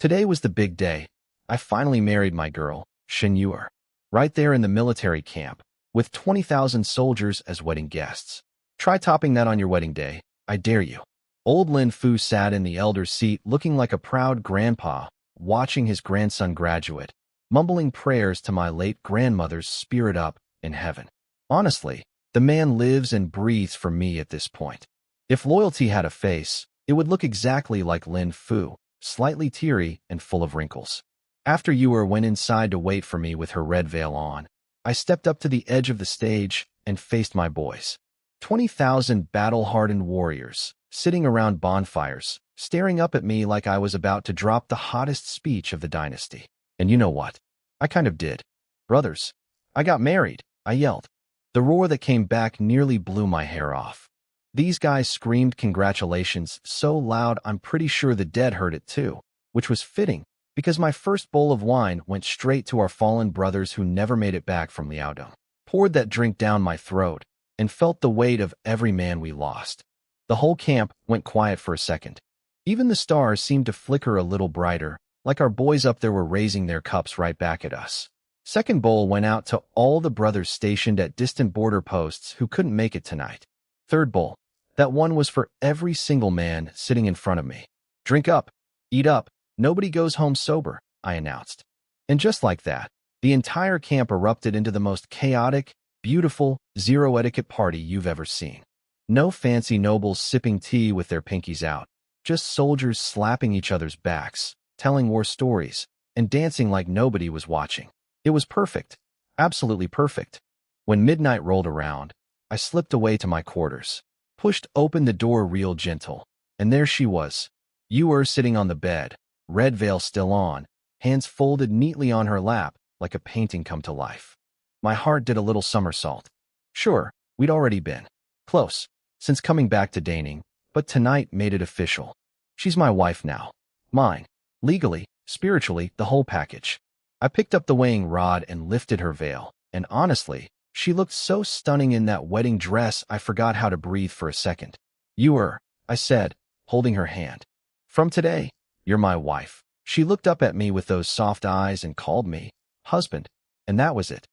Today was the big day. I finally married my girl, Shenyuer, right there in the military camp, with 20,000 soldiers as wedding guests. Try topping that on your wedding day, I dare you. Old Lin Fu sat in the elder's seat looking like a proud grandpa, watching his grandson graduate, mumbling prayers to my late grandmother's spirit up in heaven. Honestly, the man lives and breathes for me at this point. If loyalty had a face, it would look exactly like Lin Fu, slightly teary and full of wrinkles. After Ewer went inside to wait for me with her red veil on, I stepped up to the edge of the stage and faced my boys. 20,000 battle-hardened warriors, sitting around bonfires, staring up at me like I was about to drop the hottest speech of the dynasty. And you know what? I kind of did. Brothers, I got married, I yelled. The roar that came back nearly blew my hair off. These guys screamed congratulations so loud I'm pretty sure the dead heard it too, which was fitting, because my first bowl of wine went straight to our fallen brothers who never made it back from Liaodong. Poured that drink down my throat, and felt the weight of every man we lost. The whole camp went quiet for a second. Even the stars seemed to flicker a little brighter, like our boys up there were raising their cups right back at us. Second bowl went out to all the brothers stationed at distant border posts who couldn't make it tonight. Third bowl. That one was for every single man sitting in front of me. Drink up, eat up, nobody goes home sober, I announced. And just like that, the entire camp erupted into the most chaotic, beautiful, zero-etiquette party you've ever seen. No fancy nobles sipping tea with their pinkies out, just soldiers slapping each other's backs, telling war stories, and dancing like nobody was watching. It was perfect, absolutely perfect. When midnight rolled around, I slipped away to my quarters, pushed open the door real gentle, and there she was. Ewer sitting on the bed, red veil still on, hands folded neatly on her lap like a painting come to life. My heart did a little somersault. Sure, we'd already been close since coming back to Daning, but tonight made it official. She's my wife now. Mine. Legally, spiritually, the whole package. I picked up the weighing rod and lifted her veil, and honestly, she looked so stunning in that wedding dress I forgot how to breathe for a second. Ewer, I said, holding her hand. From today, you're my wife. She looked up at me with those soft eyes and called me husband, and that was it.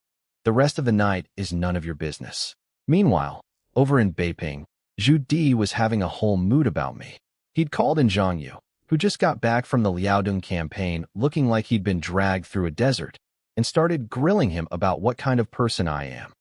The rest of the night is none of your business. Meanwhile, over in Beiping, Zhu Di was having a whole mood about me. He'd called in Zhang Yu, who just got back from the Liaodong campaign looking like he'd been dragged through a desert, and started grilling him about what kind of person I am.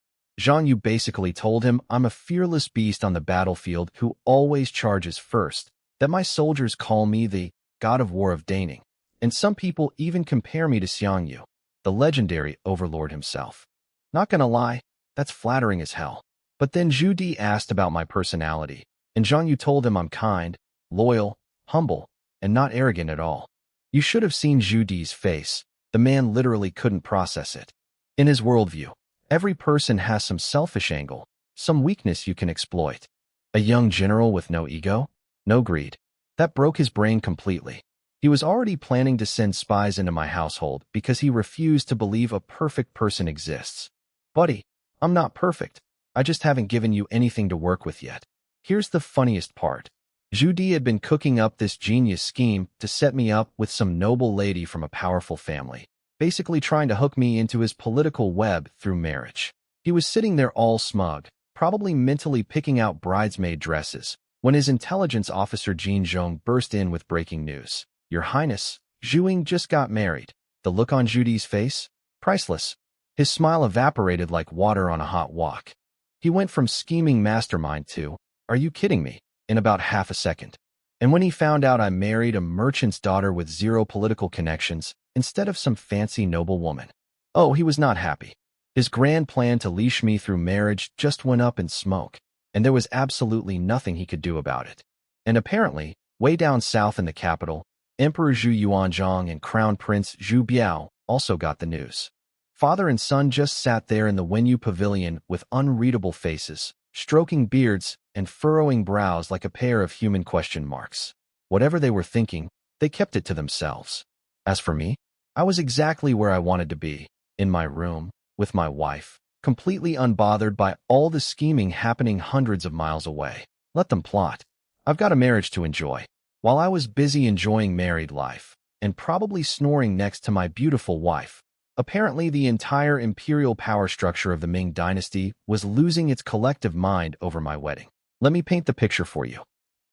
Zhang Yu basically told him I'm a fearless beast on the battlefield who always charges first, that my soldiers call me the god of war of Daning, and some people even compare me to Xiang Yu, the legendary overlord himself. Not gonna lie, that's flattering as hell. But then Zhu Di asked about my personality, and Zhang Yu told him I'm kind, loyal, humble, and not arrogant at all. You should have seen Zhu Di's face. The man literally couldn't process it. In his worldview, every person has some selfish angle, some weakness you can exploit. A young general with no ego, no greed. That broke his brain completely. He was already planning to send spies into my household because he refused to believe a perfect person exists. Buddy, I'm not perfect. I just haven't given you anything to work with yet. Here's the funniest part. Zhu Di had been cooking up this genius scheme to set me up with some noble lady from a powerful family, basically trying to hook me into his political web through marriage. He was sitting there all smug, probably mentally picking out bridesmaid dresses, when his intelligence officer Jin Zhong burst in with breaking news. Your Highness, Zhu Ying just got married. The look on Zhu Di's face? Priceless. His smile evaporated like water on a hot wok. He went from scheming mastermind to, are you kidding me, in about half a second. And when he found out I married a merchant's daughter with zero political connections instead of some fancy noble woman, oh, he was not happy. His grand plan to leash me through marriage just went up in smoke, and there was absolutely nothing he could do about it. And apparently, way down south in the capital, Emperor Zhu Yuanzhang and Crown Prince Zhu Biao also got the news. Father and son just sat there in the Wenyu pavilion with unreadable faces, stroking beards and furrowing brows like a pair of human question marks. Whatever they were thinking, they kept it to themselves. As for me, I was exactly where I wanted to be, in my room, with my wife, completely unbothered by all the scheming happening hundreds of miles away. Let them plot. I've got a marriage to enjoy. While I was busy enjoying married life, and probably snoring next to my beautiful wife. Apparently, the entire imperial power structure of the Ming dynasty was losing its collective mind over my wedding. Let me paint the picture for you.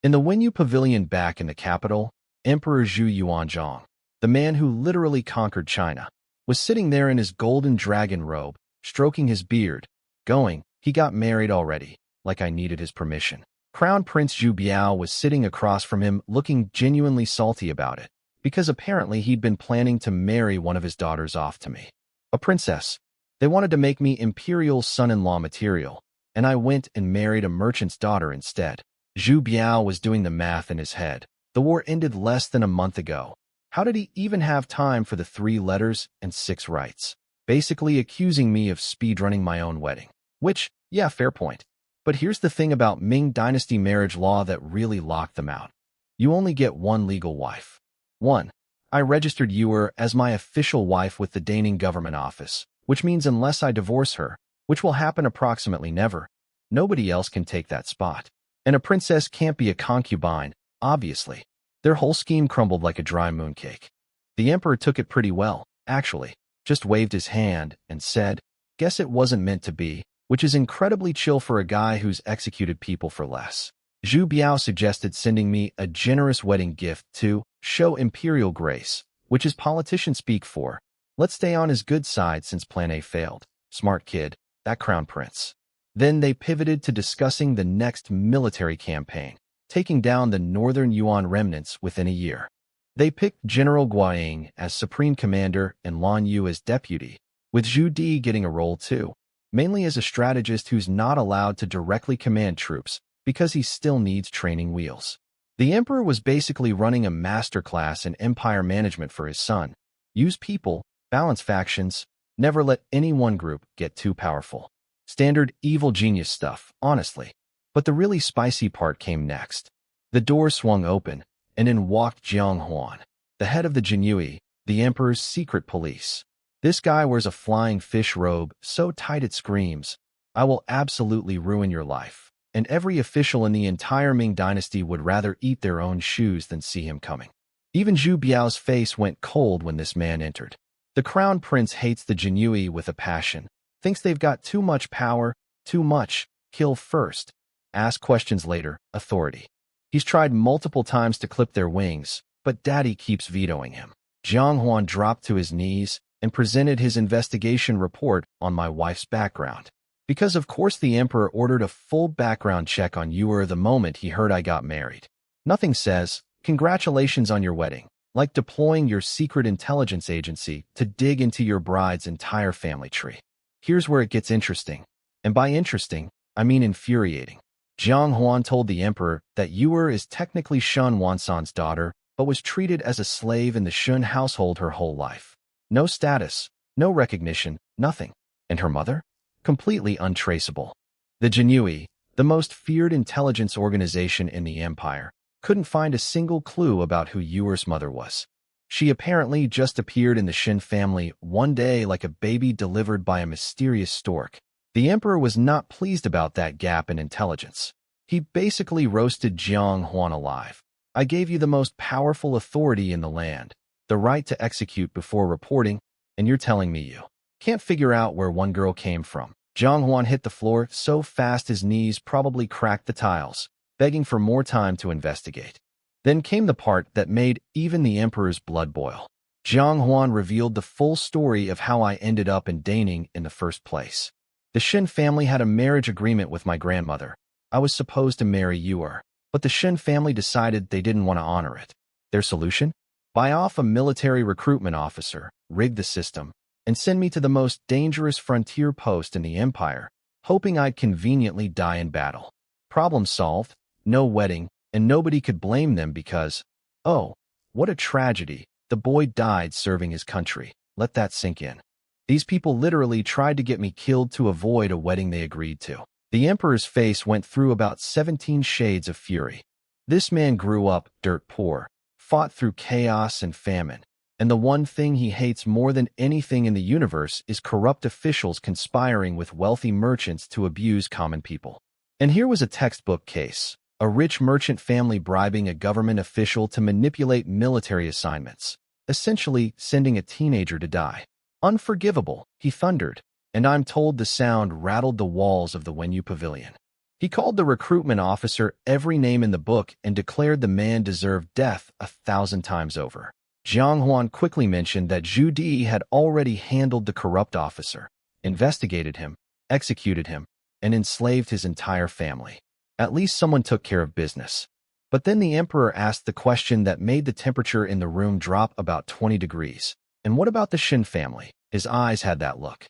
In the Wenyu Pavilion back in the capital, Emperor Zhu Yuanzhang, the man who literally conquered China, was sitting there in his golden dragon robe, stroking his beard, going, "He got married already," like I needed his permission. Crown Prince Zhu Biao was sitting across from him looking genuinely salty about it, because apparently he'd been planning to marry one of his daughters off to me. A princess. They wanted to make me imperial son-in-law material, and I went and married a merchant's daughter instead. Zhu Biao was doing the math in his head. The war ended less than a month ago. How did he even have time for the 3 letters and 6 rights? Basically accusing me of speedrunning my own wedding. Which, yeah, fair point. But here's the thing about Ming Dynasty marriage law that really locked them out. You only get one legal wife. 1. I registered Yuer as my official wife with the Daning government office, which means unless I divorce her, which will happen approximately never, nobody else can take that spot. And a princess can't be a concubine, obviously. Their whole scheme crumbled like a dry mooncake. The emperor took it pretty well, actually, just waved his hand and said, "Guess it wasn't meant to be," which is incredibly chill for a guy who's executed people for less. Zhu Biao suggested sending me a generous wedding gift to show imperial grace, which is politician speak for, "Let's stay on his good side since Plan A failed." Smart kid, that crown prince. Then they pivoted to discussing the next military campaign, taking down the Northern Yuan remnants within a year. They picked General Guaying as supreme commander and Lan Yu as deputy, with Zhu Di getting a role too, mainly as a strategist who's not allowed to directly command troops because he still needs training wheels. The emperor was basically running a masterclass in empire management for his son. Use people, balance factions, never let any one group get too powerful. Standard evil genius stuff, honestly. But the really spicy part came next. The door swung open, and in walked Jiang Huan, the head of the Jinyui, the emperor's secret police. This guy wears a flying fish robe so tight it screams, "I will absolutely ruin your life." And every official in the entire Ming dynasty would rather eat their own shoes than see him coming. Even Zhu Biao's face went cold when this man entered. The crown prince hates the Jinyui with a passion, thinks they've got too much power, too much, kill first, ask questions later, authority. He's tried multiple times to clip their wings, but daddy keeps vetoing him. Jiang Huan dropped to his knees and presented his investigation report on my wife's background. Because of course the emperor ordered a full background check on Yuer the moment he heard I got married. Nothing says, "Congratulations on your wedding," like deploying your secret intelligence agency to dig into your bride's entire family tree. Here's where it gets interesting. And by interesting, I mean infuriating. Jiang Huan told the emperor that Yuer is technically Shun Wansan's daughter, but was treated as a slave in the Shun household her whole life. No status, no recognition, nothing. And her mother? Completely untraceable. The Jinyui, the most feared intelligence organization in the empire, couldn't find a single clue about who Yuer's mother was. She apparently just appeared in the Shin family one day like a baby delivered by a mysterious stork. The emperor was not pleased about that gap in intelligence. He basically roasted Jiang Huan alive. "I gave you the most powerful authority in the land, the right to execute before reporting, and you're telling me you can't figure out where one girl came from." Jiang Huan hit the floor so fast his knees probably cracked the tiles, begging for more time to investigate. Then came the part that made even the emperor's blood boil. Jiang Huan revealed the full story of how I ended up in Daning in the first place. The Shin family had a marriage agreement with my grandmother. I was supposed to marry Yuer, but the Shin family decided they didn't want to honor it. Their solution? Buy off a military recruitment officer, rig the system, and send me to the most dangerous frontier post in the empire, hoping I'd conveniently die in battle. Problem solved, no wedding, and nobody could blame them because, oh, what a tragedy, the boy died serving his country. Let that sink in. These people literally tried to get me killed to avoid a wedding they agreed to. The emperor's face went through about 17 shades of fury. This man grew up dirt poor, fought through chaos and famine, and the one thing he hates more than anything in the universe is corrupt officials conspiring with wealthy merchants to abuse common people. And here was a textbook case. A rich merchant family bribing a government official to manipulate military assignments. essentially sending a teenager to die. Unforgivable, he thundered, and I'm told the sound rattled the walls of the Wenyu Pavilion. He called the recruitment officer every name in the book and declared the man deserved death 1,000 times over. Jiang Huan quickly mentioned that Zhu Di had already handled the corrupt officer, investigated him, executed him, and enslaved his entire family. At least someone took care of business. But then the emperor asked the question that made the temperature in the room drop about 20 degrees. And what about the Shin family? His eyes had that look.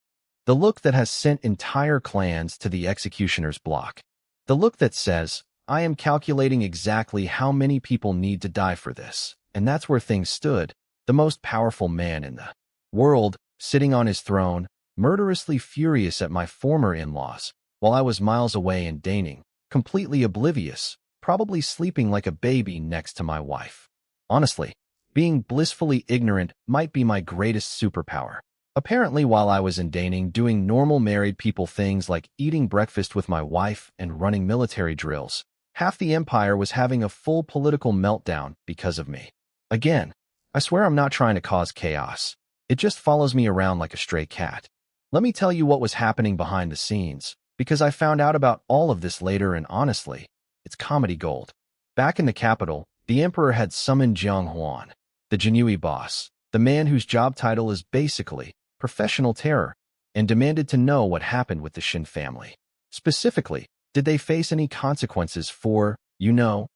The look that has sent entire clans to the executioner's block. The look that says, I am calculating exactly how many people need to die for this. And that's where things stood. The most powerful man in the world, sitting on his throne, murderously furious at my former in-laws, while I was miles away in Daning, completely oblivious, probably sleeping like a baby next to my wife. Honestly, being blissfully ignorant might be my greatest superpower. Apparently, while I was in Daning doing normal married people things like eating breakfast with my wife and running military drills, half the empire was having a full political meltdown because of me. Again, I swear I'm not trying to cause chaos. It just follows me around like a stray cat. Let me tell you what was happening behind the scenes, because I found out about all of this later and honestly, it's comedy gold. Back in the capital, the emperor had summoned Jiang Huan, the Jinui boss, the man whose job title is basically professional terror, and demanded to know what happened with the Shin family. Specifically, did they face any consequences for,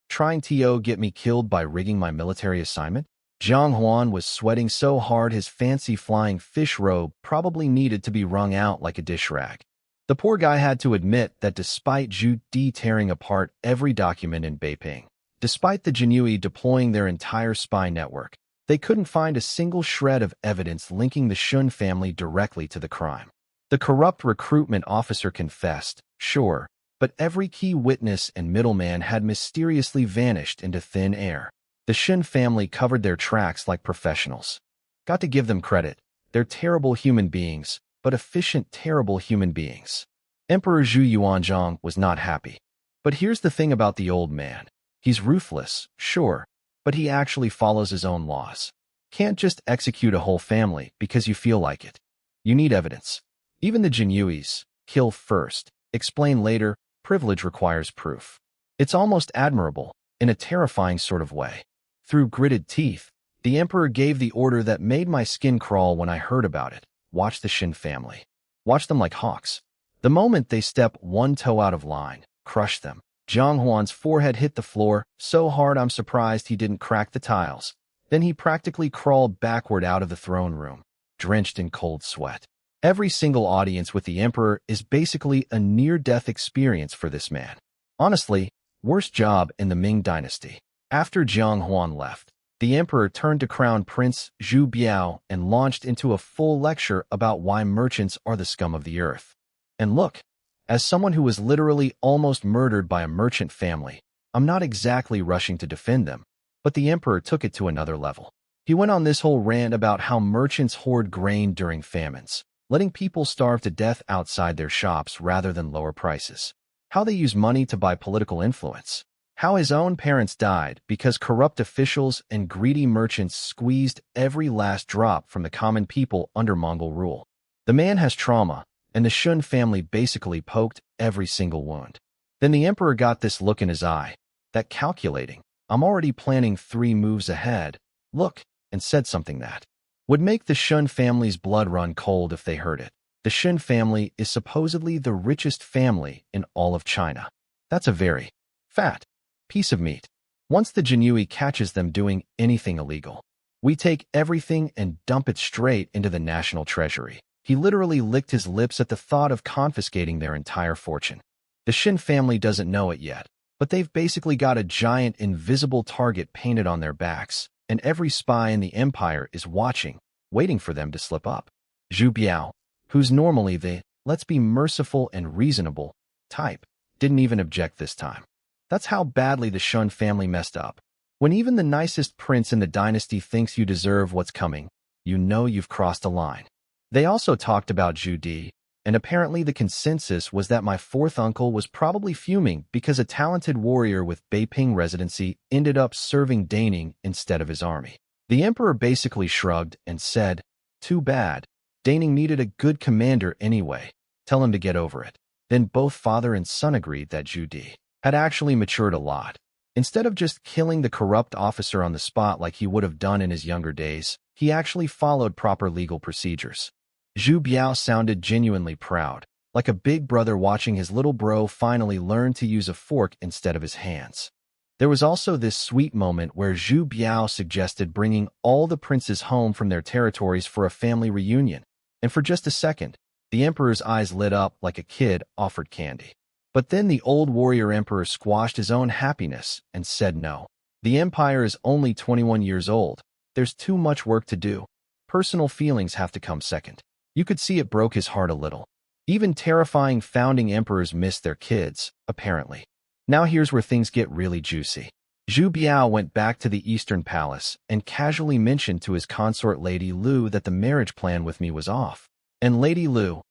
trying to get me killed by rigging my military assignment? Jiang Huan was sweating so hard his fancy flying fish robe probably needed to be wrung out like a dish rag. The poor guy had to admit that despite Zhu Di tearing apart every document in Beiping, despite the Jinui deploying their entire spy network, they couldn't find a single shred of evidence linking the Shun family directly to the crime. The corrupt recruitment officer confessed, sure, but every key witness and middleman had mysteriously vanished into thin air. The Shun family covered their tracks like professionals. Got to give them credit. They're terrible human beings, but efficient, terrible human beings. Emperor Zhu Yuanzhang was not happy. But here's the thing about the old man. He's ruthless, sure, but he actually follows his own laws. Can't just execute a whole family because you feel like it. You need evidence. Even the Jinyuis, kill first, explain later, privilege requires proof. It's almost admirable, in a terrifying sort of way. Through gritted teeth, the emperor gave the order that made my skin crawl when I heard about it. Watch the Shin family. Watch them like hawks. The moment they step one toe out of line, crush them. Jiang Huan's forehead hit the floor so hard I'm surprised he didn't crack the tiles. Then he practically crawled backward out of the throne room, drenched in cold sweat. Every single audience with the emperor is basically a near-death experience for this man. Honestly, worst job in the Ming dynasty. After Jiang Huan left, the emperor turned to Crown Prince Zhu Biao and launched into a full lecture about why merchants are the scum of the earth. And look, as someone who was literally almost murdered by a merchant family, I'm not exactly rushing to defend them, but the emperor took it to another level. He went on this whole rant about how merchants hoard grain during famines, letting people starve to death outside their shops rather than lower prices. How they use money to buy political influence. How his own parents died because corrupt officials and greedy merchants squeezed every last drop from the common people under Mongol rule. The man has trauma, and the Shun family basically poked every single wound. Then the emperor got this look in his eye, that calculating, I'm already planning 3 moves ahead, look, and said something that would make the Shun family's blood run cold if they heard it. The Shun family is supposedly the richest family in all of China. That's a very fat piece of meat. Once the Jinui catches them doing anything illegal, we take everything and dump it straight into the national treasury. He literally licked his lips at the thought of confiscating their entire fortune. The Shin family doesn't know it yet, but they've basically got a giant invisible target painted on their backs, and every spy in the empire is watching, waiting for them to slip up. Zhu Biao, who's normally the, let's be merciful and reasonable, type, didn't even object this time. That's how badly the Shun family messed up. When even the nicest prince in the dynasty thinks you deserve what's coming, you know you've crossed a line. They also talked about Zhu Di, and apparently the consensus was that my 4th uncle was probably fuming because a talented warrior with Beiping residency ended up serving Daning instead of his army. The emperor basically shrugged and said, "Too bad. Daning needed a good commander anyway. Tell him to get over it." Then both father and son agreed that Zhu Di had actually matured a lot. Instead of just killing the corrupt officer on the spot like he would have done in his younger days, he actually followed proper legal procedures. Zhu Biao sounded genuinely proud, like a big brother watching his little bro finally learn to use a fork instead of his hands. There was also this sweet moment where Zhu Biao suggested bringing all the princes home from their territories for a family reunion, and for just a second, the emperor's eyes lit up like a kid offered candy. But then the old warrior emperor squashed his own happiness and said no. The empire is only 21 years old. There's too much work to do. Personal feelings have to come second. You could see it broke his heart a little. Even terrifying founding emperors miss their kids, apparently. Now here's where things get really juicy. Zhu Biao went back to the Eastern Palace and casually mentioned to his consort Lady Lu that the marriage plan with me was off. And Lady Lu,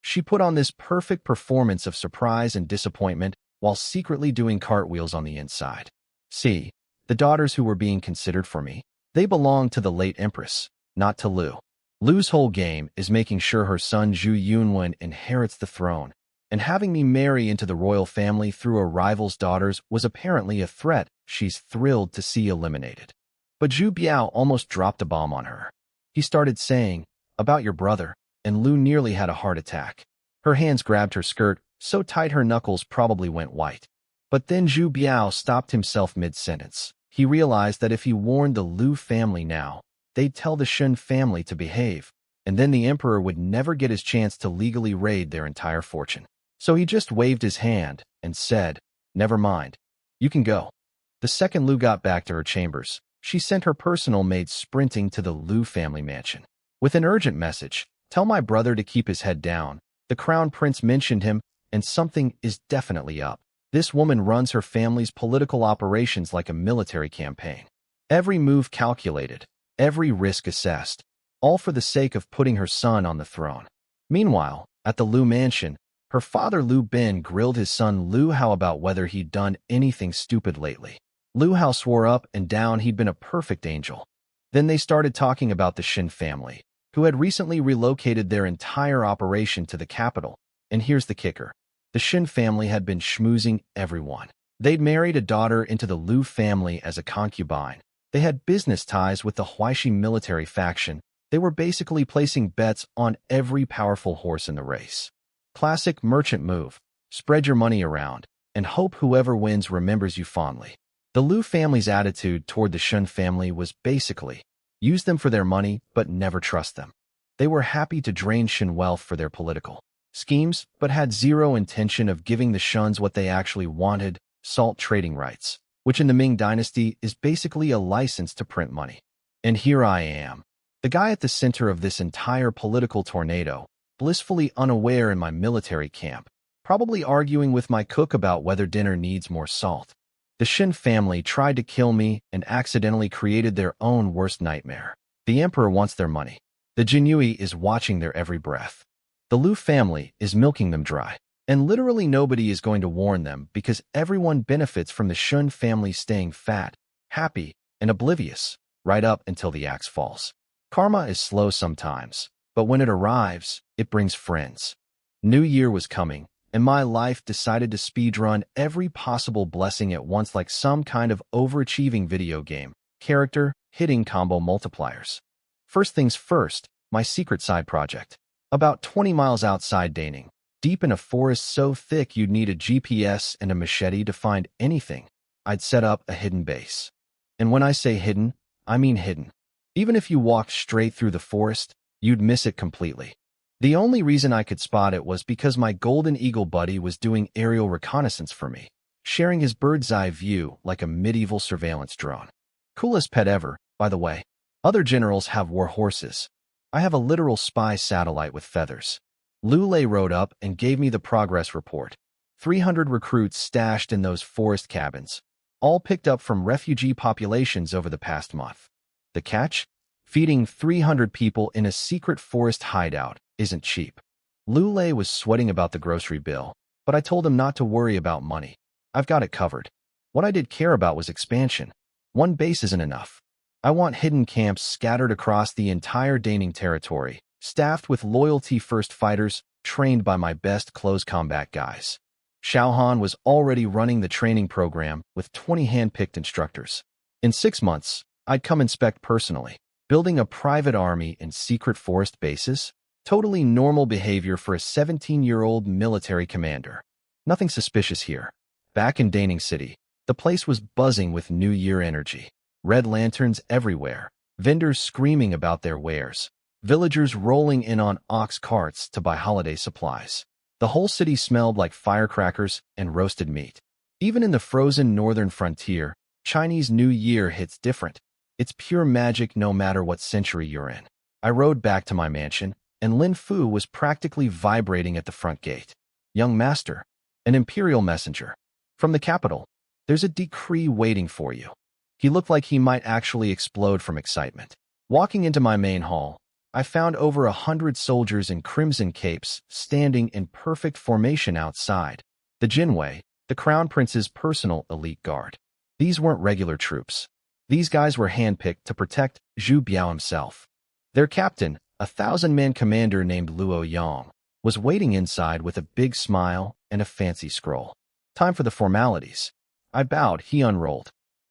she put on this perfect performance of surprise and disappointment while secretly doing cartwheels on the inside. See, the daughters who were being considered for me, they belonged to the late empress, not to Lu. Lu's whole game is making sure her son Zhu Yunwen inherits the throne, and having me marry into the royal family through a rival's daughters was apparently a threat she's thrilled to see eliminated. But Zhu Biao almost dropped a bomb on her. He started saying, "About your brother," and Lu nearly had a heart attack. Her hands grabbed her skirt so tight her knuckles probably went white. But then Zhu Biao stopped himself mid-sentence. He realized that if he warned the Lu family now, they'd tell the Shen family to behave, and then the emperor would never get his chance to legally raid their entire fortune. So he just waved his hand and said, "Never mind. You can go." The second Lu got back to her chambers, she sent her personal maid sprinting to the Lu family mansion. With an urgent message, "Tell my brother to keep his head down. The crown prince mentioned him, and something is definitely up." This woman runs her family's political operations like a military campaign. Every move calculated, every risk assessed, all for the sake of putting her son on the throne. Meanwhile, at the Lu mansion, her father Lu Ben grilled his son Lu Hao about whether he'd done anything stupid lately. Lu Hao swore up and down he'd been a perfect angel. Then they started talking about the Shin family, who had recently relocated their entire operation to the capital. And here's the kicker. The Shin family had been schmoozing everyone. They'd married a daughter into the Lu family as a concubine. They had business ties with the Huaishi military faction. They were basically placing bets on every powerful horse in the race. Classic merchant move. Spread your money around, and hope whoever wins remembers you fondly. The Lu family's attitude toward the Shun family was basically, use them for their money, but never trust them. They were happy to drain Shin wealth for their political schemes, but had zero intention of giving the Shuns what they actually wanted, salt trading rights, which in the Ming dynasty is basically a license to print money. And here I am, the guy at the center of this entire political tornado, blissfully unaware in my military camp, probably arguing with my cook about whether dinner needs more salt. The Shin family tried to kill me and accidentally created their own worst nightmare. The emperor wants their money. The Jinyui is watching their every breath. The Lu family is milking them dry. And literally nobody is going to warn them because everyone benefits from the Shun family staying fat, happy, and oblivious, right up until the axe falls. Karma is slow sometimes, but when it arrives, it brings friends. New Year was coming, and my life decided to speedrun every possible blessing at once like some kind of overachieving video game. Character, hitting combo multipliers. First things first, my secret side project. About 20 miles outside Daning, deep in a forest so thick you'd need a GPS and a machete to find anything, I'd set up a hidden base. And when I say hidden, I mean hidden. Even if you walked straight through the forest, you'd miss it completely. The only reason I could spot it was because my Golden Eagle buddy was doing aerial reconnaissance for me, sharing his bird's eye view like a medieval surveillance drone. Coolest pet ever, by the way. Other generals have war horses. I have a literal spy satellite with feathers. Lulei rode up and gave me the progress report. 300 recruits stashed in those forest cabins, all picked up from refugee populations over the past month. The catch? Feeding 300 people in a secret forest hideout isn't cheap. Lulei was sweating about the grocery bill, but I told him not to worry about money. I've got it covered. What I did care about was expansion. One base isn't enough. I want hidden camps scattered across the entire Daning territory, staffed with loyalty-first fighters trained by my best close combat guys. Xiaohan was already running the training program with 20 hand-picked instructors. In 6 months, I'd come inspect personally, building a private army in secret forest bases. Totally normal behavior for a 17-year-old military commander. Nothing suspicious here. Back in Daning City, the place was buzzing with New Year energy. Red lanterns everywhere, vendors screaming about their wares, villagers rolling in on ox carts to buy holiday supplies. The whole city smelled like firecrackers and roasted meat. Even in the frozen northern frontier, Chinese New Year hits different. It's pure magic no matter what century you're in. I rode back to my mansion, and Lin Fu was practically vibrating at the front gate. Young master, an imperial messenger. From the capital, there's a decree waiting for you. He looked like he might actually explode from excitement. Walking into my main hall, I found over 100 soldiers in crimson capes standing in perfect formation outside. The Jinwei, the crown prince's personal elite guard. These weren't regular troops. These guys were handpicked to protect Zhu Biao himself. Their captain, a 1,000-man commander named Luo Yang, was waiting inside with a big smile and a fancy scroll. Time for the formalities. I bowed. He unrolled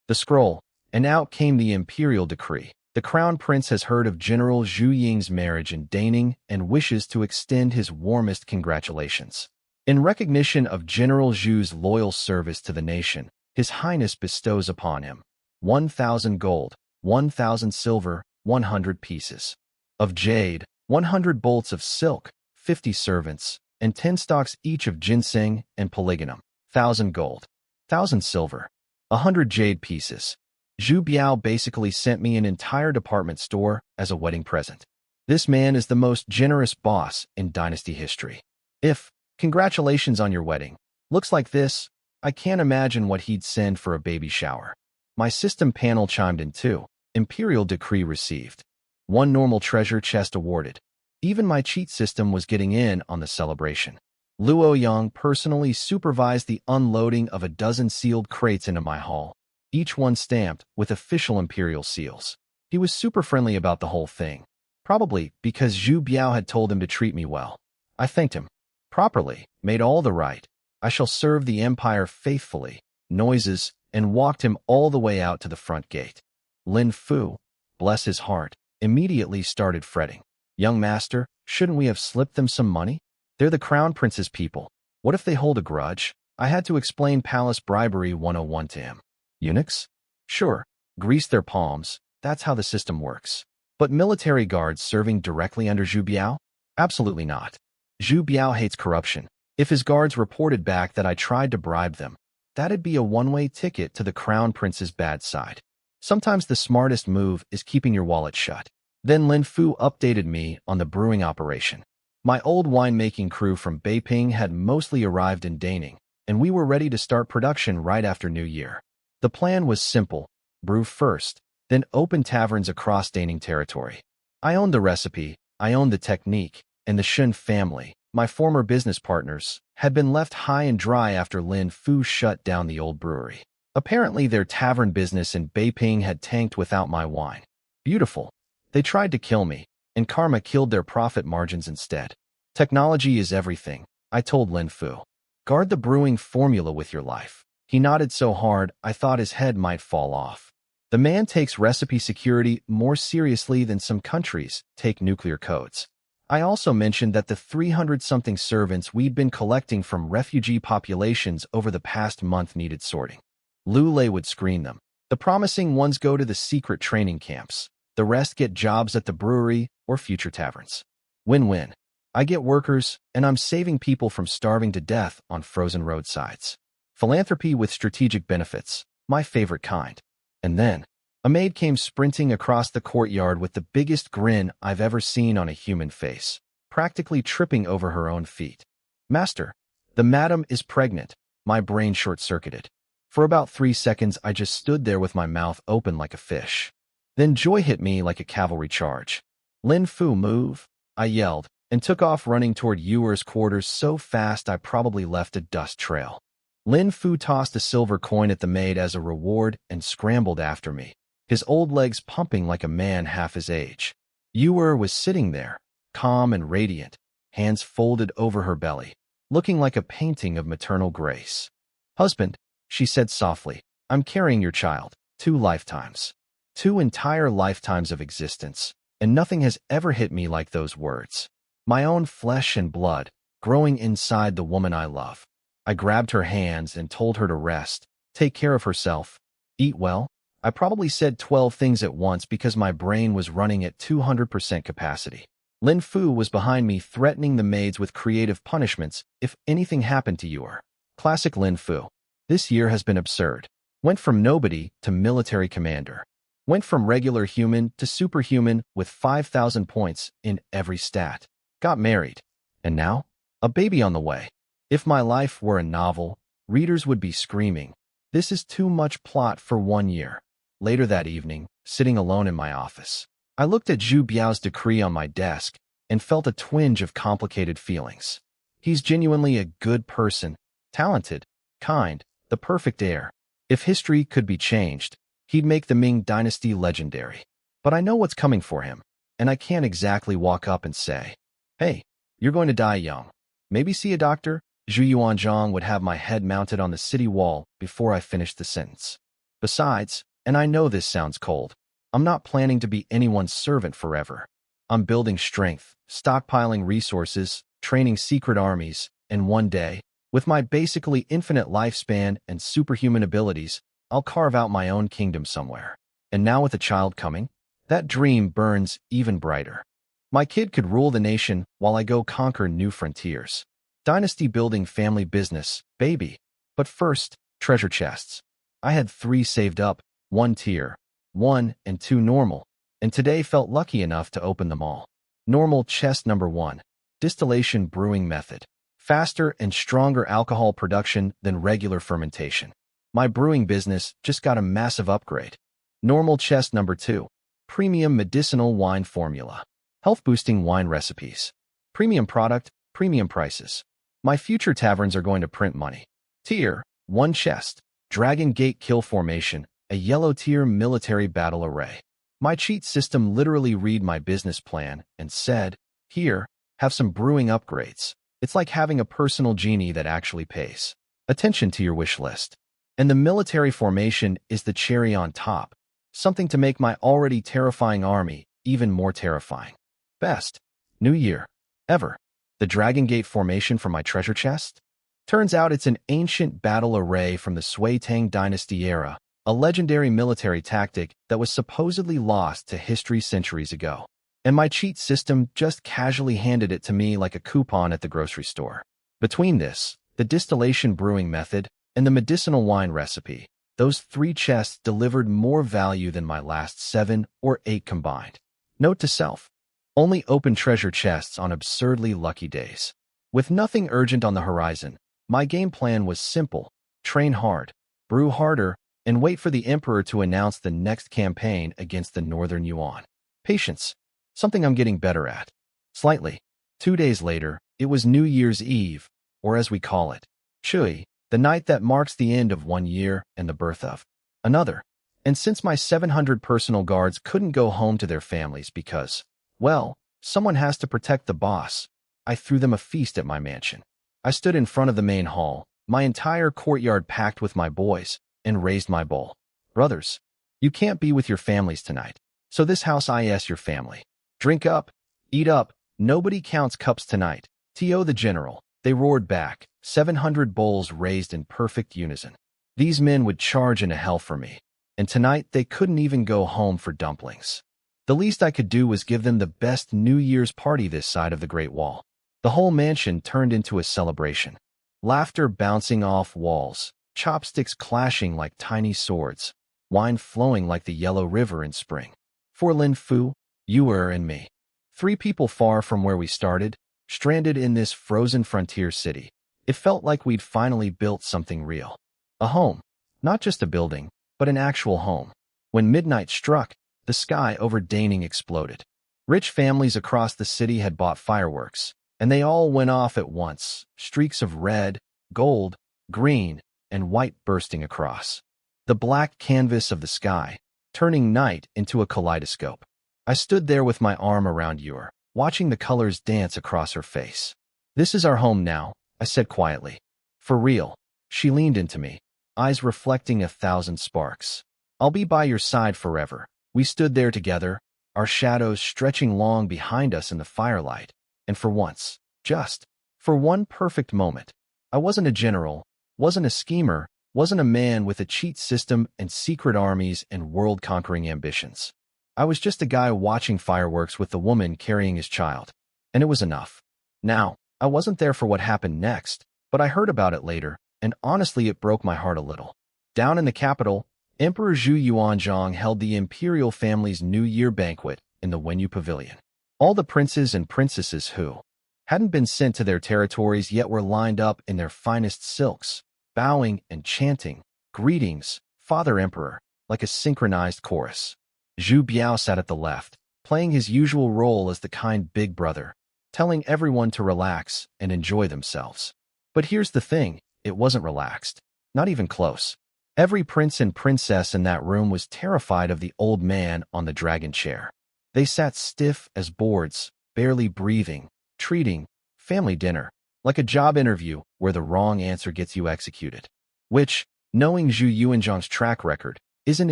the scroll, and out came the imperial decree. The crown prince has heard of General Zhu Ying's marriage in Daning and wishes to extend his warmest congratulations. In recognition of General Zhu's loyal service to the nation, His Highness bestows upon him 1,000 gold, 1,000 silver, 100 pieces of jade, 100 bolts of silk, 50 servants, and 10 stalks each of ginseng and polygonum, 1,000 gold, 1,000 silver, 100 jade pieces. Zhu Biao basically sent me an entire department store as a wedding present. This man is the most generous boss in dynasty history. If congratulations on your wedding looks like this, I can't imagine what he'd send for a baby shower. My system panel chimed in too. Imperial decree received. 1 normal treasure chest awarded. Even my cheat system was getting in on the celebration. Luo Yang personally supervised the unloading of a dozen sealed crates into my hall, each one stamped with official imperial seals. He was super friendly about the whole thing, probably because Zhu Biao had told him to treat me well. I thanked him properly, made all the right. I shall serve the empire faithfully, noises, and walked him all the way out to the front gate. Lin Fu, bless his heart, immediately started fretting. Young master, shouldn't we have slipped them some money? They're the crown prince's people. What if they hold a grudge? I had to explain palace bribery 101 to him. Eunuchs? Sure, grease their palms, that's how the system works. But military guards serving directly under Zhu Biao? Absolutely not. Zhu Biao hates corruption. If his guards reported back that I tried to bribe them, that'd be a one-way ticket to the crown prince's bad side. Sometimes the smartest move is keeping your wallet shut. Then Lin Fu updated me on the brewing operation. My old winemaking crew from Beiping had mostly arrived in Daning, and we were ready to start production right after New Year. The plan was simple: brew first, then open taverns across Daning territory. I owned the recipe, I owned the technique, and the Shun family, my former business partners, had been left high and dry after Lin Fu shut down the old brewery. Apparently their tavern business in Beiping had tanked without my wine. Beautiful. They tried to kill me, and karma killed their profit margins instead. Technology is everything, I told Lin Fu. Guard the brewing formula with your life. He nodded so hard I thought his head might fall off. The man takes recipe security more seriously than some countries take nuclear codes. I also mentioned that the 300-something servants we'd been collecting from refugee populations over the past month needed sorting. Lu Lei would screen them. The promising ones go to the secret training camps. The rest get jobs at the brewery or future taverns. Win-win. I get workers, and I'm saving people from starving to death on frozen roadsides. Philanthropy with strategic benefits, my favorite kind. And then, a maid came sprinting across the courtyard with the biggest grin I've ever seen on a human face, practically tripping over her own feet. Master, the madam is pregnant. My brain short-circuited. For about 3 seconds, I just stood there with my mouth open like a fish. Then joy hit me like a cavalry charge. Lin Fu, move, I yelled, and took off running toward Yuer's quarters so fast I probably left a dust trail. Lin Fu tossed a silver coin at the maid as a reward and scrambled after me. his old legs pumping like a man half his age. Ewer was sitting there, calm and radiant, hands folded over her belly, looking like a painting of maternal grace. "Husband," she said softly, "I'm carrying your child. 2 lifetimes. 2 entire lifetimes of existence, and nothing has ever hit me like those words. My own flesh and blood, growing inside the woman I love." I grabbed her hands and told her to rest, take care of herself, eat well. I probably said 12 things at once because my brain was running at 200% capacity. Lin Fu was behind me, threatening the maids with creative punishments if anything happened to Ewer. Classic Lin Fu. This year has been absurd. Went from nobody to military commander. Went from regular human to superhuman with 5,000 points in every stat. Got married. And now? A baby on the way. If my life were a novel, readers would be screaming, "This is too much plot for 1 year." Later that evening, sitting alone in my office, I looked at Zhu Biao's decree on my desk and felt a twinge of complicated feelings. He's genuinely a good person, talented, kind, the perfect heir. If history could be changed, he'd make the Ming dynasty legendary. But I know what's coming for him, and I can't exactly walk up and say, "Hey, you're going to die young. Maybe see a doctor?" Zhu Yuanzhang would have my head mounted on the city wall before I finished the sentence. Besides, and I know this sounds cold, I'm not planning to be anyone's servant forever. I'm building strength, stockpiling resources, training secret armies, and one day, with my basically infinite lifespan and superhuman abilities, I'll carve out my own kingdom somewhere. And now with a child coming, that dream burns even brighter. My kid could rule the nation while I go conquer new frontiers. Dynasty building, family business, baby. But first, treasure chests. I had 3 saved up, 1 tier, 1 and 2 normal, and today felt lucky enough to open them all. Normal chest number 1. Distillation brewing method. Faster and stronger alcohol production than regular fermentation. My brewing business just got a massive upgrade. Normal chest number 2. Premium medicinal wine formula. Health-boosting wine recipes. Premium product, premium prices. My future taverns are going to print money. Tier 1 chest. Dragon Gate kill formation, a yellow tier military battle array. My cheat system literally read my business plan and said, "Here, have some brewing upgrades." It's like having a personal genie that actually pays attention to your wish list. And the military formation is the cherry on top, something to make my already terrifying army even more terrifying. Best New Year ever. The Dragon Gate formation for my treasure chest? Turns out it's an ancient battle array from the Sui Tang Dynasty era, a legendary military tactic that was supposedly lost to history centuries ago. And my cheat system just casually handed it to me like a coupon at the grocery store. Between this, the distillation brewing method, and the medicinal wine recipe, those 3 chests delivered more value than my last 7 or 8 combined. Note to self: only open treasure chests on absurdly lucky days. With nothing urgent on the horizon, my game plan was simple: train hard, brew harder, and wait for the Emperor to announce the next campaign against the Northern Yuan. Patience. Something I'm getting better at. Slightly. 2 days later, it was New Year's Eve, or as we call it, Chui, the night that marks the end of 1 year and the birth of another. And since my 700 personal guards couldn't go home to their families because, well, someone has to protect the boss, I threw them a feast at my mansion. I stood in front of the main hall, my entire courtyard packed with my boys, and raised my bowl. "Brothers, you can't be with your families tonight, so this house is your family. Drink up, eat up, nobody counts cups tonight. T.O. the General," they roared back, 700 bowls raised in perfect unison. These men would charge into hell for me, and tonight they couldn't even go home for dumplings. The least I could do was give them the best New Year's party this side of the Great Wall. The whole mansion turned into a celebration. Laughter bouncing off walls, chopsticks clashing like tiny swords, wine flowing like the Yellow River in spring. For Lin Fu, Ewer, and me, 3 people far from where we started, stranded in this frozen frontier city, it felt like we'd finally built something real. A home. Not just a building, but an actual home. When midnight struck, the sky over Daning exploded. Rich families across the city had bought fireworks, and they all went off at once, streaks of red, gold, green, and white bursting across the black canvas of the sky. turning night into a kaleidoscope. I stood there with my arm around Yor, watching the colors dance across her face. "This is our home now," I said quietly. "For real." She leaned into me, eyes reflecting 1,000 sparks. "I'll be by your side forever." We stood there together, our shadows stretching long behind us in the firelight, and for once, just for one perfect moment, I wasn't a general, wasn't a schemer, wasn't a man with a cheat system and secret armies and world-conquering ambitions. I was just a guy watching fireworks with the woman carrying his child, and it was enough. Now, I wasn't there for what happened next, but I heard about it later, and honestly it broke my heart a little. Down in the capital, Emperor Zhu Yuanzhang held the imperial family's New Year banquet in the Wenyu Pavilion. All the princes and princesses who hadn't been sent to their territories yet were lined up in their finest silks, bowing and chanting, "Greetings, Father Emperor," like a synchronized chorus. Zhu Biao sat at the left, playing his usual role as the kind big brother, telling everyone to relax and enjoy themselves. But here's the thing, it wasn't relaxed, not even close. Every prince and princess in that room was terrified of the old man on the dragon chair. They sat stiff as boards, barely breathing, treating family dinner like a job interview where the wrong answer gets you executed. Which, knowing Zhu Yuanzhang's track record, isn't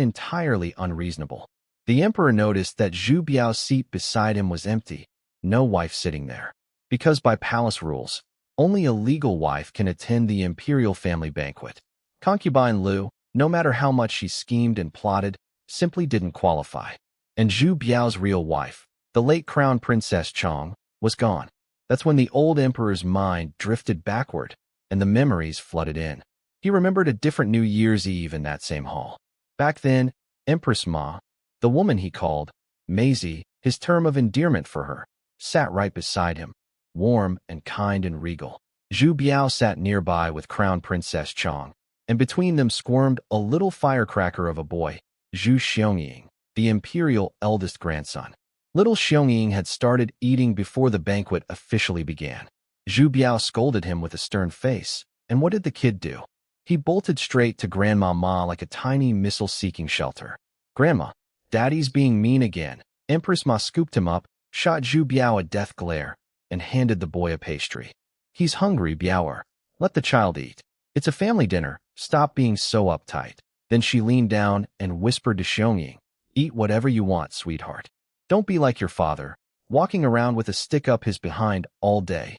entirely unreasonable. The emperor noticed that Zhu Biao's seat beside him was empty, no wife sitting there. Because by palace rules, only a legal wife can attend the imperial family banquet. Concubine Lu, no matter how much she schemed and plotted, simply didn't qualify. And Zhu Biao's real wife, the late crown princess Chong, was gone. That's when the old emperor's mind drifted backward, and the memories flooded in. He remembered a different New Year's Eve in that same hall. Back then, Empress Ma, the woman he called Maisie, his term of endearment for her, sat right beside him, warm and kind and regal. Zhu Biao sat nearby with Crown Princess Chong, and between them squirmed a little firecracker of a boy, Zhu Xiongying, the imperial eldest grandson. Little Xiongying had started eating before the banquet officially began. Zhu Biao scolded him with a stern face, and what did the kid do? He bolted straight to Grandma Ma like a tiny missile seeking shelter. "Grandma, Daddy's being mean again." Empress Ma scooped him up, shot Zhu Biao a death glare, and handed the boy a pastry. "He's hungry, Biaoer. Let the child eat. It's a family dinner. Stop being so uptight." Then she leaned down and whispered to Xiongying, "Eat whatever you want, sweetheart. Don't be like your father, walking around with a stick up his behind all day."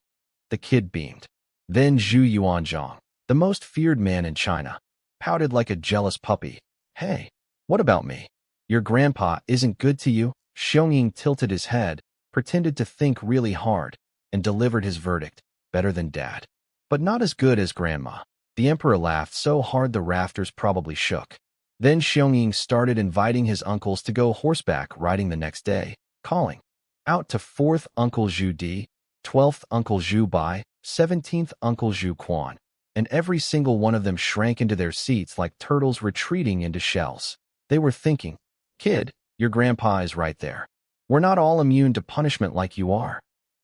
The kid beamed. Then Zhu Yuanzhang, the most feared man in China, pouted like a jealous puppy. "Hey, what about me? Your grandpa isn't good to you?" Xiongying tilted his head, pretended to think really hard, and delivered his verdict, "Better than Dad, but not as good as Grandma." The emperor laughed so hard the rafters probably shook. Then Xiongying started inviting his uncles to go horseback riding the next day, calling out to 4th Uncle Zhu Di, 12th Uncle Zhu Bai, 17th Uncle Zhu Quan, and every single one of them shrank into their seats like turtles retreating into shells. They were thinking, "Kid, your grandpa is right there. We're not all immune to punishment like you are."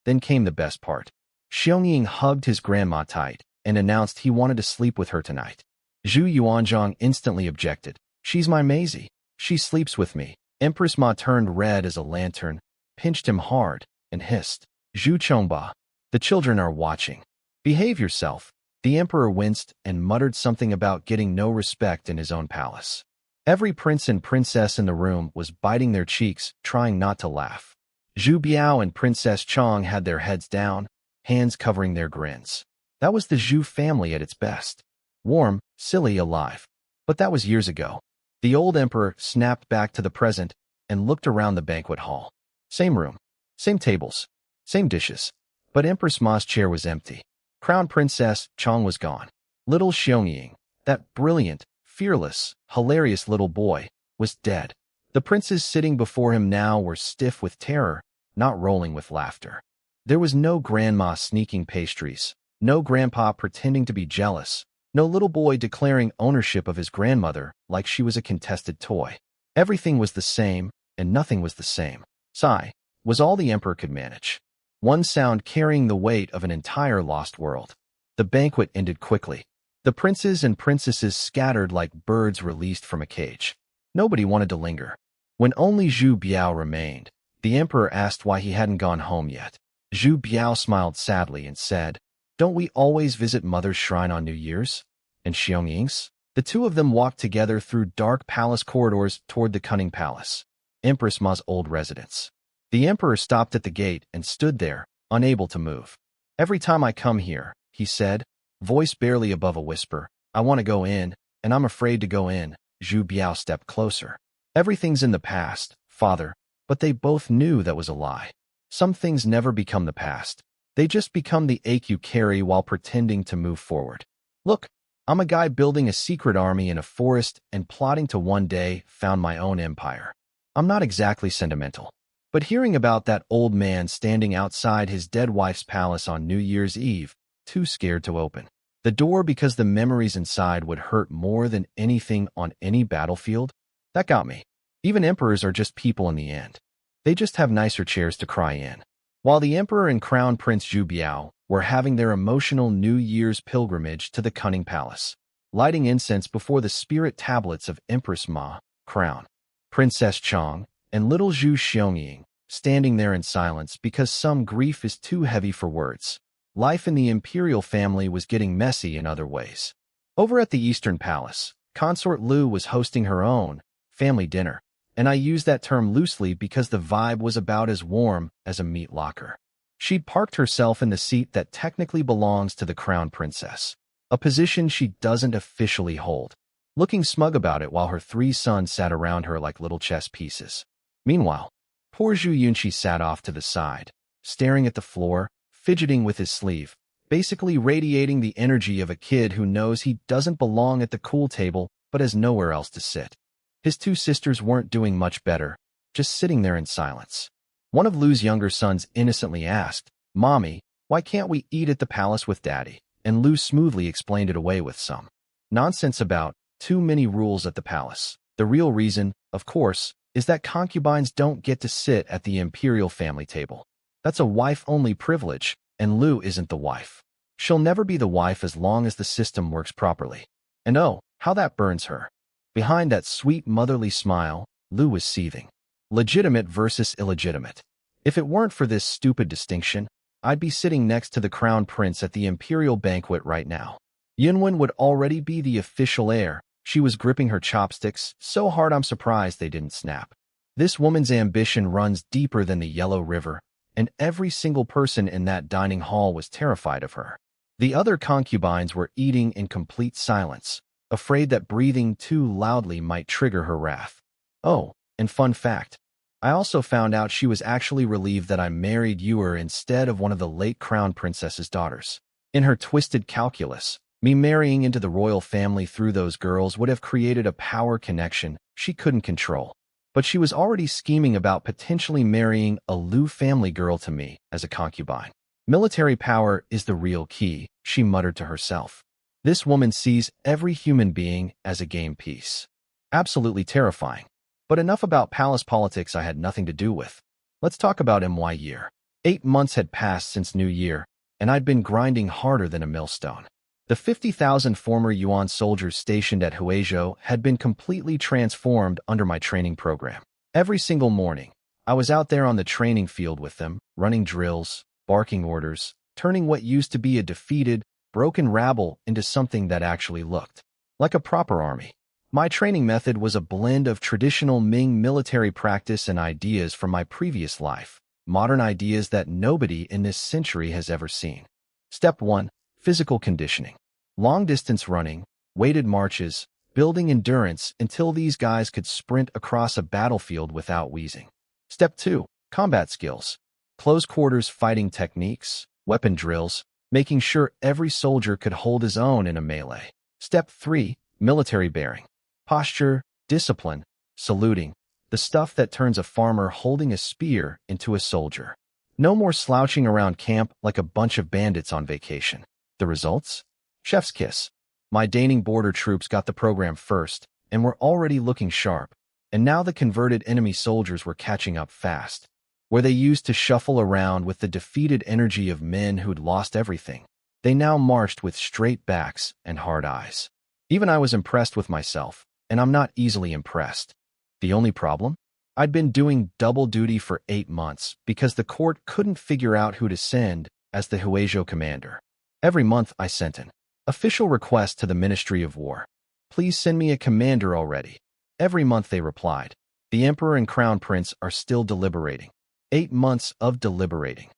Then came the best part. Xiongying hugged his grandma tight and announced he wanted to sleep with her tonight. Zhu Yuanzhang instantly objected. "She's my Maisie. She sleeps with me." Empress Ma turned red as a lantern, pinched him hard, and hissed, "Zhu Chongba, the children are watching. Behave yourself." The emperor winced and muttered something about getting no respect in his own palace. Every prince and princess in the room was biting their cheeks, trying not to laugh. Zhu Biao and Princess Chong had their heads down, hands covering their grins. That was the Zhu family at its best. Warm, silly, alive. But that was years ago. The old emperor snapped back to the present and looked around the banquet hall. Same room, same tables, same dishes. But Empress Ma's chair was empty. Crown Princess Chong was gone. Little Xiongying, that brilliant, fearless, hilarious little boy, was dead. The princes sitting before him now were stiff with terror, not rolling with laughter. There was no grandma sneaking pastries, no grandpa pretending to be jealous, no little boy declaring ownership of his grandmother like she was a contested toy. Everything was the same, and nothing was the same. Sigh was all the emperor could manage. One sound carrying the weight of an entire lost world. The banquet ended quickly. The princes and princesses scattered like birds released from a cage. Nobody wanted to linger. When only Zhu Biao remained, the emperor asked why he hadn't gone home yet. Zhu Biao smiled sadly and said, "Don't we always visit Mother's shrine on New Year's?" And Xiangying's? The two of them walked together through dark palace corridors toward the Cunning Palace, Empress Ma's old residence. The emperor stopped at the gate and stood there, unable to move. "Every time I come here," he said, voice barely above a whisper, "I want to go in, and I'm afraid to go in." Zhu Biao stepped closer. "Everything's in the past, father," but they both knew that was a lie. Some things never become the past. They just become the ache you carry while pretending to move forward. "Look, I'm a guy building a secret army in a forest and plotting to one day found my own empire. I'm not exactly sentimental. But hearing about that old man standing outside his dead wife's palace on New Year's Eve, too scared to open the door because the memories inside would hurt more than anything on any battlefield, that got me. Even emperors are just people in the end. They just have nicer chairs to cry in." While the emperor and crown prince Zhu Biao were having their emotional New Year's pilgrimage to the Cunning Palace, lighting incense before the spirit tablets of Empress Ma, crown, Princess Chong, and little Zhu Xiangying, standing there in silence because some grief is too heavy for words. Life in the imperial family was getting messy in other ways. Over at the Eastern Palace, Consort Lu was hosting her own family dinner, and I use that term loosely because the vibe was about as warm as a meat locker. She'd parked herself in the seat that technically belongs to the crown princess, a position she doesn't officially hold, looking smug about it while her three sons sat around her like little chess pieces. Meanwhile, poor Zhu Yunqi sat off to the side, staring at the floor, fidgeting with his sleeve, basically radiating the energy of a kid who knows he doesn't belong at the cool table but has nowhere else to sit. His two sisters weren't doing much better, just sitting there in silence. One of Lu's younger sons innocently asked, "Mommy, why can't we eat at the palace with Daddy?" And Lu smoothly explained it away with some nonsense about too many rules at the palace. The real reason, of course, is that concubines don't get to sit at the imperial family table. That's a wife-only privilege, and Lu isn't the wife. She'll never be the wife as long as the system works properly. And oh, how that burns her. Behind that sweet motherly smile, Lu was seething. Legitimate versus illegitimate. If it weren't for this stupid distinction, I'd be sitting next to the crown prince at the imperial banquet right now. Yunwen would already be the official heir. She was gripping her chopsticks so hard I'm surprised they didn't snap. This woman's ambition runs deeper than the Yellow River, and every single person in that dining hall was terrified of her. The other concubines were eating in complete silence, afraid that breathing too loudly might trigger her wrath. Oh, and fun fact, I also found out she was actually relieved that I married Ewer instead of one of the late crown princess's daughters. In her twisted calculus, me marrying into the royal family through those girls would have created a power connection she couldn't control. But she was already scheming about potentially marrying a Lu family girl to me as a concubine. Military power is the real key, she muttered to herself. This woman sees every human being as a game piece. Absolutely terrifying. But enough about palace politics I had nothing to do with. Let's talk about my year. 8 months had passed since New Year, and I'd been grinding harder than a millstone. The 50,000 former Yuan soldiers stationed at Huizhou had been completely transformed under my training program. Every single morning, I was out there on the training field with them, running drills, barking orders, turning what used to be a defeated, broken rabble into something that actually looked like a proper army. My training method was a blend of traditional Ming military practice and ideas from my previous life, modern ideas that nobody in this century has ever seen. Step 1. Physical conditioning. Long-distance running, weighted marches, building endurance until these guys could sprint across a battlefield without wheezing. Step 2. Combat skills. Close quarters fighting techniques, weapon drills, making sure every soldier could hold his own in a melee. Step 3. Military bearing. Posture, discipline, saluting, the stuff that turns a farmer holding a spear into a soldier. No more slouching around camp like a bunch of bandits on vacation. The results? Chef's kiss. My Daning border troops got the program first and were already looking sharp, and now the converted enemy soldiers were catching up fast. Where they used to shuffle around with the defeated energy of men who'd lost everything, they now marched with straight backs and hard eyes. Even I was impressed with myself, and I'm not easily impressed. The only problem? I'd been doing double duty for 8 months because the court couldn't figure out who to send as the Huejo commander. Every month I sent an official request to the Ministry of War. Please send me a commander already. Every month they replied. The Emperor and Crown Prince are still deliberating. 8 months of deliberating.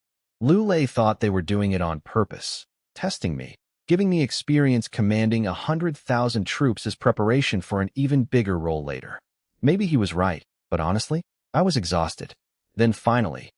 Lulei thought they were doing it on purpose, testing me, giving me experience commanding 100,000 troops as preparation for an even bigger role later. Maybe he was right, but honestly, I was exhausted. Then finally,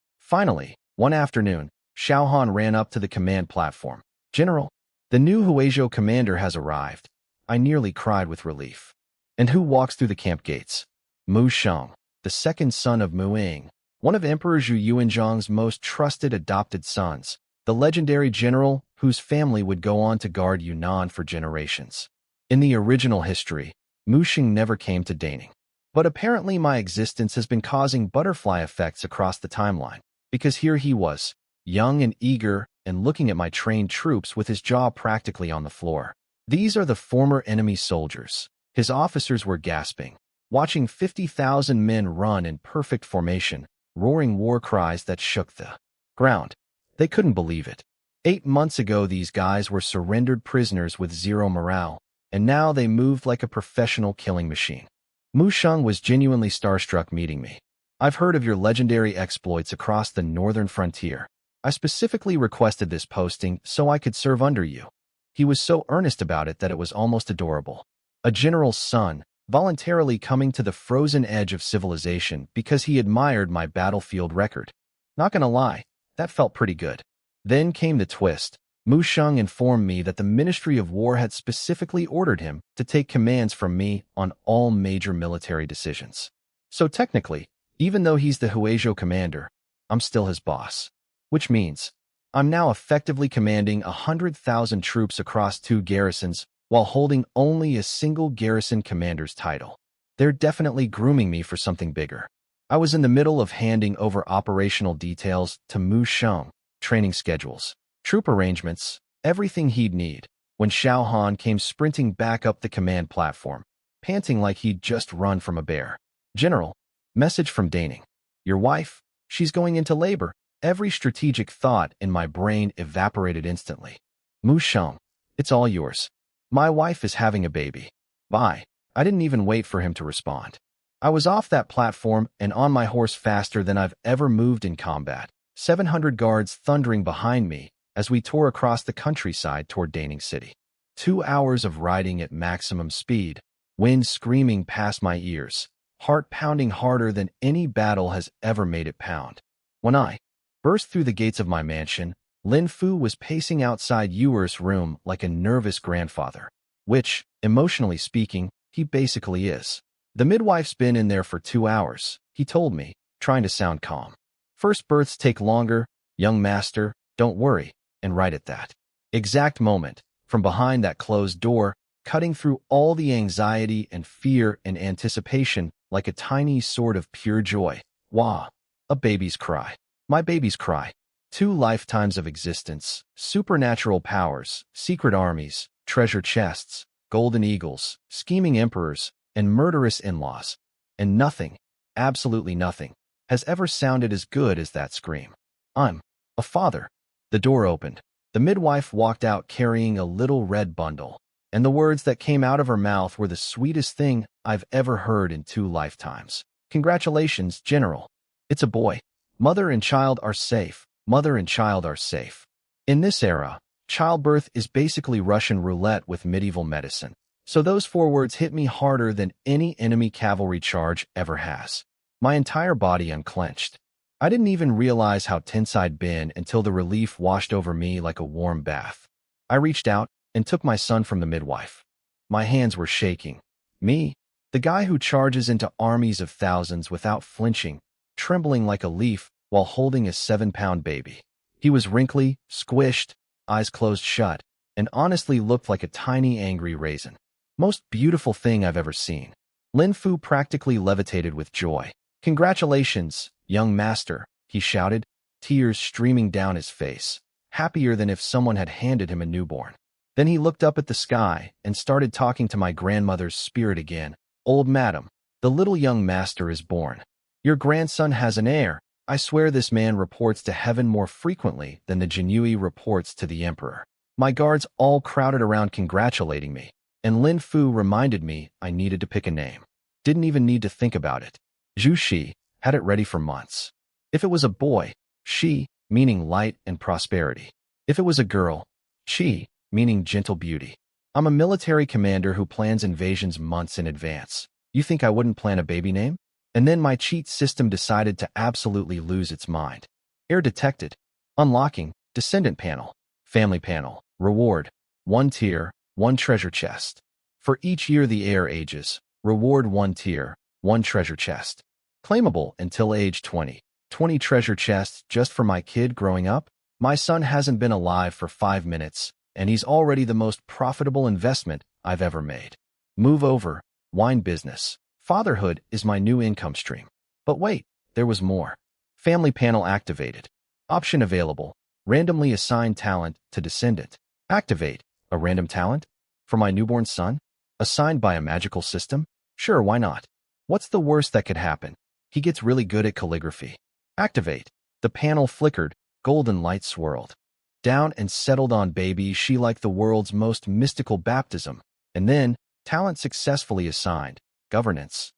one afternoon, Xiaohan ran up to the command platform. General, the new Huejo commander has arrived. I nearly cried with relief. And who walks through the camp gates? Mu Sheng, the second son of Mu Ying, one of Emperor Zhu Yuanzhang's most trusted adopted sons, the legendary general whose family would go on to guard Yunnan for generations. In the original history, Mu Sheng never came to Daning. But apparently my existence has been causing butterfly effects across the timeline, because here he was, young and eager, and looking at my trained troops with his jaw practically on the floor. These are the former enemy soldiers. His officers were gasping, watching 50,000 men run in perfect formation, roaring war cries that shook the ground. They couldn't believe it. 8 months ago these guys were surrendered prisoners with zero morale, and now they moved like a professional killing machine. Mu Sheng was genuinely starstruck meeting me. I've heard of your legendary exploits across the northern frontier. I specifically requested this posting so I could serve under you. He was so earnest about it that it was almost adorable. A general's son, voluntarily coming to the frozen edge of civilization because he admired my battlefield record. Not gonna lie, that felt pretty good. Then came the twist. Mu Sheng informed me that the Ministry of War had specifically ordered him to take commands from me on all major military decisions. So technically, even though he's the Huejo commander, I'm still his boss. Which means, I'm now effectively commanding 100,000 troops across 2 garrisons while holding only a single garrison commander's title. They're definitely grooming me for something bigger. I was in the middle of handing over operational details to Mu Sheng, training schedules, troop arrangements, everything he'd need, when Xiaohan came sprinting back up the command platform, panting like he'd just run from a bear. General, message from Daning. Your wife, she's going into labor. Every strategic thought in my brain evaporated instantly. Mu Sheng, it's all yours. My wife is having a baby. Bye. I didn't even wait for him to respond. I was off that platform and on my horse faster than I've ever moved in combat, 700 guards thundering behind me as we tore across the countryside toward Daning City. 2 hours of riding at maximum speed, wind screaming past my ears, heart pounding harder than any battle has ever made it pound. When I burst through the gates of my mansion, Lin Fu was pacing outside Yuer's room like a nervous grandfather, which, emotionally speaking, he basically is. The midwife's been in there for 2 hours, he told me, trying to sound calm. First births take longer, young master, don't worry, and right at that exact moment, from behind that closed door, cutting through all the anxiety and fear and anticipation like a tiny sword of pure joy. Wah! A baby's cry. My baby's cry. 2 lifetimes of existence, supernatural powers, secret armies, treasure chests, golden eagles, scheming emperors, and murderous in-laws. And nothing, absolutely nothing, has ever sounded as good as that scream. I'm a father. The door opened. The midwife walked out carrying a little red bundle, and the words that came out of her mouth were the sweetest thing I've ever heard in 2 lifetimes. Congratulations, General. It's a boy. Mother and child are safe. Mother and child are safe. In this era, childbirth is basically Russian roulette with medieval medicine. So those 4 words hit me harder than any enemy cavalry charge ever has. My entire body unclenched. I didn't even realize how tense I'd been until the relief washed over me like a warm bath. I reached out and took my son from the midwife. My hands were shaking. Me, the guy who charges into armies of thousands without flinching, trembling like a leaf while holding a 7-pound baby. He was wrinkly, squished, eyes closed shut, and honestly looked like a tiny angry raisin. Most beautiful thing I've ever seen. Lin Fu practically levitated with joy. Congratulations, young master, he shouted, tears streaming down his face, happier than if someone had handed him a newborn. Then he looked up at the sky and started talking to my grandmother's spirit again. Old madam, The little young master is born. Your grandson has an heir. I swear this man reports to heaven more frequently than the Jinui reports to the emperor. My guards all crowded around congratulating me, and Lin Fu reminded me I needed to pick a name. Didn't even need to think about it. Zhu Shi had it ready for months. If it was a boy, Shi, meaning light and prosperity. If it was a girl, Qi, meaning gentle beauty. I'm a military commander who plans invasions months in advance. You think I wouldn't plan a baby name? And then my cheat system decided to absolutely lose its mind. Error detected. Unlocking, descendant panel, family panel, reward, 1 tier, 1 treasure chest. For each year the heir ages, reward 1 tier, 1 treasure chest. Claimable until age 20. 20 treasure chests just for my kid growing up? My son hasn't been alive for 5 minutes, and he's already the most profitable investment I've ever made. Move over, wine business. Fatherhood is my new income stream. But wait, there was more. Family panel activated. Option available. Randomly assign talent to descendant. Activate a random talent? For my newborn son? Assigned by a magical system? Sure, why not? What's the worst that could happen? He gets really good at calligraphy. Activate. The panel flickered, golden light swirled. Down and settled on baby She like the world's most mystical baptism. And then, talent successfully assigned. Governance.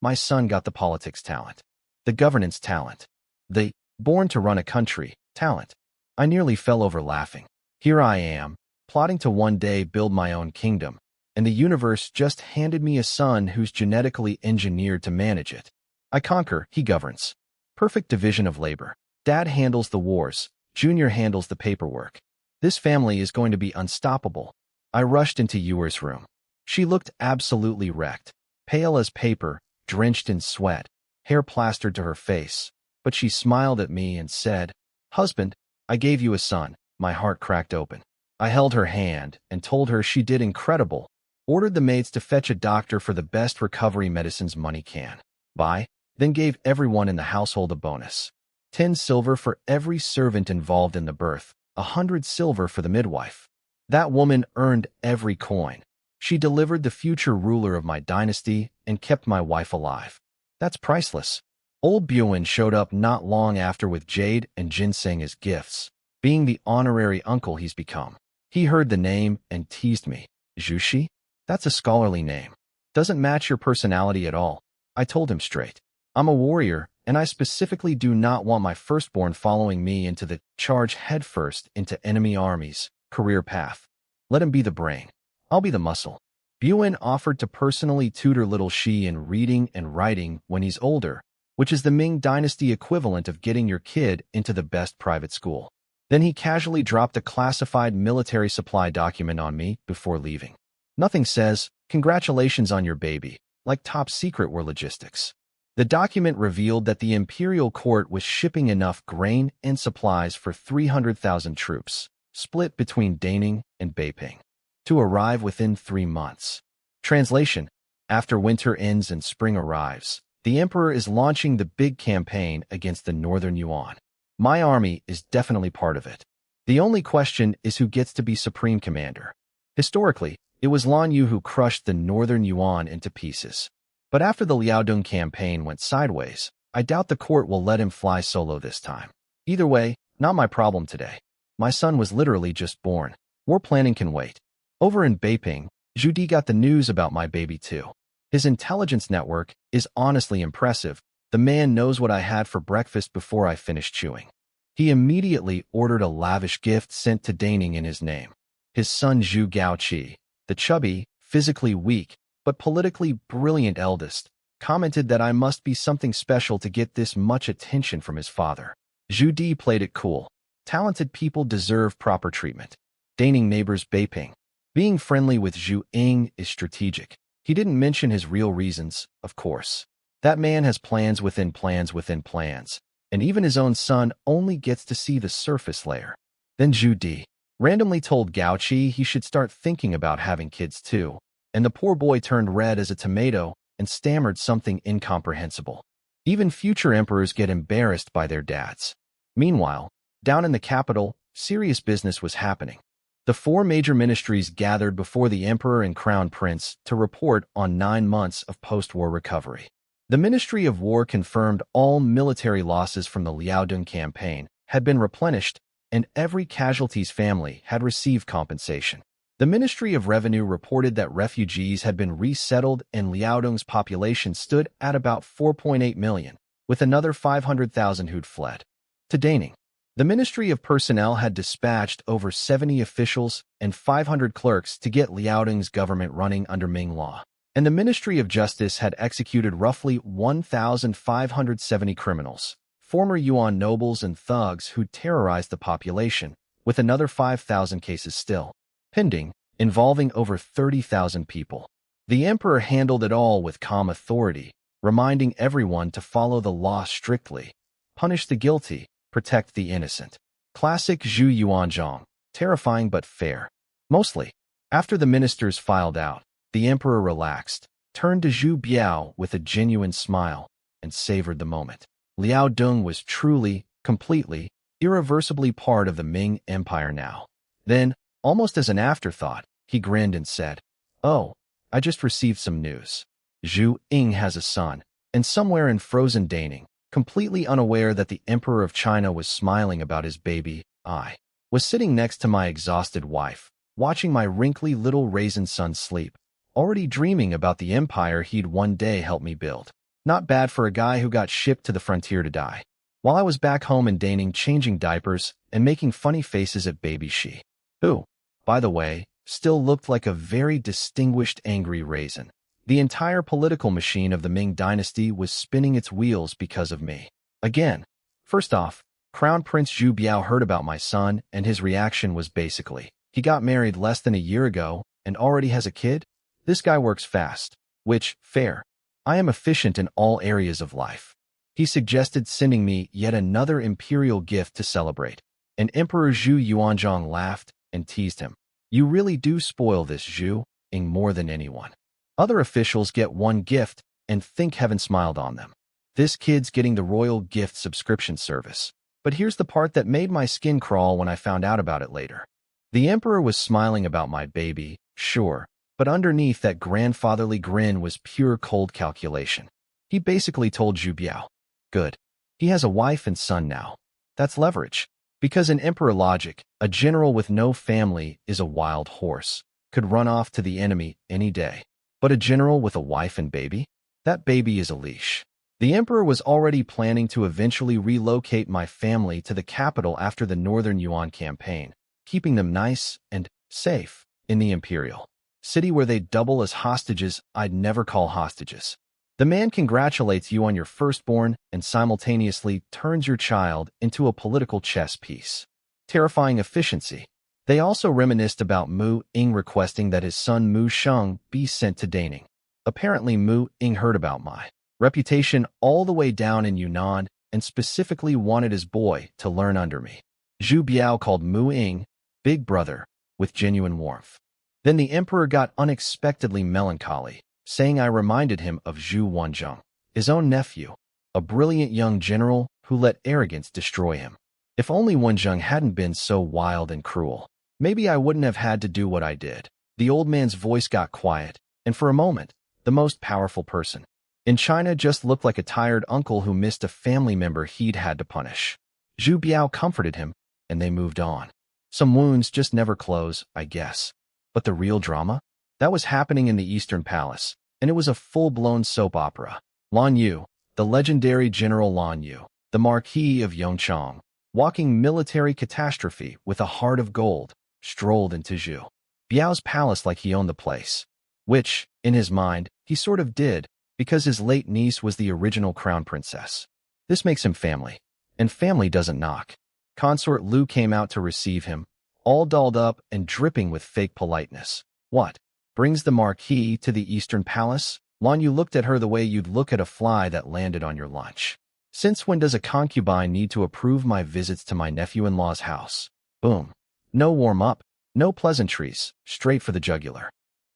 My son got the politics talent. The governance talent. The born to run a country talent. I nearly fell over laughing. Here I am, plotting to one day build my own kingdom, and the universe just handed me a son who's genetically engineered to manage it. I conquer, he governs. Perfect division of labor. Dad handles the wars, Junior handles the paperwork. This family is going to be unstoppable. I rushed into Yuer's room. She looked absolutely wrecked. Pale as paper, drenched in sweat, hair plastered to her face. But she smiled at me and said, "Husband, I gave you a son." My heart cracked open. I held her hand and told her she did incredible. Ordered the maids to fetch a doctor for the best recovery medicines money can buy, then gave everyone in the household a bonus. 10 silver for every servant involved in the birth, 100 silver for the midwife. That woman earned every coin. She delivered the future ruler of my dynasty and kept my wife alive. That's priceless. Old Buin showed up not long after with jade and ginseng as gifts, being the honorary uncle he's become. He heard the name and teased me. Zhu Shi? That's a scholarly name. Doesn't match your personality at all. I told him straight. I'm a warrior, and I specifically do not want my firstborn following me into the charge headfirst into enemy armies, career path. Let him be the brain. I'll be the muscle. Buin offered to personally tutor little Shi in reading and writing when he's older, which is the Ming Dynasty equivalent of getting your kid into the best private school. Then he casually dropped a classified military supply document on me before leaving. Nothing says, "Congratulations on your baby," like top secret war logistics. The document revealed that the imperial court was shipping enough grain and supplies for 300,000 troops, split between Daning and Beiping, to arrive within 3 months. Translation: after winter ends and spring arrives, the emperor is launching the big campaign against the northern Yuan. My army is definitely part of it. The only question is who gets to be supreme commander. Historically, it was Lan Yu who crushed the northern Yuan into pieces. But after the Liaodong campaign went sideways, I doubt the court will let him fly solo this time. Either way, not my problem today. My son was literally just born. War planning can wait. Over in Beiping, Zhu Di got the news about my baby too. His intelligence network is honestly impressive. The man knows what I had for breakfast before I finished chewing. He immediately ordered a lavish gift sent to Daning in his name. His son Zhu Gaoqi, the chubby, physically weak, but politically brilliant eldest, commented that I must be something special to get this much attention from his father. Zhu Di played it cool. Talented people deserve proper treatment. Daning neighbors Beiping. Being friendly with Zhu Ying is strategic. He didn't mention his real reasons, of course. That man has plans within plans within plans, and even his own son only gets to see the surface layer. Then Zhu Di randomly told Gaoqi he should start thinking about having kids too, and the poor boy turned red as a tomato and stammered something incomprehensible. Even future emperors get embarrassed by their dads. Meanwhile, down in the capital, serious business was happening. The four major ministries gathered before the emperor and crown prince to report on 9 months of post-war recovery. The Ministry of War confirmed all military losses from the Liaodong campaign had been replenished and every casualty's family had received compensation. The Ministry of Revenue reported that refugees had been resettled and Liaodong's population stood at about 4.8 million, with another 500,000 who'd fled. To Daning, the Ministry of Personnel had dispatched over 70 officials and 500 clerks to get Liaodong's government running under Ming law, and the Ministry of Justice had executed roughly 1,570 criminals, former Yuan nobles and thugs who terrorized the population, with another 5,000 cases still pending, involving over 30,000 people. The emperor handled it all with calm authority, reminding everyone to follow the law strictly, punish the guilty, protect the innocent. Classic Zhu Yuanzhang, terrifying but fair. Mostly. After the ministers filed out, the emperor relaxed, turned to Zhu Biao with a genuine smile, and savored the moment. Liaodong was truly, completely, irreversibly part of the Ming Empire now. Then, almost as an afterthought, he grinned and said, "Oh, I just received some news. Zhu Ying has a son, and somewhere in frozen Daning, completely unaware that the Emperor of China was smiling about his baby, I was sitting next to my exhausted wife, watching my wrinkly little raisin son sleep, already dreaming about the empire he'd one day help me build. Not bad for a guy who got shipped to the frontier to die. While I was back home in Daning changing diapers and making funny faces at baby she, who, by the way, still looked like a very distinguished angry raisin. The entire political machine of the Ming dynasty was spinning its wheels because of me. Again, first off, Crown Prince Zhu Biao heard about my son, and his reaction was basically, he got married less than a year ago and already has a kid? This guy works fast. Which, fair. I am efficient in all areas of life. He suggested sending me yet another imperial gift to celebrate. And Emperor Zhu Yuanzhang laughed and teased him. You really do spoil this Zhu Ying more than anyone. Other officials get one gift and think heaven smiled on them. This kid's getting the royal gift subscription service. But here's the part that made my skin crawl when I found out about it later. The emperor was smiling about my baby, sure, but underneath that grandfatherly grin was pure cold calculation. He basically told Zhu Biao, good. He has a wife and son now. That's leverage. Because in emperor logic, a general with no family is a wild horse, could run off to the enemy any day. But a general with a wife and baby? That baby is a leash. The emperor was already planning to eventually relocate my family to the capital after the Northern Yuan campaign, keeping them nice and safe in the imperial city where they'd double as hostages I'd never call hostages. The man congratulates you on your firstborn and simultaneously turns your child into a political chess piece. Terrifying efficiency. They also reminisced about Mu Ying requesting that his son Mu Sheng be sent to Daning. Apparently Mu Ying heard about my reputation all the way down in Yunnan and specifically wanted his boy to learn under me. Zhu Biao called Mu Ying Big Brother with genuine warmth. Then the emperor got unexpectedly melancholy, saying I reminded him of Zhu Wanzhong, his own nephew, a brilliant young general who let arrogance destroy him. If only Wanzhong hadn't been so wild and cruel, maybe I wouldn't have had to do what I did. The old man's voice got quiet, and for a moment, the most powerful person in China just looked like a tired uncle who missed a family member he'd had to punish. Zhu Biao comforted him, and they moved on. Some wounds just never close, I guess. But the real drama? That was happening in the Eastern Palace, and it was a full-blown soap opera. Lan Yu, the legendary General Lan Yu, the Marquis of Yongchang, walking military catastrophe with a heart of gold, strolled into Zhu Biao's palace like he owned the place. Which, in his mind, he sort of did, because his late niece was the original crown princess. This makes him family, and family doesn't knock. Consort Lu came out to receive him, all dolled up and dripping with fake politeness. What? Brings the Marquis to the Eastern Palace? Lan Yu looked at her the way you'd look at a fly that landed on your lunch. Since when does a concubine need to approve my visits to my nephew-in-law's house? Boom. No warm-up, no pleasantries, straight for the jugular.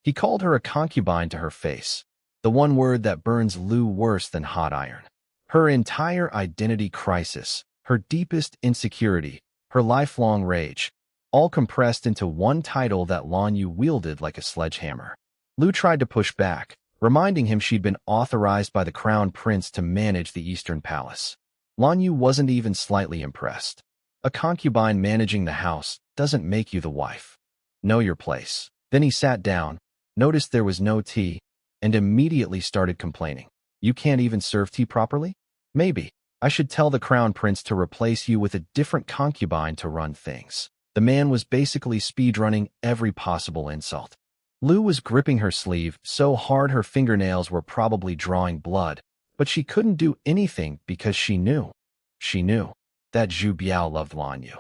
He called her a concubine to her face, the one word that burns Lu worse than hot iron. Her entire identity crisis, her deepest insecurity, her lifelong rage, all compressed into one title that Lan Yu wielded like a sledgehammer. Lu tried to push back, reminding him she'd been authorized by the crown prince to manage the Eastern Palace. Lan Yu wasn't even slightly impressed. A concubine managing the house doesn't make you the wife. Know your place. Then he sat down, noticed there was no tea, and immediately started complaining. You can't even serve tea properly? Maybe I should tell the crown prince to replace you with a different concubine to run things. The man was basically speedrunning every possible insult. Lu was gripping her sleeve so hard her fingernails were probably drawing blood, but she couldn't do anything because she knew. She knew that Zhu Biao loved Lan Yu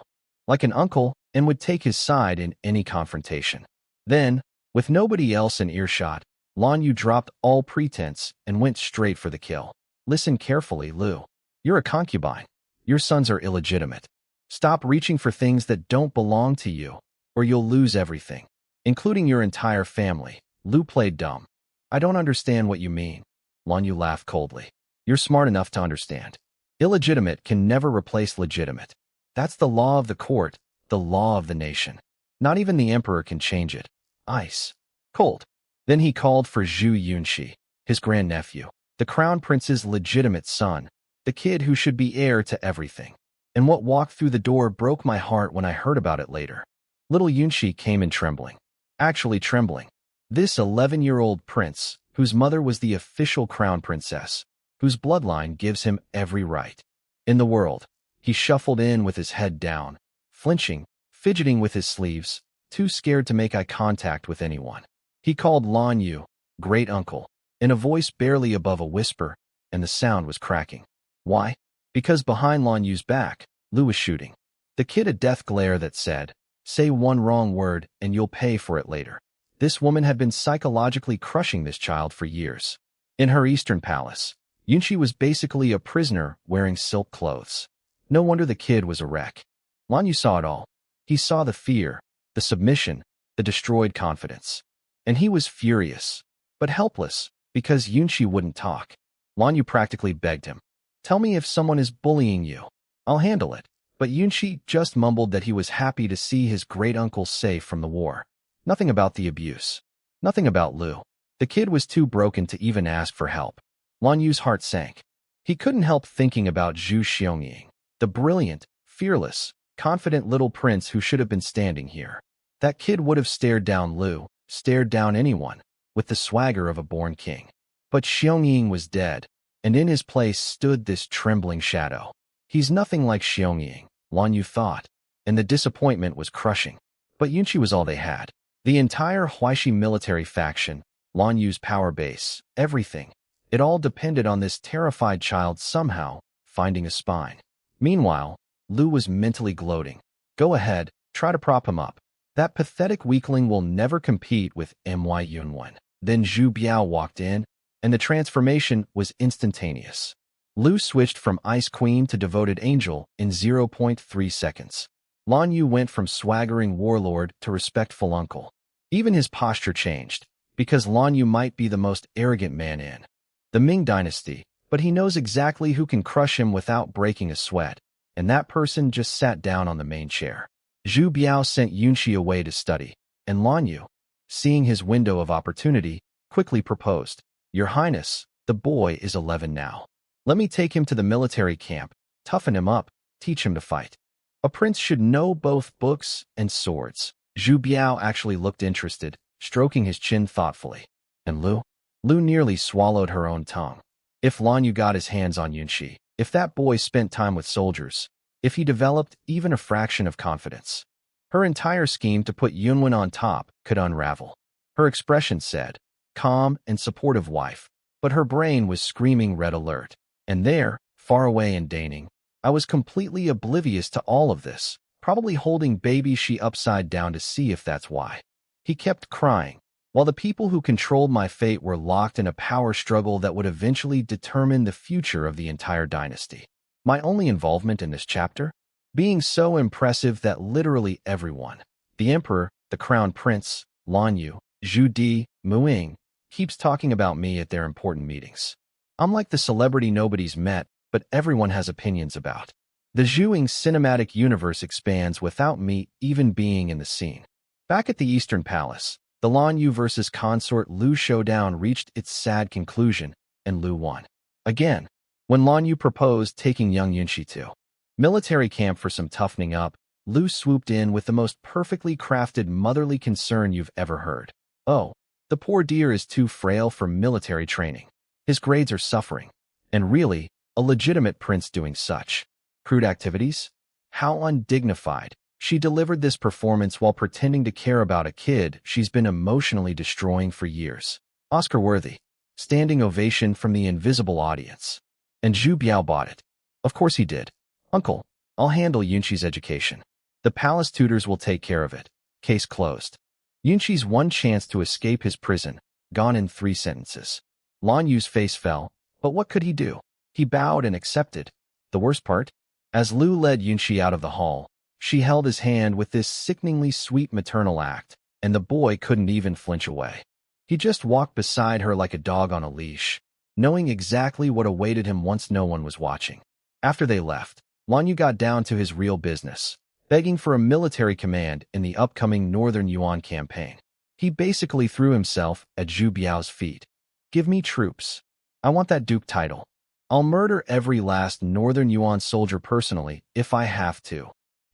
like an uncle and would take his side in any confrontation. Then, with nobody else in earshot, Lan Yu dropped all pretense and went straight for the kill. Listen carefully, Lu. You're a concubine. Your sons are illegitimate. Stop reaching for things that don't belong to you, or you'll lose everything, including your entire family. Lu played dumb. I don't understand what you mean. Lan Yu laughed coldly. You're smart enough to understand. Illegitimate can never replace legitimate. That's the law of the court, the law of the nation. Not even the emperor can change it. Ice. Cold. Then he called for Zhu Yunxi, his grandnephew, the crown prince's legitimate son, the kid who should be heir to everything. And what walked through the door broke my heart when I heard about it later. Little Yunxi came in trembling. Actually trembling. This 11-year-old prince, whose mother was the official crown princess, whose bloodline gives him every right in the world. He shuffled in with his head down, flinching, fidgeting with his sleeves, too scared to make eye contact with anyone. He called Lan Yu, great uncle, in a voice barely above a whisper, and the sound was cracking. Why? Because behind Lan Yu's back, Lu was shooting. The kid a death glare that said, say one wrong word and you'll pay for it later. This woman had been psychologically crushing this child for years. In her Eastern Palace, Yunxi was basically a prisoner wearing silk clothes. No wonder the kid was a wreck. Lan Yu saw it all. He saw the fear, the submission, the destroyed confidence. And he was furious, but helpless, because Yunxi wouldn't talk. Lan Yu practically begged him. Tell me if someone is bullying you. I'll handle it. But Yunxi just mumbled that he was happy to see his great-uncle safe from the war. Nothing about the abuse. Nothing about Lu. The kid was too broken to even ask for help. Lan Yu's heart sank. He couldn't help thinking about Zhu Xiangying, the brilliant, fearless, confident little prince who should have been standing here. That kid would have stared down Lu, stared down anyone, with the swagger of a born king. But Xiangying was dead, and in his place stood this trembling shadow. He's nothing like Xiangying, Lan Yu thought, and the disappointment was crushing. But Yunxi was all they had. The entire Huaishi military faction, Lan Yu's power base, everything. It all depended on this terrified child somehow finding a spine. Meanwhile, Lu was mentally gloating. Go ahead, try to prop him up. That pathetic weakling will never compete with My Yunwen. Then Zhu Biao walked in, and the transformation was instantaneous. Lu switched from Ice Queen to Devoted Angel in 0.3 seconds. Lan Yu went from swaggering warlord to respectful uncle. Even his posture changed, because Lan Yu might be the most arrogant man in the Ming dynasty, but he knows exactly who can crush him without breaking a sweat, and that person just sat down on the main chair. Zhu Biao sent Yunxi away to study, and Lan Yu, seeing his window of opportunity, quickly proposed, Your Highness, the boy is 11 now. Let me take him to the military camp, toughen him up, teach him to fight. A prince should know both books and swords. Zhu Biao actually looked interested, stroking his chin thoughtfully. And Lu? Lu nearly swallowed her own tongue. If Lan Yu got his hands on Yunxi, if that boy spent time with soldiers, if he developed even a fraction of confidence, her entire scheme to put Yunwen on top could unravel. Her expression said, calm and supportive wife, but her brain was screaming red alert. And there, far away in Daning, I was completely oblivious to all of this, probably holding baby Shi upside down to see if that's why. He kept crying, while the people who controlled my fate were locked in a power struggle that would eventually determine the future of the entire dynasty. My only involvement in this chapter? Being so impressive that literally everyone, the emperor, the crown prince, Lan Yu, Zhu Di, Muing, keeps talking about me at their important meetings. I'm like the celebrity nobody's met, but everyone has opinions about. The Zhuang cinematic universe expands without me even being in the scene. Back at the Eastern Palace, the Lan Yu versus consort Lu showdown reached its sad conclusion, and Lu won. Again, when Lan Yu proposed taking young Yunxi to military camp for some toughening up, Lu swooped in with the most perfectly crafted motherly concern you've ever heard. Oh, the poor dear is too frail for military training. His grades are suffering. And really, a legitimate prince doing such crude activities? How undignified. She delivered this performance while pretending to care about a kid she's been emotionally destroying for years. Oscar-worthy. Standing ovation from the invisible audience. And Zhu Biao bought it. Of course he did. Uncle, I'll handle Yunxi's education. The palace tutors will take care of it. Case closed. Yunxi's one chance to escape his prison, gone in 3 sentences. Lan Yu's face fell, but what could he do? He bowed and accepted. The worst part? As Lu led Yunxi out of the hall, she held his hand with this sickeningly sweet maternal act, and the boy couldn't even flinch away. He just walked beside her like a dog on a leash, knowing exactly what awaited him once no one was watching. After they left, Lan Yu got down to his real business, begging for a military command in the upcoming Northern Yuan campaign. He basically threw himself at Zhu Biao's feet. Give me troops. I want that duke title. I'll murder every last Northern Yuan soldier personally if I have to.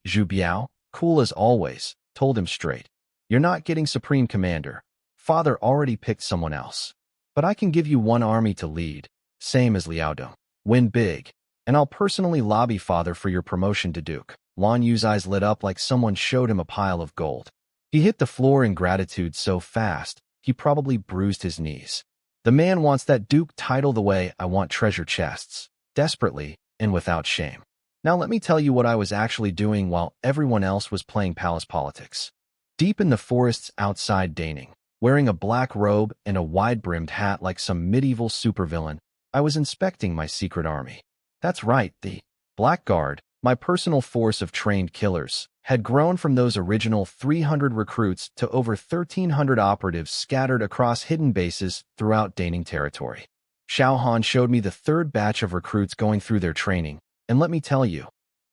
Zhu Biao, cool as always, told him straight. You're not getting supreme commander. Father already picked someone else. But I can give you one army to lead, same as Liao Dong. Win big, and I'll personally lobby father for your promotion to duke. Lan Yu's eyes lit up like someone showed him a pile of gold. He hit the floor in gratitude so fast, he probably bruised his knees. The man wants that duke title the way I want treasure chests, desperately and without shame. Now let me tell you what I was actually doing while everyone else was playing palace politics. Deep in the forests outside Daning, wearing a black robe and a wide-brimmed hat like some medieval supervillain, I was inspecting my secret army. That's right, the Black Guard, my personal force of trained killers, had grown from those original 300 recruits to over 1,300 operatives scattered across hidden bases throughout Daning territory. Xiao Han showed me the 3rd batch of recruits going through their training, and let me tell you,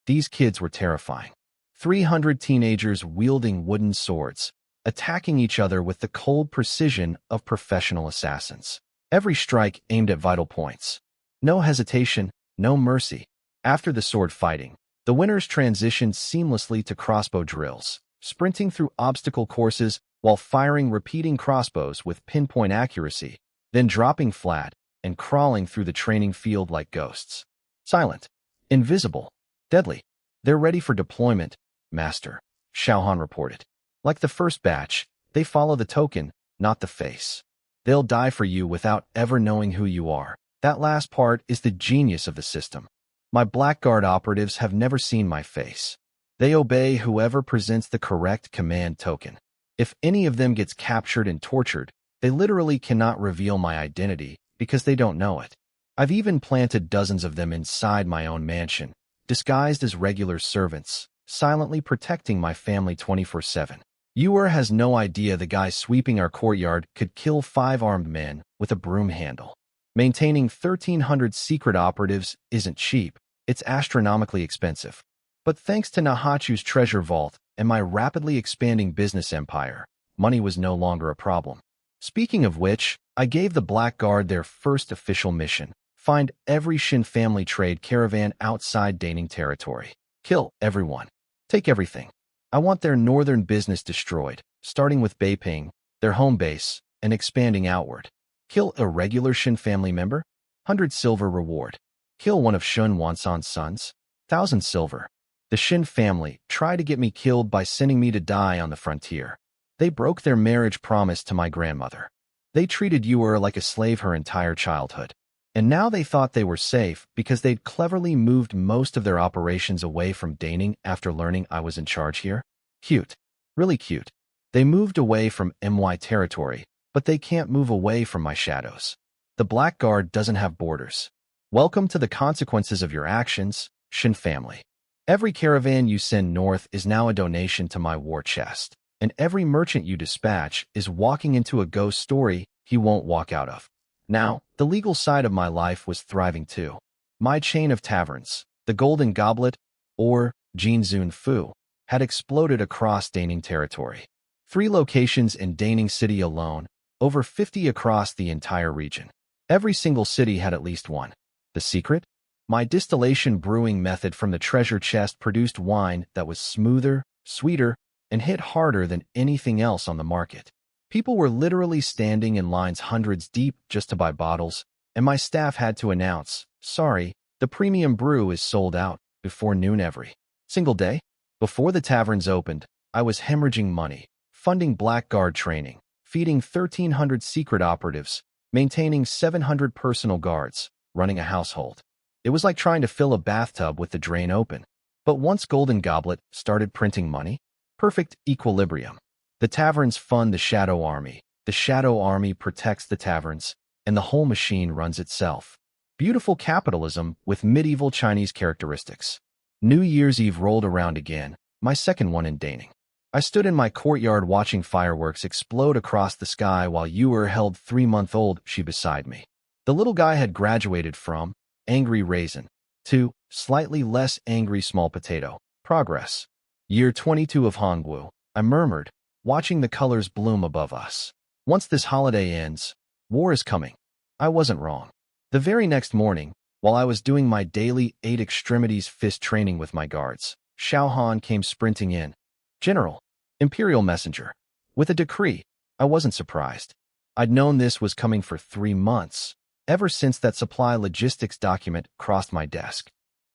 these kids were terrifying. 300 teenagers wielding wooden swords, attacking each other with the cold precision of professional assassins. Every strike aimed at vital points. No hesitation, no mercy. After the sword fighting, the winners transitioned seamlessly to crossbow drills, sprinting through obstacle courses while firing repeating crossbows with pinpoint accuracy, then dropping flat and crawling through the training field like ghosts. Silent, invisible, deadly. They're ready for deployment, Master, Xiao Han reported. Like the first batch, they follow the token, not the face. They'll die for you without ever knowing who you are. That last part is the genius of the system. My Blackguard operatives have never seen my face. They obey whoever presents the correct command token. If any of them gets captured and tortured, they literally cannot reveal my identity because they don't know it. I've even planted dozens of them inside my own mansion, disguised as regular servants, silently protecting my family 24/7. Yuer has no idea the guy sweeping our courtyard could kill 5 armed men with a broom handle. Maintaining 1,300 secret operatives isn't cheap, it's astronomically expensive. But thanks to Nahachu's treasure vault and my rapidly expanding business empire, money was no longer a problem. Speaking of which, I gave the Black Guard their first official mission: find every Shin family trade caravan outside Daning territory. Kill everyone. Take everything. I want their northern business destroyed, starting with Beiping, their home base, and expanding outward. Kill a regular Shin family member? 100 silver reward. Kill one of Shun Wansan's sons? 1,000 silver. The Shin family tried to get me killed by sending me to die on the frontier. They broke their marriage promise to my grandmother. They treated Yuer like a slave her entire childhood. And now they thought they were safe because they'd cleverly moved most of their operations away from Daning after learning I was in charge here. Cute. Really cute. They moved away from MY territory, but they can't move away from my shadows. The Black Guard doesn't have borders. Welcome to the consequences of your actions, Shin family. Every caravan you send north is now a donation to my war chest, and every merchant you dispatch is walking into a ghost story he won't walk out of. Now, the legal side of my life was thriving too. My chain of taverns, the Golden Goblet, or Jinzun Fu, had exploded across Daning territory. 3 locations in Daning City alone, over 50 across the entire region. Every single city had at least one. The secret? My distillation brewing method from the treasure chest produced wine that was smoother, sweeter, and hit harder than anything else on the market. People were literally standing in lines hundreds deep just to buy bottles, and my staff had to announce, "Sorry, the premium brew is sold out," before noon every single day. Before the taverns opened, I was hemorrhaging money, funding blackguard training, feeding 1,300 secret operatives, maintaining 700 personal guards, running a household. It was like trying to fill a bathtub with the drain open. But once Golden Goblet started printing money, perfect equilibrium. The taverns fund the Shadow Army, the Shadow Army protects the taverns, and the whole machine runs itself. Beautiful capitalism with medieval Chinese characteristics. New Year's Eve rolled around again, my second one in Daning. I stood in my courtyard watching fireworks explode across the sky while Ewer held 3-month-old she beside me. The little guy had graduated from angry raisin to slightly less angry small potato. Progress. Year 22 of Hongwu, I murmured, watching the colors bloom above us. Once this holiday ends, war is coming. I wasn't wrong. The very next morning, while I was doing my daily 8 extremities fist training with my guards, Xiao Han came sprinting in. "General, Imperial Messenger." With a decree. I wasn't surprised. I'd known this was coming for 3 months, ever since that supply logistics document crossed my desk.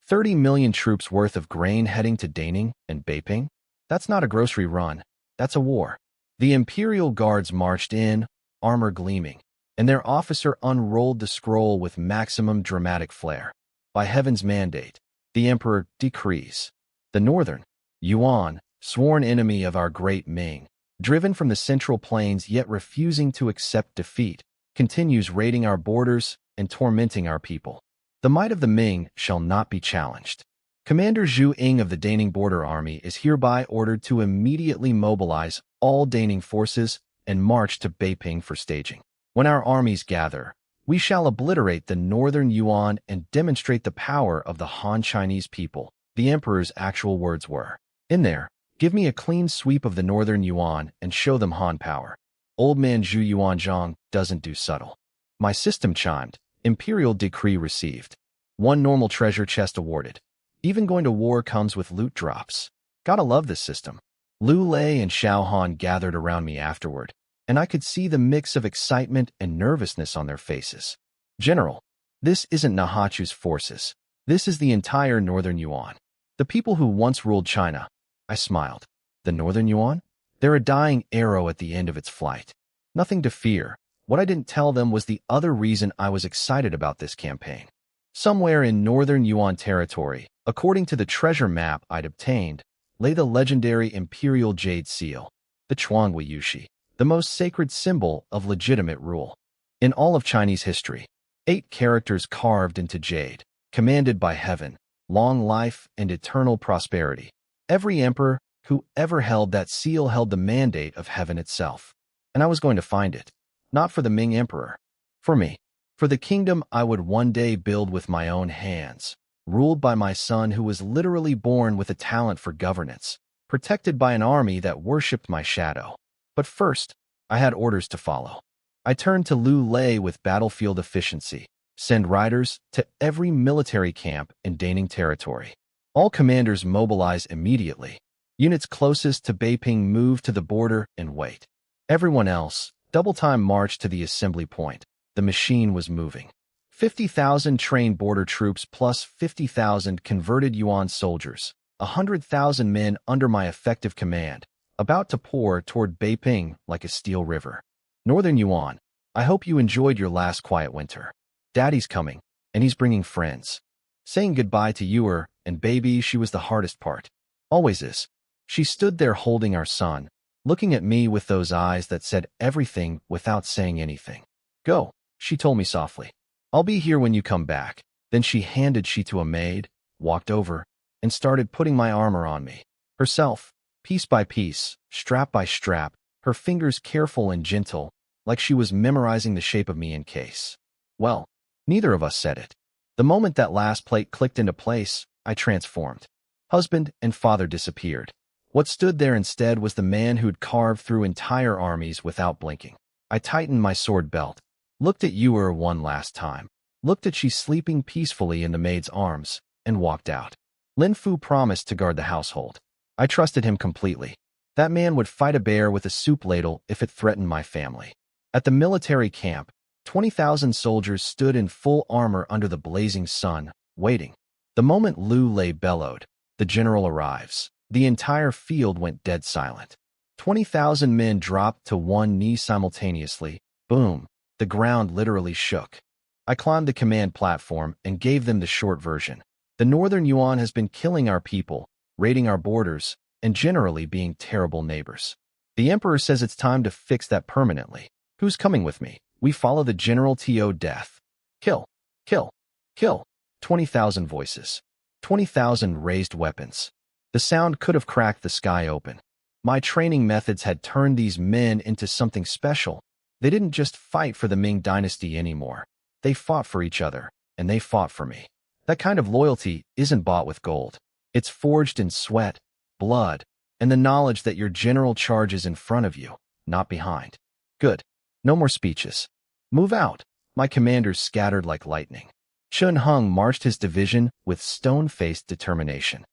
30 million troops worth of grain heading to Daning and Beiping? That's not a grocery run. That's a war. The Imperial Guards marched in, armor gleaming, and their officer unrolled the scroll with maximum dramatic flair. By heaven's mandate, the Emperor decrees. The Northern Yuan, sworn enemy of our great Ming, driven from the Central Plains yet refusing to accept defeat, continues raiding our borders and tormenting our people. The might of the Ming shall not be challenged. Commander Zhu Ying of the Daning Border Army is hereby ordered to immediately mobilize all Daning forces and march to Beiping for staging. When our armies gather, we shall obliterate the Northern Yuan and demonstrate the power of the Han Chinese people. The Emperor's actual words were, "In there, give me a clean sweep of the Northern Yuan and show them Han power." Old man Zhu Yuanzhang doesn't do subtle. My system chimed. Imperial decree received. 1 normal treasure chest awarded. Even going to war comes with loot drops. Gotta love this system. Lu Lei and Xiao Han gathered around me afterward, and I could see the mix of excitement and nervousness on their faces. "General, this isn't Nahachu's forces. This is the entire Northern Yuan. The people who once ruled China." I smiled. "The Northern Yuan? They're a dying arrow at the end of its flight. Nothing to fear." What I didn't tell them was the other reason I was excited about this campaign. Somewhere in Northern Yuan territory, according to the treasure map I'd obtained, lay the legendary Imperial Jade Seal, the Chuanghui Yushi, the most sacred symbol of legitimate rule. In all of Chinese history, 8 characters carved into jade, commanded by heaven, long life and eternal prosperity. Every emperor who ever held that seal held the mandate of heaven itself. And I was going to find it, not for the Ming Emperor, for me. For the kingdom I would one day build with my own hands, ruled by my son who was literally born with a talent for governance, protected by an army that worshipped my shadow. But first, I had orders to follow. I turned to Lu Lei with battlefield efficiency. Send riders to every military camp in Daning territory. All commanders mobilize immediately. Units closest to Beiping move to the border and wait. Everyone else, double-time march to the assembly point. The machine was moving. 50,000 trained border troops plus 50,000 converted Yuan soldiers, 100,000 men under my effective command, about to pour toward Beiping like a steel river. Northern Yuan, I hope you enjoyed your last quiet winter. Daddy's coming, and he's bringing friends. Saying goodbye to Ewer and baby, she was the hardest part. Always is. She stood there holding our son, looking at me with those eyes that said everything without saying anything. "Go," she told me softly. "I'll be here when you come back." Then she handed she to a maid, walked over, and started putting my armor on me. Herself, piece by piece, strap by strap, her fingers careful and gentle, like she was memorizing the shape of me in case. Well, neither of us said it. The moment that last plate clicked into place, I transformed. Husband and father disappeared. What stood there instead was the man who'd carved through entire armies without blinking. I tightened my sword belt, looked at Yuer one last time, looked at she sleeping peacefully in the maid's arms, and walked out. Lin Fu promised to guard the household. I trusted him completely. That man would fight a bear with a soup ladle if it threatened my family. At the military camp, 20,000 soldiers stood in full armor under the blazing sun, waiting. The moment Lu Lei bellowed, "The general arrives," the entire field went dead silent. 20,000 men dropped to one knee simultaneously. Boom! The ground literally shook. I climbed the command platform and gave them the short version. The Northern Yuan has been killing our people, raiding our borders, and generally being terrible neighbors. The emperor says it's time to fix that permanently. Who's coming with me? We follow the general to death. Kill! Kill! Kill! 20,000 voices. 20,000 raised weapons. The sound could have cracked the sky open. My training methods had turned these men into something special. They didn't just fight for the Ming dynasty anymore. They fought for each other, and they fought for me. That kind of loyalty isn't bought with gold. It's forged in sweat, blood, and the knowledge that your general charges in front of you, not behind. Good. No more speeches. Move out. My commanders scattered like lightning. Chun Hung marched his division with stone-faced determination.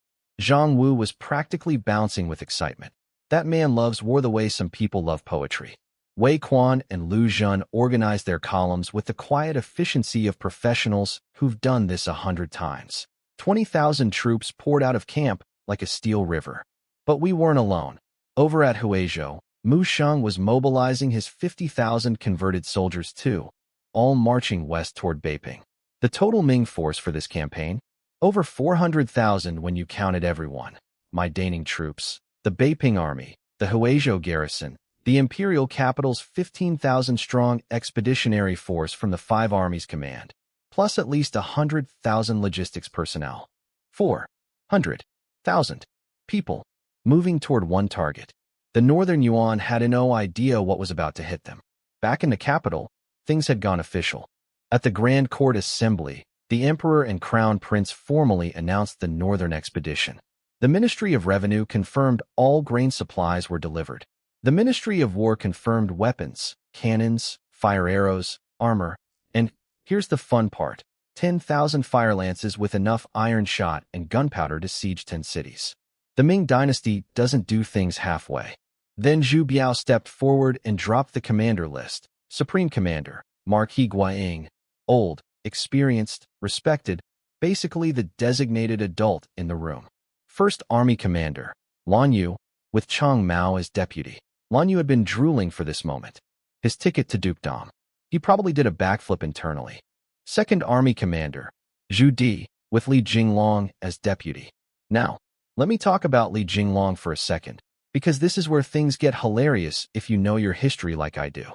Zhang Wu was practically bouncing with excitement. That man loves war the way some people love poetry. Wei Quan and Lu Zhen organized their columns with the quiet efficiency of professionals who've done this 100 times. 20,000 troops poured out of camp like a steel river. But we weren't alone. Over at Huizhou, Mu Sheng was mobilizing his 50,000 converted soldiers too, all marching west toward Beiping. The total Ming force for this campaign? Over 400,000 when you counted everyone. My Daning troops, the Beiping army, the Huizhou garrison, the imperial capital's 15,000-strong expeditionary force from the 5 armies command, plus at least 100,000 logistics personnel. 400,000 people moving toward one target. The Northern Yuan had no idea what was about to hit them. Back in the capital, things had gone official. At the Grand Court Assembly, the Emperor and Crown Prince formally announced the Northern Expedition. The Ministry of Revenue confirmed all grain supplies were delivered. The Ministry of War confirmed weapons, cannons, fire arrows, armor, and, here's the fun part, 10,000 fire lances with enough iron shot and gunpowder to siege 10 cities. The Ming dynasty doesn't do things halfway. Then Zhu Biao stepped forward and dropped the commander list. Supreme Commander, Marquis Guaying, old, experienced, respected, basically the designated adult in the room. First Army Commander, Lan Yu, with Chang Mao as deputy. Lan Yu had been drooling for this moment. His ticket to dukedom. He probably did a backflip internally. Second Army Commander, Zhu Di, with Li Jinglong as deputy. Now, let me talk about Li Jinglong for a second, because this is where things get hilarious if you know your history like I do.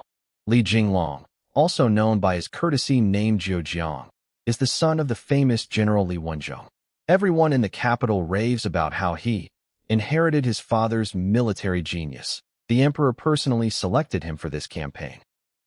Li Jinglong, also known by his courtesy name Zhejiang, is the son of the famous General Li Wenzhou. Everyone in the capital raves about how he inherited his father's military genius. The emperor personally selected him for this campaign.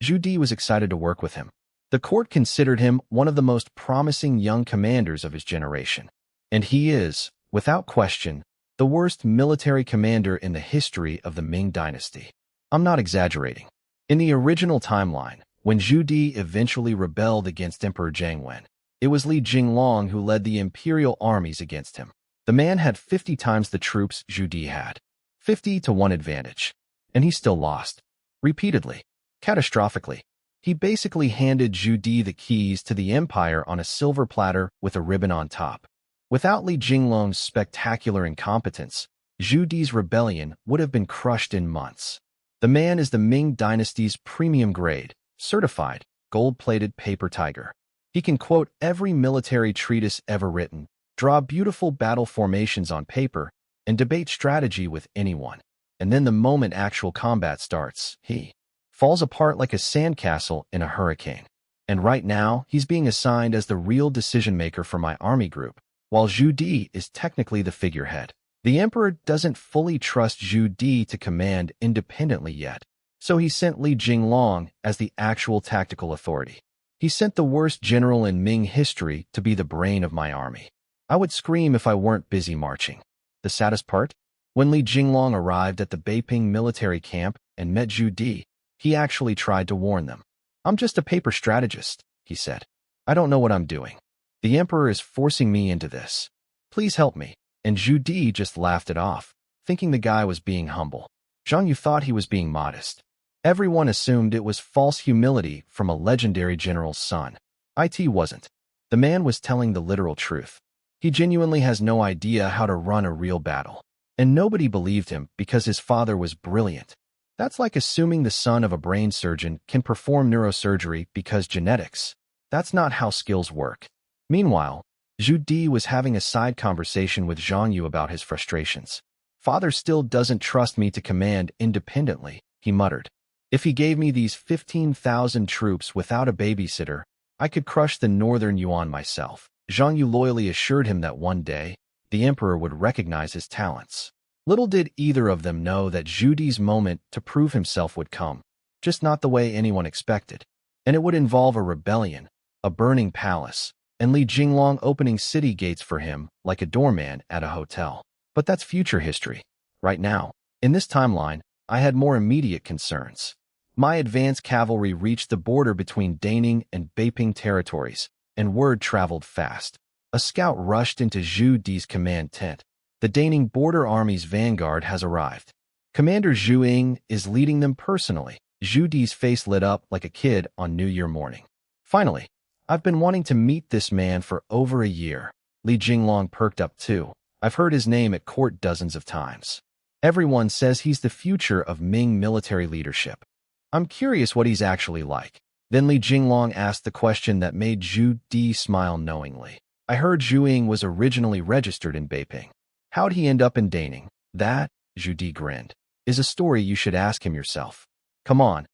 Zhu Di was excited to work with him. The court considered him one of the most promising young commanders of his generation. And he is, without question, the worst military commander in the history of the Ming dynasty. I'm not exaggerating. In the original timeline, when Zhu Di eventually rebelled against Emperor Jiangwen, it was Li Jinglong who led the imperial armies against him. The man had 50 times the troops Zhu Di had. 50 to 1 advantage. And he still lost. Repeatedly. Catastrophically. He basically handed Zhu Di the keys to the empire on a silver platter with a ribbon on top. Without Li Jinglong's spectacular incompetence, Zhu Di's rebellion would have been crushed in months. The man is the Ming dynasty's premium grade, certified, gold-plated paper tiger. He can quote every military treatise ever written, draw beautiful battle formations on paper, and debate strategy with anyone. And then the moment actual combat starts, he falls apart like a sandcastle in a hurricane. And right now, he's being assigned as the real decision-maker for my army group, while Zhu Di is technically the figurehead. The emperor doesn't fully trust Zhu Di to command independently yet, so he sent Li Jinglong as the actual tactical authority. He sent the worst general in Ming history to be the brain of my army. I would scream if I weren't busy marching. The saddest part? When Li Jinglong arrived at the Beiping military camp and met Zhu Di, he actually tried to warn them. I'm just a paper strategist, he said. I don't know what I'm doing. The emperor is forcing me into this. Please help me. And Zhu Di just laughed it off, thinking the guy was being humble. Zhang Yu thought he was being modest. Everyone assumed it was false humility from a legendary general's son. It wasn't. The man was telling the literal truth. He genuinely has no idea how to run a real battle. And nobody believed him because his father was brilliant. That's like assuming the son of a brain surgeon can perform neurosurgery because genetics. That's not how skills work. Meanwhile, Zhu Di was having a side conversation with Zhang Yu about his frustrations. Father still doesn't trust me to command independently, he muttered. If he gave me these 15,000 troops without a babysitter, I could crush the northern Yuan myself. Zhang Yu loyally assured him that one day, the emperor would recognize his talents. Little did either of them know that Zhu Di's moment to prove himself would come, just not the way anyone expected. And it would involve a rebellion, a burning palace, and Li Jinglong opening city gates for him like a doorman at a hotel. But that's future history. Right now, in this timeline, I had more immediate concerns. My advanced cavalry reached the border between Daning and Beiping territories, and word traveled fast. A scout rushed into Zhu Di's command tent. The Daning border army's vanguard has arrived. Commander Zhu Ying is leading them personally. Zhu Di's face lit up like a kid on New Year morning. Finally, I've been wanting to meet this man for over a year. Li Jinglong perked up too. I've heard his name at court dozens of times. Everyone says he's the future of Ming military leadership. I'm curious what he's actually like. Then Li Jinglong asked the question that made Zhu Di smile knowingly. I heard Zhu Ying was originally registered in Beiping. How'd he end up in Daning? That, Zhu Di grinned, is a story you should ask him yourself. Come on,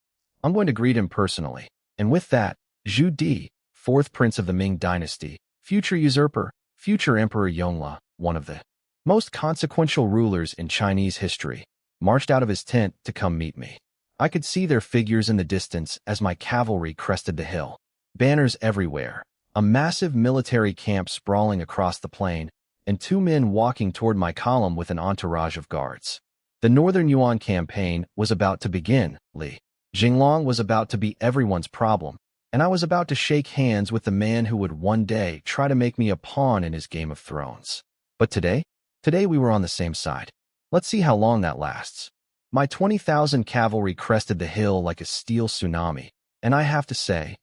I'm going to greet him personally. And with that, Zhu Di, fourth prince of the Ming dynasty, future usurper, future Emperor Yongle, one of the most consequential rulers in Chinese history, marched out of his tent to come meet me. I could see their figures in the distance as my cavalry crested the hill. Banners everywhere, a massive military camp sprawling across the plain, and two men walking toward my column with an entourage of guards. The Northern Yuan campaign was about to begin. Li Jinglong was about to be everyone's problem, and I was about to shake hands with the man who would one day try to make me a pawn in his Game of Thrones. But today we were on the same side. Let's see how long that lasts. My 20,000 cavalry crested the hill like a steel tsunami, and I have to say,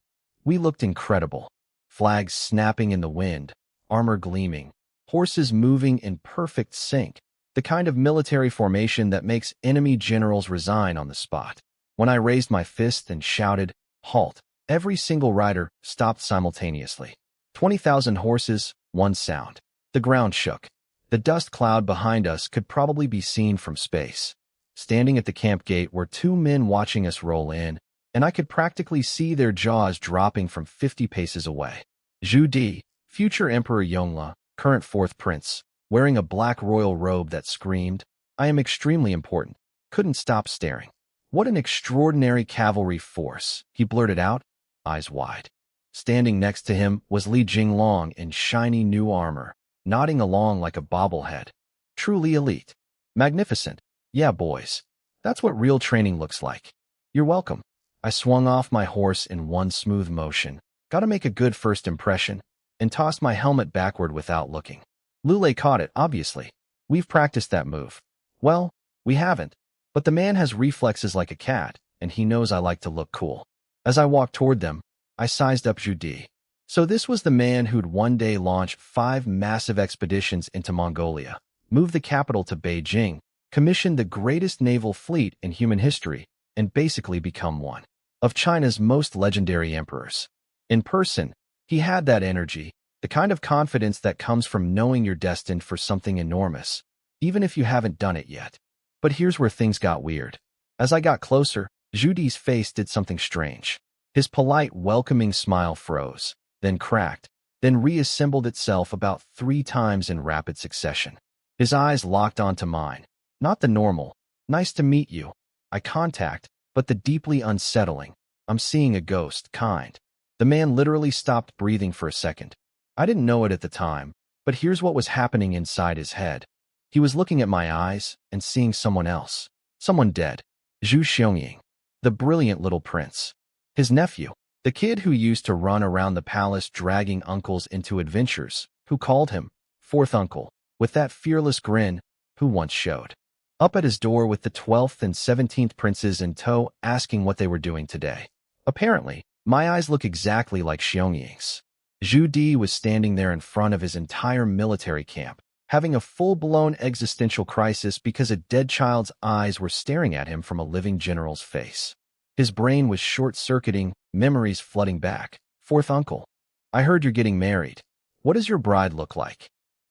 we looked incredible. Flags snapping in the wind, armor gleaming, horses moving in perfect sync, the kind of military formation that makes enemy generals resign on the spot. When I raised my fist and shouted, "Halt!" every single rider stopped simultaneously. 20,000 horses, one sound. The ground shook. The dust cloud behind us could probably be seen from space. Standing at the camp gate were two men watching us roll in, and I could practically see their jaws dropping from 50 paces away. Zhu Di, future Emperor Yongle, current fourth prince, wearing a black royal robe that screamed, "I am extremely important," couldn't stop staring. What an extraordinary cavalry force, he blurted out, eyes wide. Standing next to him was Li Jinglong in shiny new armor, nodding along like a bobblehead. Truly elite. Magnificent. Yeah, boys. That's what real training looks like. You're welcome. I swung off my horse in one smooth motion. Gotta make a good first impression, and tossed my helmet backward without looking. Lule caught it, obviously. We've practiced that move. Well, we haven't, but the man has reflexes like a cat, and he knows I like to look cool. As I walked toward them, I sized up Zhu Di. So this was the man who'd one day launch 5 massive expeditions into Mongolia, move the capital to Beijing, commission the greatest naval fleet in human history, and basically become one of China's most legendary emperors. In person, he had that energy, the kind of confidence that comes from knowing you're destined for something enormous, even if you haven't done it yet. But here's where things got weird. As I got closer, Zhu Di's face did something strange. His polite, welcoming smile froze, then cracked, then reassembled itself about 3 times in rapid succession. His eyes locked onto mine. Not the normal, "Nice to meet you," eye contact, but the deeply unsettling, "I'm seeing a ghost" kind. The man literally stopped breathing for a second. I didn't know it at the time, But here's what was happening inside his head. He was looking at my eyes and seeing someone else. Someone dead. Zhu Xiongying, the brilliant little prince. His nephew, the kid who used to run around the palace dragging uncles into adventures, who called him fourth uncle, with that fearless grin, who once showed up at his door with the 12th and 17th princes in tow asking what they were doing today. Apparently, my eyes look exactly like Xiongying's. Zhu Di was standing there in front of his entire military camp, having a full-blown existential crisis because a dead child's eyes were staring at him from a living general's face. His brain was short-circuiting, memories flooding back. Fourth uncle, I heard you're getting married. What does your bride look like?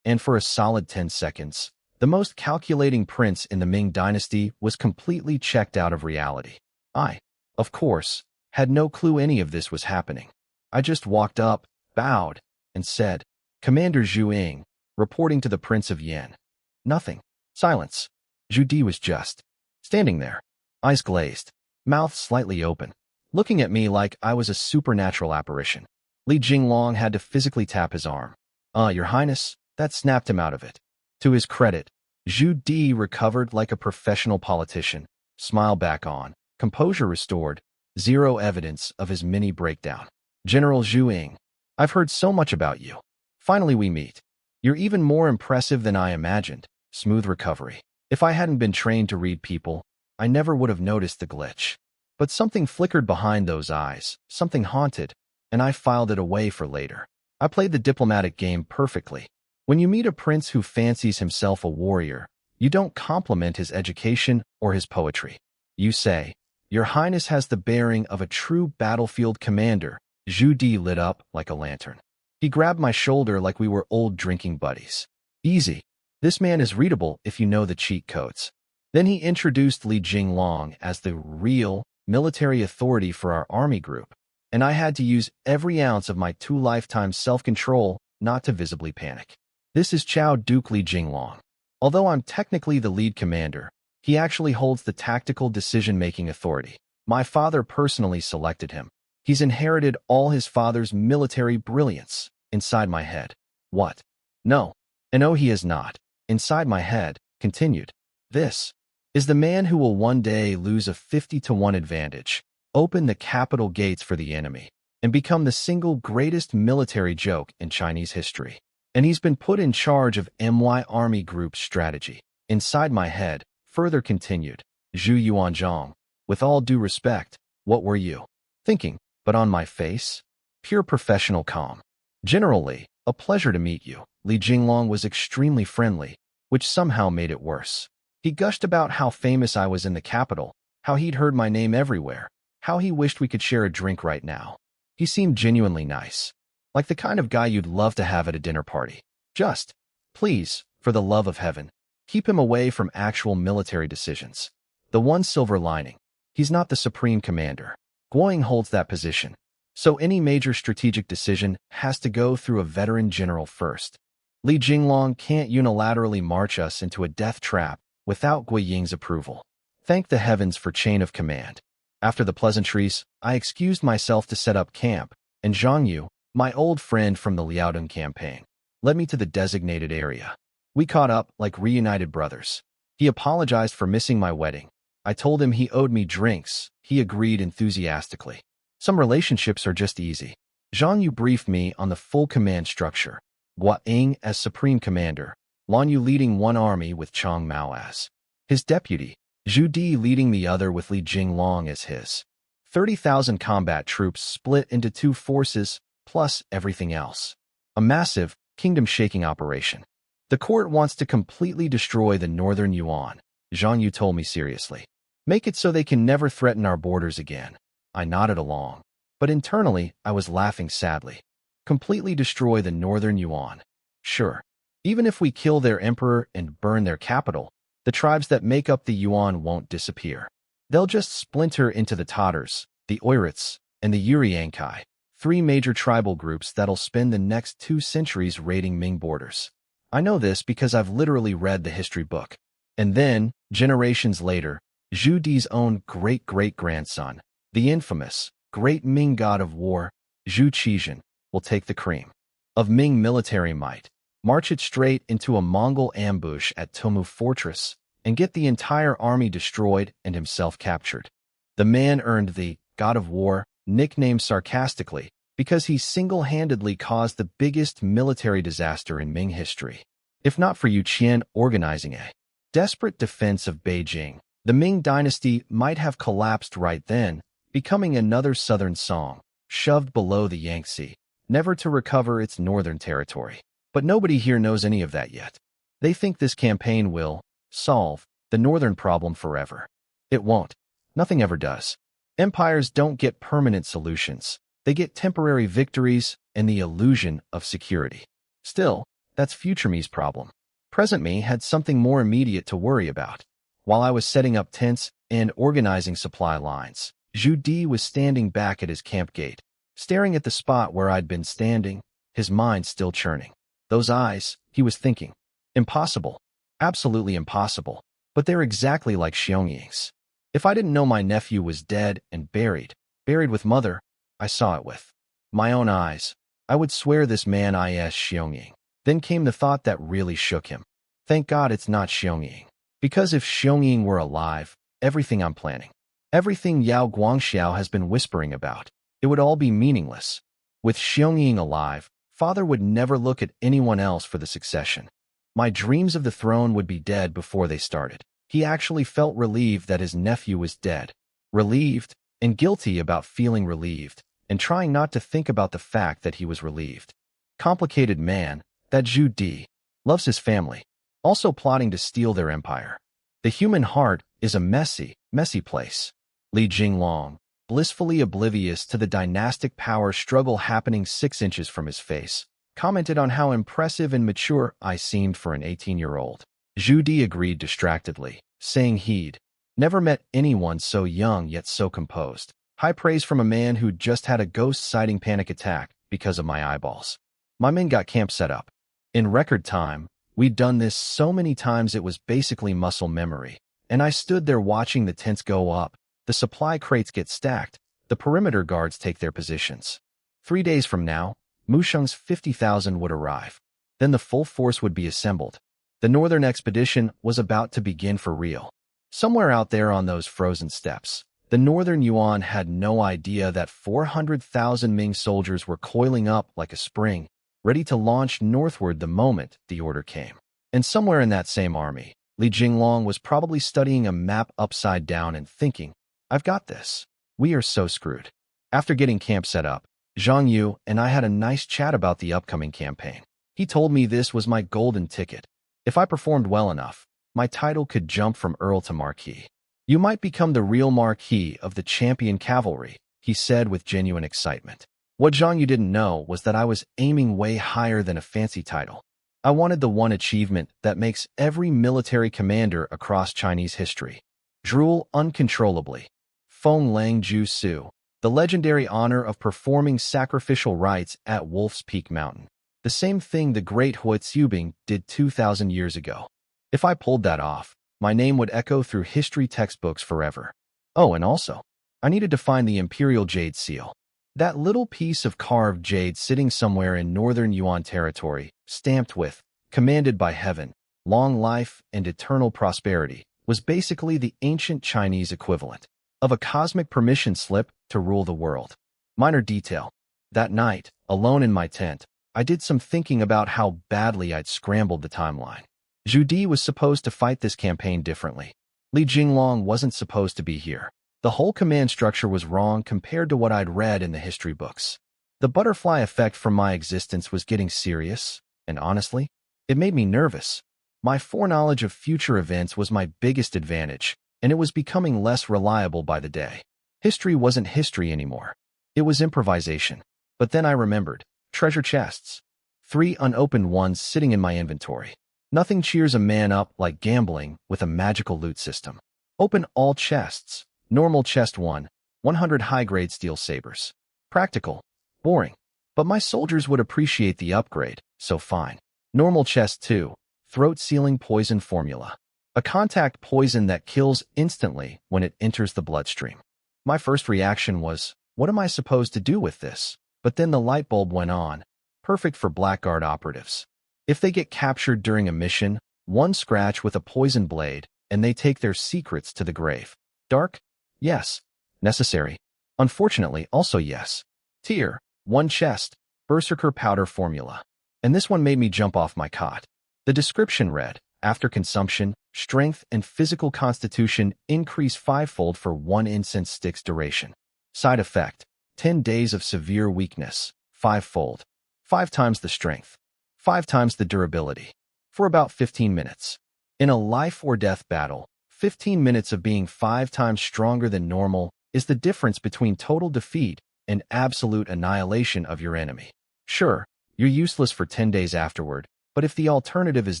And for a solid 10 seconds, the most calculating prince in the Ming dynasty was completely checked out of reality. I, of course, had no clue any of this was happening. I just walked up, bowed, and said, Commander Zhu Ying, reporting to the Prince of Yan. Nothing. Silence. Zhu Di was just standing there, eyes glazed, mouth slightly open, looking at me like I was a supernatural apparition. Li Jinglong had to physically tap his arm. Your Highness, that snapped him out of it. To his credit, Zhu Di recovered like a professional politician, smile back on, composure restored, zero evidence of his mini breakdown. General Zhu Ying, I've heard so much about you. Finally we meet. You're even more impressive than I imagined. Smooth recovery. If I hadn't been trained to read people, I never would have noticed the glitch. But something flickered behind those eyes, something haunted, and I filed it away for later. I played the diplomatic game perfectly. When you meet a prince who fancies himself a warrior, you don't compliment his education or his poetry. You say, Your Highness has the bearing of a true battlefield commander. Zhu Di lit up like a lantern. He grabbed my shoulder like we were old drinking buddies. Easy. This man is readable if you know the cheat codes. Then he introduced Li Jinglong as the real military authority for our army group, and I had to use every ounce of my 2 lifetime self-control not to visibly panic. This is Chao Duke Li Jinglong. Although I'm technically the lead commander, he actually holds the tactical decision-making authority. My father personally selected him. He's inherited all his father's military brilliance. Inside my head. What? No. And no, he is not. Inside my head, continued. This is the man who will one day lose a 50-1 advantage, open the capital gates for the enemy, and become the single greatest military joke in Chinese history. And he's been put in charge of MY Army Group's strategy. Inside my head, further continued. Zhu Yuanzhong, with all due respect, what were you thinking? But on my face, pure professional calm. General Li, a pleasure to meet you. Li Jinglong was extremely friendly, which somehow made it worse. He gushed about how famous I was in the capital, how he'd heard my name everywhere, how he wished we could share a drink right now. He seemed genuinely nice, like the kind of guy you'd love to have at a dinner party. Just, please, for the love of heaven, keep him away from actual military decisions. The one silver lining, he's not the supreme commander. Guoying holds that position, so any major strategic decision has to go through a veteran general first. Li Jinglong can't unilaterally march us into a death trap without Guoying's approval. Thank the heavens for chain of command. After the pleasantries, I excused myself to set up camp, and Zhang Yu, my old friend from the Liaodong campaign, led me to the designated area. We caught up like reunited brothers. He apologized for missing my wedding. I told him he owed me drinks. He agreed enthusiastically. Some relationships are just easy. Zhang Yu briefed me on the full command structure. Gua Ying as supreme commander, Lan Yu leading one army with Chang Mao as his deputy, Zhu Di leading the other with Li Jinglong as his. 30,000 combat troops split into 2 forces, plus everything else. A massive, kingdom-shaking operation. The court wants to completely destroy the northern Yuan, Zhang Yu told me seriously. Make it so they can never threaten our borders again. I nodded along, but internally I was laughing sadly. Completely destroy the northern Yuan. Sure. Even if we kill their emperor and burn their capital, the tribes that make up the Yuan won't disappear. They'll just splinter into the Tatars, the Oirats, and the Yuriankai, 3 major tribal groups that'll spend the next 2 centuries raiding Ming borders. I know this because I've literally read the history book. And then, generations later, Zhu Di's own great-great-grandson, the infamous, great Ming god of war, Zhu Qizhen, will take the cream of Ming military might. march it straight into a Mongol ambush at Tomu Fortress, and get the entire army destroyed and himself captured. The man earned the God of War nickname sarcastically because he single-handedly caused the biggest military disaster in Ming history. If not for Yu Qian organizing a desperate defense of Beijing, the Ming dynasty might have collapsed right then, becoming another southern Song, shoved below the Yangtze, never to recover its northern territory. But nobody here knows any of that yet. They think this campaign will solve the northern problem forever. It won't. Nothing ever does. Empires don't get permanent solutions. They get temporary victories and the illusion of security. Still, that's future me's problem. Present me had something more immediate to worry about. While I was setting up tents and organizing supply lines, Zhu Di was standing back at his camp gate, staring at the spot where I'd been standing, his mind still churning. Those eyes, he was thinking. Impossible. Absolutely impossible. But they're exactly like Xiongying's. If I didn't know my nephew was dead and buried with mother, I saw it with my own eyes, I would swear this man is Xiongying. Then came the thought that really shook him. Thank God it's not Xiongying. Because if Xiongying were alive, everything I'm planning, everything Yao Guangxiao has been whispering about, it would all be meaningless. With Xiongying alive, father would never look at anyone else for the succession. My dreams of the throne would be dead before they started. He actually felt relieved that his nephew was dead. Relieved and guilty about feeling relieved and trying not to think about the fact that he was relieved. Complicated man, that Zhu Di. Loves his family. Also plotting to steal their empire. The human heart is a messy place. Li Jinglong, blissfully oblivious to the dynastic power struggle happening 6 inches from his face, commented on how impressive and mature I seemed for an 18-year-old. Zhu Di agreed distractedly, saying he'd never met anyone so young yet so composed. High praise from a man who'd just had a ghost-sighting panic attack because of my eyeballs. My men got camp set up. In record time, we'd done this so many times it was basically muscle memory, and I stood there watching the tents go up, the supply crates get stacked, the perimeter guards take their positions. 3 days from now, Musheng's 50,000 would arrive. Then the full force would be assembled. The northern expedition was about to begin for real. Somewhere out there on those frozen steppes, the northern Yuan had no idea that 400,000 Ming soldiers were coiling up like a spring, ready to launch northward the moment the order came. And somewhere in that same army, Li Jinglong was probably studying a map upside down and thinking, I've got this. We are so screwed. After getting camp set up, Zhang Yu and I had a nice chat about the upcoming campaign. He told me this was my golden ticket. If I performed well enough, my title could jump from Earl to Marquis. You might become the real Marquis of the champion cavalry, he said with genuine excitement. What Zhang Yu didn't know was that I was aiming way higher than a fancy title. I wanted the one achievement that makes every military commander across Chinese history drool uncontrollably. Feng Lang Ju Su, the legendary honor of performing sacrificial rites at Wolf's Peak Mountain. The same thing the great Hui Zubing did 2,000 years ago. If I pulled that off, my name would echo through history textbooks forever. Oh, and also, I needed to find the Imperial Jade Seal. That little piece of carved jade sitting somewhere in northern Yuan territory, stamped with, commanded by heaven, long life and eternal prosperity, was basically the ancient Chinese equivalent of a cosmic permission slip to rule the world. Minor detail. That night, alone in my tent, I did some thinking about how badly I'd scrambled the timeline. Zhu Di was supposed to fight this campaign differently. Li Jinglong wasn't supposed to be here. The whole command structure was wrong compared to what I'd read in the history books. The butterfly effect from my existence was getting serious, and honestly, it made me nervous. My foreknowledge of future events was my biggest advantage, and it was becoming less reliable by the day. History wasn't history anymore. It was improvisation. But then I remembered. Treasure chests. 3 unopened ones sitting in my inventory. Nothing cheers a man up like gambling with a magical loot system. Open all chests. Normal chest 1, 100 high-grade steel sabers. Practical. Boring. But my soldiers would appreciate the upgrade, so fine. Normal chest 2, throat-sealing poison formula. A contact poison that kills instantly when it enters the bloodstream. My first reaction was, what am I supposed to do with this? But then the light bulb went on. Perfect for Blackguard operatives. If they get captured during a mission, one scratch with a poison blade, and they take their secrets to the grave. Dark? Yes. Necessary? Unfortunately, also yes. Tier, one chest, Berserker powder formula. And this one made me jump off my cot. The description read, after consumption, strength and physical constitution increase fivefold for 1 incense stick's duration. Side effect, 10 days of severe weakness, fivefold. 5 times the strength. 5 times the durability. For about 15 minutes. In a life or death battle, 15 minutes of being 5 times stronger than normal is the difference between total defeat and absolute annihilation of your enemy. Sure, you're useless for 10 days afterward, but if the alternative is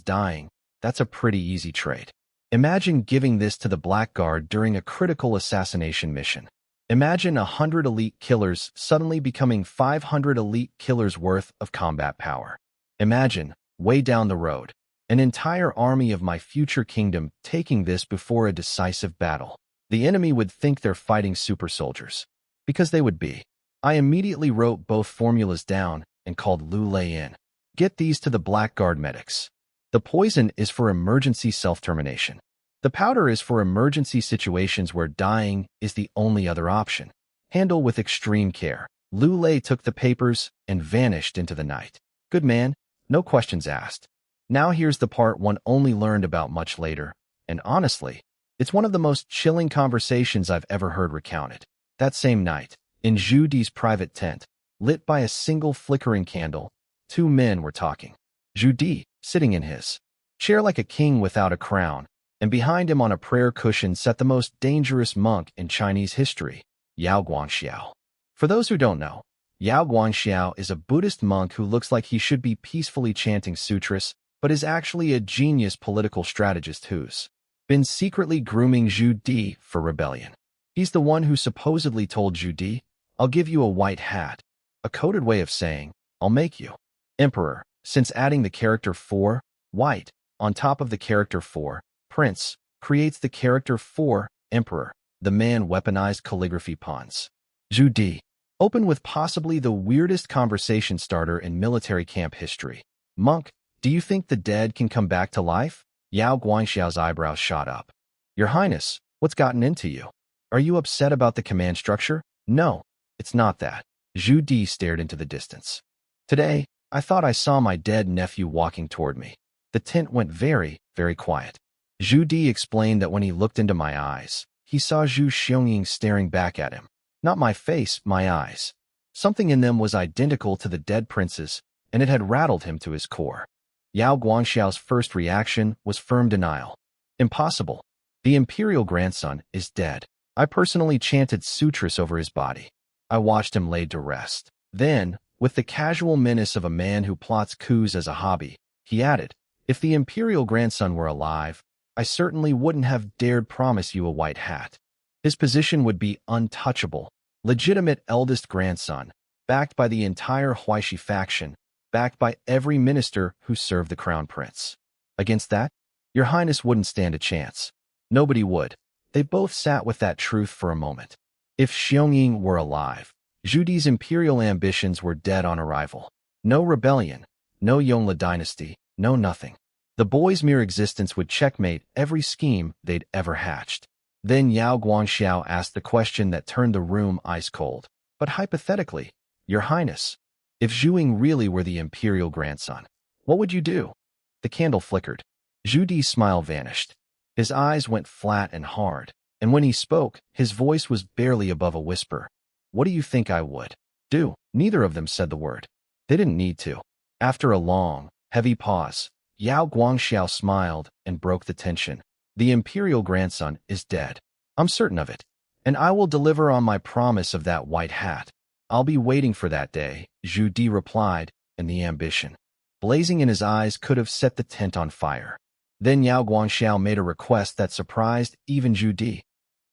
dying, that's a pretty easy trade. Imagine giving this to the Blackguard during a critical assassination mission. Imagine 100 elite killers suddenly becoming 500 elite killers worth of combat power. Imagine, way down the road, an entire army of my future kingdom taking this before a decisive battle. The enemy would think they're fighting super soldiers. Because they would be. I immediately wrote both formulas down and called Lu Lei in. Get these to the Blackguard medics. The poison is for emergency self-termination. The powder is for emergency situations where dying is the only other option. Handle with extreme care. Lu Lei took the papers and vanished into the night. Good man, no questions asked. Now here's the part one only learned about much later, and honestly, it's one of the most chilling conversations I've ever heard recounted. That same night, in Zhu Di's private tent, lit by a single flickering candle, 2 men were talking. Zhu Di, sitting in his chair like a king without a crown, and behind him on a prayer cushion sat the most dangerous monk in Chinese history, Yao Guangxiao. For those who don't know, Yao Guangxiao is a Buddhist monk who looks like he should be peacefully chanting sutras, but is actually a genius political strategist who's been secretly grooming Zhu Di for rebellion. He's the one who supposedly told Zhu Di, "I'll give you a white hat," a coded way of saying, "I'll make you emperor," since adding the character for, white, on top of the character for, prince, creates the character for, emperor. The man weaponized calligraphy puns. Zhu Di. Open with possibly the weirdest conversation starter in military camp history. "Monk, do you think the dead can come back to life?" Yao Guangxiao's eyebrows shot up. "Your Highness, what's gotten into you? Are you upset about the command structure?" "No, it's not that." Zhu Di stared into the distance. "Today, I thought I saw my dead nephew walking toward me." The tent went very, very quiet. Zhu Di explained that when he looked into my eyes, he saw Zhu Xiongying staring back at him. Not my face, my eyes. Something in them was identical to the dead prince's, and it had rattled him to his core. Yao Guangxiao's first reaction was firm denial. "Impossible. The imperial grandson is dead." I personally chanted sutras over his body. I watched him laid to rest. Then, with the casual menace of a man who plots coups as a hobby, he added, "If the imperial grandson were alive, I certainly wouldn't have dared promise you a white hat. His position would be untouchable, legitimate eldest grandson, backed by the entire Huaishi faction, backed by every minister who served the crown prince. Against that, your highness wouldn't stand a chance. Nobody would." They both sat with that truth for a moment. If Xiongying were alive, Zhu Di's imperial ambitions were dead on arrival. No rebellion, no Yongle dynasty, no nothing. The boy's mere existence would checkmate every scheme they'd ever hatched. Then Yao Guangxiao asked the question that turned the room ice cold. "But hypothetically, your highness, if Zhuing really were the imperial grandson, what would you do?" The candle flickered. Zhu Di's smile vanished. His eyes went flat and hard, and when he spoke, his voice was barely above a whisper. "What do you think I would do?" Neither of them said the word. They didn't need to. After a long, heavy pause, Yao Guangxiao smiled and broke the tension. "The imperial grandson is dead. I'm certain of it. And I will deliver on my promise of that white hat. I'll be waiting for that day," Zhu Di replied, and the ambition blazing in his eyes could have set the tent on fire. Then Yao Guangxiao made a request that surprised even Zhu Di.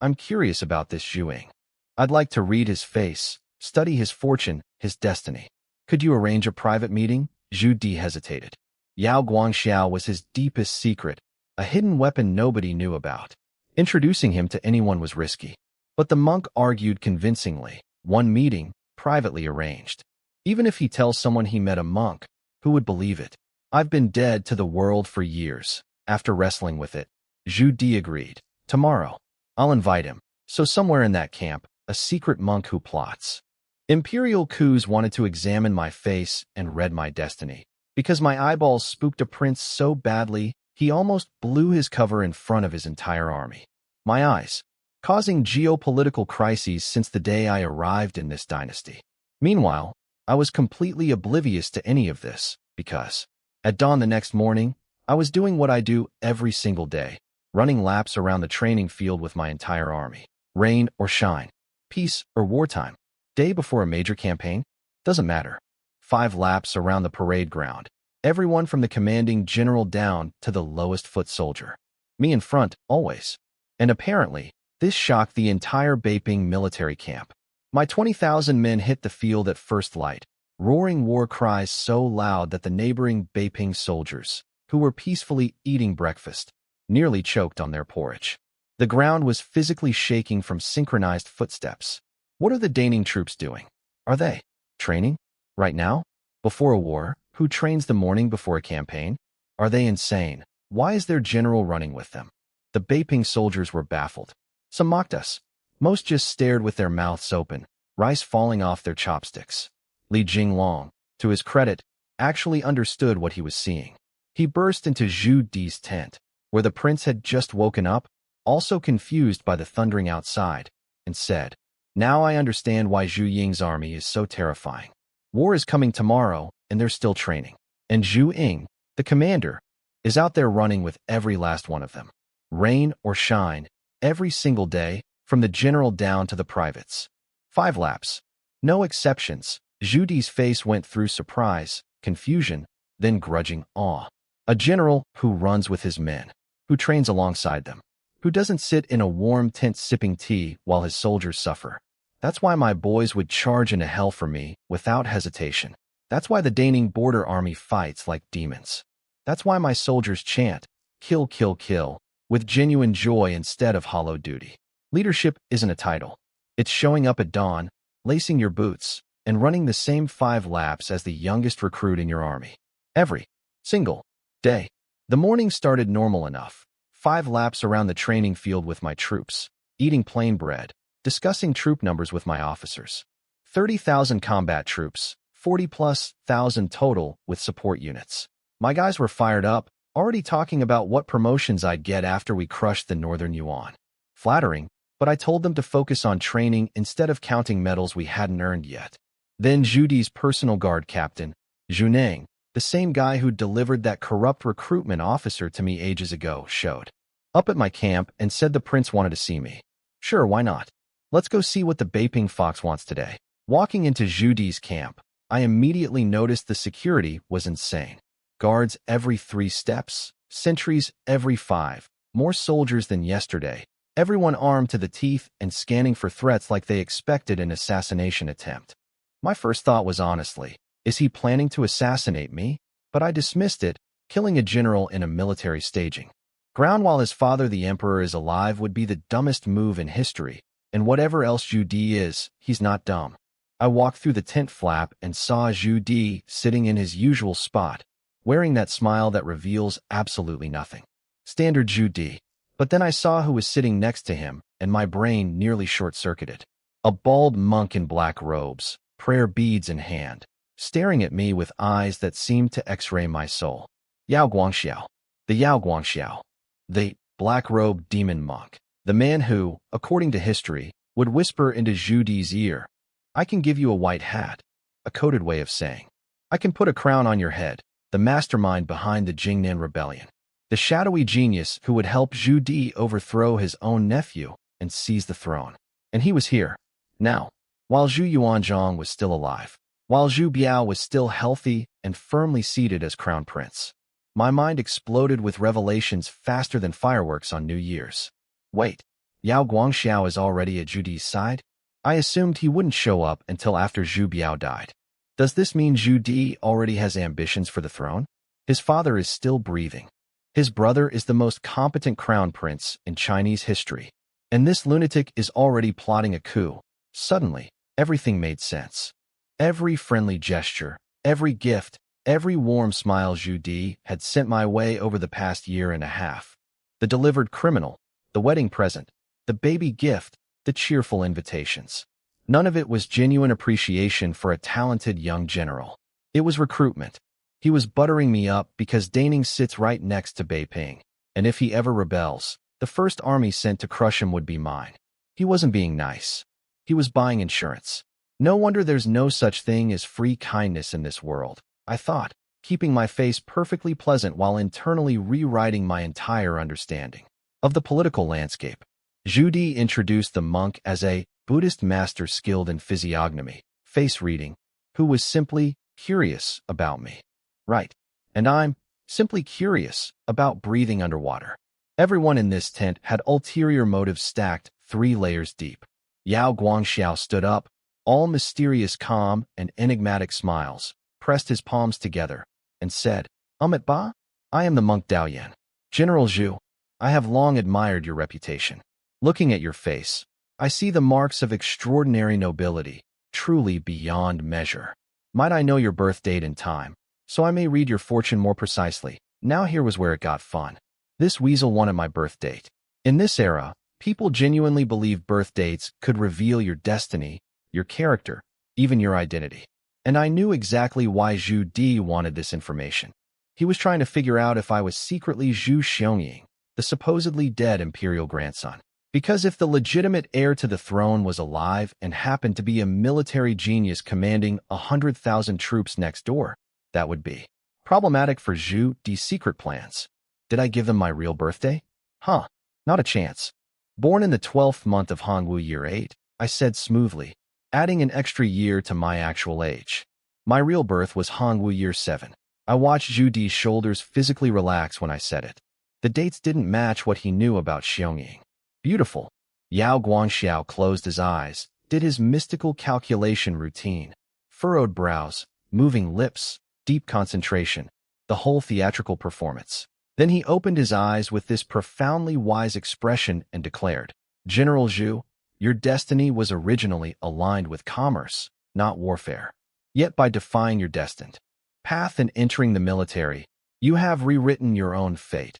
"I'm curious about this Zhuing. I'd like to read his face, study his fortune, his destiny. Could you arrange a private meeting?" Zhu Di hesitated. Yao Guangxiao was his deepest secret, a hidden weapon nobody knew about. Introducing him to anyone was risky. But the monk argued convincingly. One meeting, privately arranged. Even if he tells someone he met a monk, who would believe it? I've been dead to the world for years. After wrestling with it, Zhu Di agreed. Tomorrow, I'll invite him. So somewhere in that camp, a secret monk who plots. Imperial coups wanted to examine my face and read my destiny. Because my eyeballs spooked a prince so badly, he almost blew his cover in front of his entire army. My eyes, causing geopolitical crises since the day I arrived in this dynasty. Meanwhile, I was completely oblivious to any of this, because at dawn the next morning, I was doing what I do every single day, running laps around the training field with my entire army. Rain or shine, peace or wartime, day before a major campaign, doesn't matter. 5 laps around the parade ground, everyone from the commanding general down to the lowest foot soldier. Me in front, always. And apparently, this shocked the entire Beiping military camp. My 20,000 men hit the field at first light, roaring war cries so loud that the neighboring Beiping soldiers, who were peacefully eating breakfast, nearly choked on their porridge. The ground was physically shaking from synchronized footsteps. What are the Daning troops doing? Are they training? Right now? Before a war? Who trains the morning before a campaign? Are they insane? Why is their general running with them? The Beiping soldiers were baffled. Some mocked us. Most just stared with their mouths open, rice falling off their chopsticks. Li Jinglong, to his credit, actually understood what he was seeing. He burst into Zhu Di's tent, where the prince had just woken up, also confused by the thundering outside, and said, "Now I understand why Zhu Ying's army is so terrifying. War is coming tomorrow, and they're still training. And Zhu Ying, the commander, is out there running with every last one of them. Rain or shine, every single day, from the general down to the privates. 5 laps. No exceptions." Zhu Di's face went through surprise, confusion, then grudging awe. A general who runs with his men, who trains alongside them, who doesn't sit in a warm tent sipping tea while his soldiers suffer. That's why my boys would charge into hell for me without hesitation. That's why the Daning border army fights like demons. That's why my soldiers chant, "Kill, kill, kill," with genuine joy instead of hollow duty. Leadership isn't a title. It's showing up at dawn, lacing your boots, and running the same 5 laps as the youngest recruit in your army. Every single day. The morning started normal enough. 5 laps around the training field with my troops, eating plain bread, discussing troop numbers with my officers. 30,000 combat troops, 40+ thousand total with support units. My guys were fired up, already talking about what promotions I'd get after we crushed the Northern Yuan. Flattering, but I told them to focus on training instead of counting medals we hadn't earned yet. Then Zhu Di's personal guard captain, Zhu Neng, the same guy who delivered that corrupt recruitment officer to me ages ago, showed up at my camp and said the prince wanted to see me. Sure, why not? Let's go see what the Beiping fox wants today. Walking into Zhu Di's camp, I immediately noticed the security was insane. Guards every 3 steps, sentries every 5, more soldiers than yesterday, everyone armed to the teeth and scanning for threats like they expected an assassination attempt. My first thought was honestly, is he planning to assassinate me? But I dismissed it, killing a general in a military staging ground while his father the emperor is alive would be the dumbest move in history, and whatever else Zhu Di is, he's not dumb. I walked through the tent flap and saw Zhu Di sitting in his usual spot, wearing that smile that reveals absolutely nothing. Standard Zhu Di. But then I saw who was sitting next to him, and my brain nearly short-circuited. A bald monk in black robes, prayer beads in hand, staring at me with eyes that seemed to x-ray my soul. Yao Guangxiao. The Yao Guangxiao. The black-robed demon monk. The man who, according to history, would whisper into Zhu Di's ear, "I can give you a white hat," a coded way of saying, "I can put a crown on your head," the mastermind behind the Jingnan rebellion. The shadowy genius who would help Zhu Di overthrow his own nephew and seize the throne. And he was here, now, while Zhu Yuanzhang was still alive, while Zhu Biao was still healthy and firmly seated as crown prince. My mind exploded with revelations faster than fireworks on New Year's. Wait, Yao Guangxiao is already at Zhu Di's side? I assumed he wouldn't show up until after Zhu Biao died. Does this mean Zhu Di already has ambitions for the throne? His father is still breathing. His brother is the most competent crown prince in Chinese history. And this lunatic is already plotting a coup. Suddenly, everything made sense. Every friendly gesture, every gift, every warm smile Zhu Di had sent my way over the past year and a half. The delivered criminal, the wedding present, the baby gift, the cheerful invitations. None of it was genuine appreciation for a talented young general. It was recruitment. He was buttering me up because Daning sits right next to Beiping, and if he ever rebels, the first army sent to crush him would be mine. He wasn't being nice. He was buying insurance. No wonder there's no such thing as free kindness in this world, I thought, keeping my face perfectly pleasant while internally rewriting my entire understanding of the political landscape. Zhu Di introduced the monk as a Buddhist master skilled in physiognomy, face reading, who was simply curious about me. Right. And I'm simply curious about breathing underwater. Everyone in this tent had ulterior motives stacked 3 layers deep. Yao Guangxiao stood up, all mysterious calm and enigmatic smiles, pressed his palms together, and said, Amit Ba, I am the monk Daoyan. General Zhu, I have long admired your reputation. Looking at your face, I see the marks of extraordinary nobility, truly beyond measure. Might I know your birth date and time, so I may read your fortune more precisely? Now here was where it got fun. This weasel wanted my birth date. In this era, people genuinely believe birth dates could reveal your destiny, your character, even your identity. And I knew exactly why Zhu Di wanted this information. He was trying to figure out if I was secretly Zhu Xiongying, the supposedly dead imperial grandson. Because if the legitimate heir to the throne was alive and happened to be a military genius commanding 100,000 troops next door, that would be problematic for Zhu Di's secret plans. Did I give them my real birthday? Not a chance. Born in the 12th month of Hongwu year 8, I said smoothly, adding an extra year to my actual age. My real birth was Hongwu year 7. I watched Zhu Di's shoulders physically relax when I said it. The dates didn't match what he knew about Xiongying. Beautiful. Yao Guangxiao closed his eyes, did his mystical calculation routine. Furrowed brows, moving lips, deep concentration, the whole theatrical performance. Then he opened his eyes with this profoundly wise expression and declared, General Zhu, your destiny was originally aligned with commerce, not warfare. Yet by defying your destined path and entering the military, you have rewritten your own fate.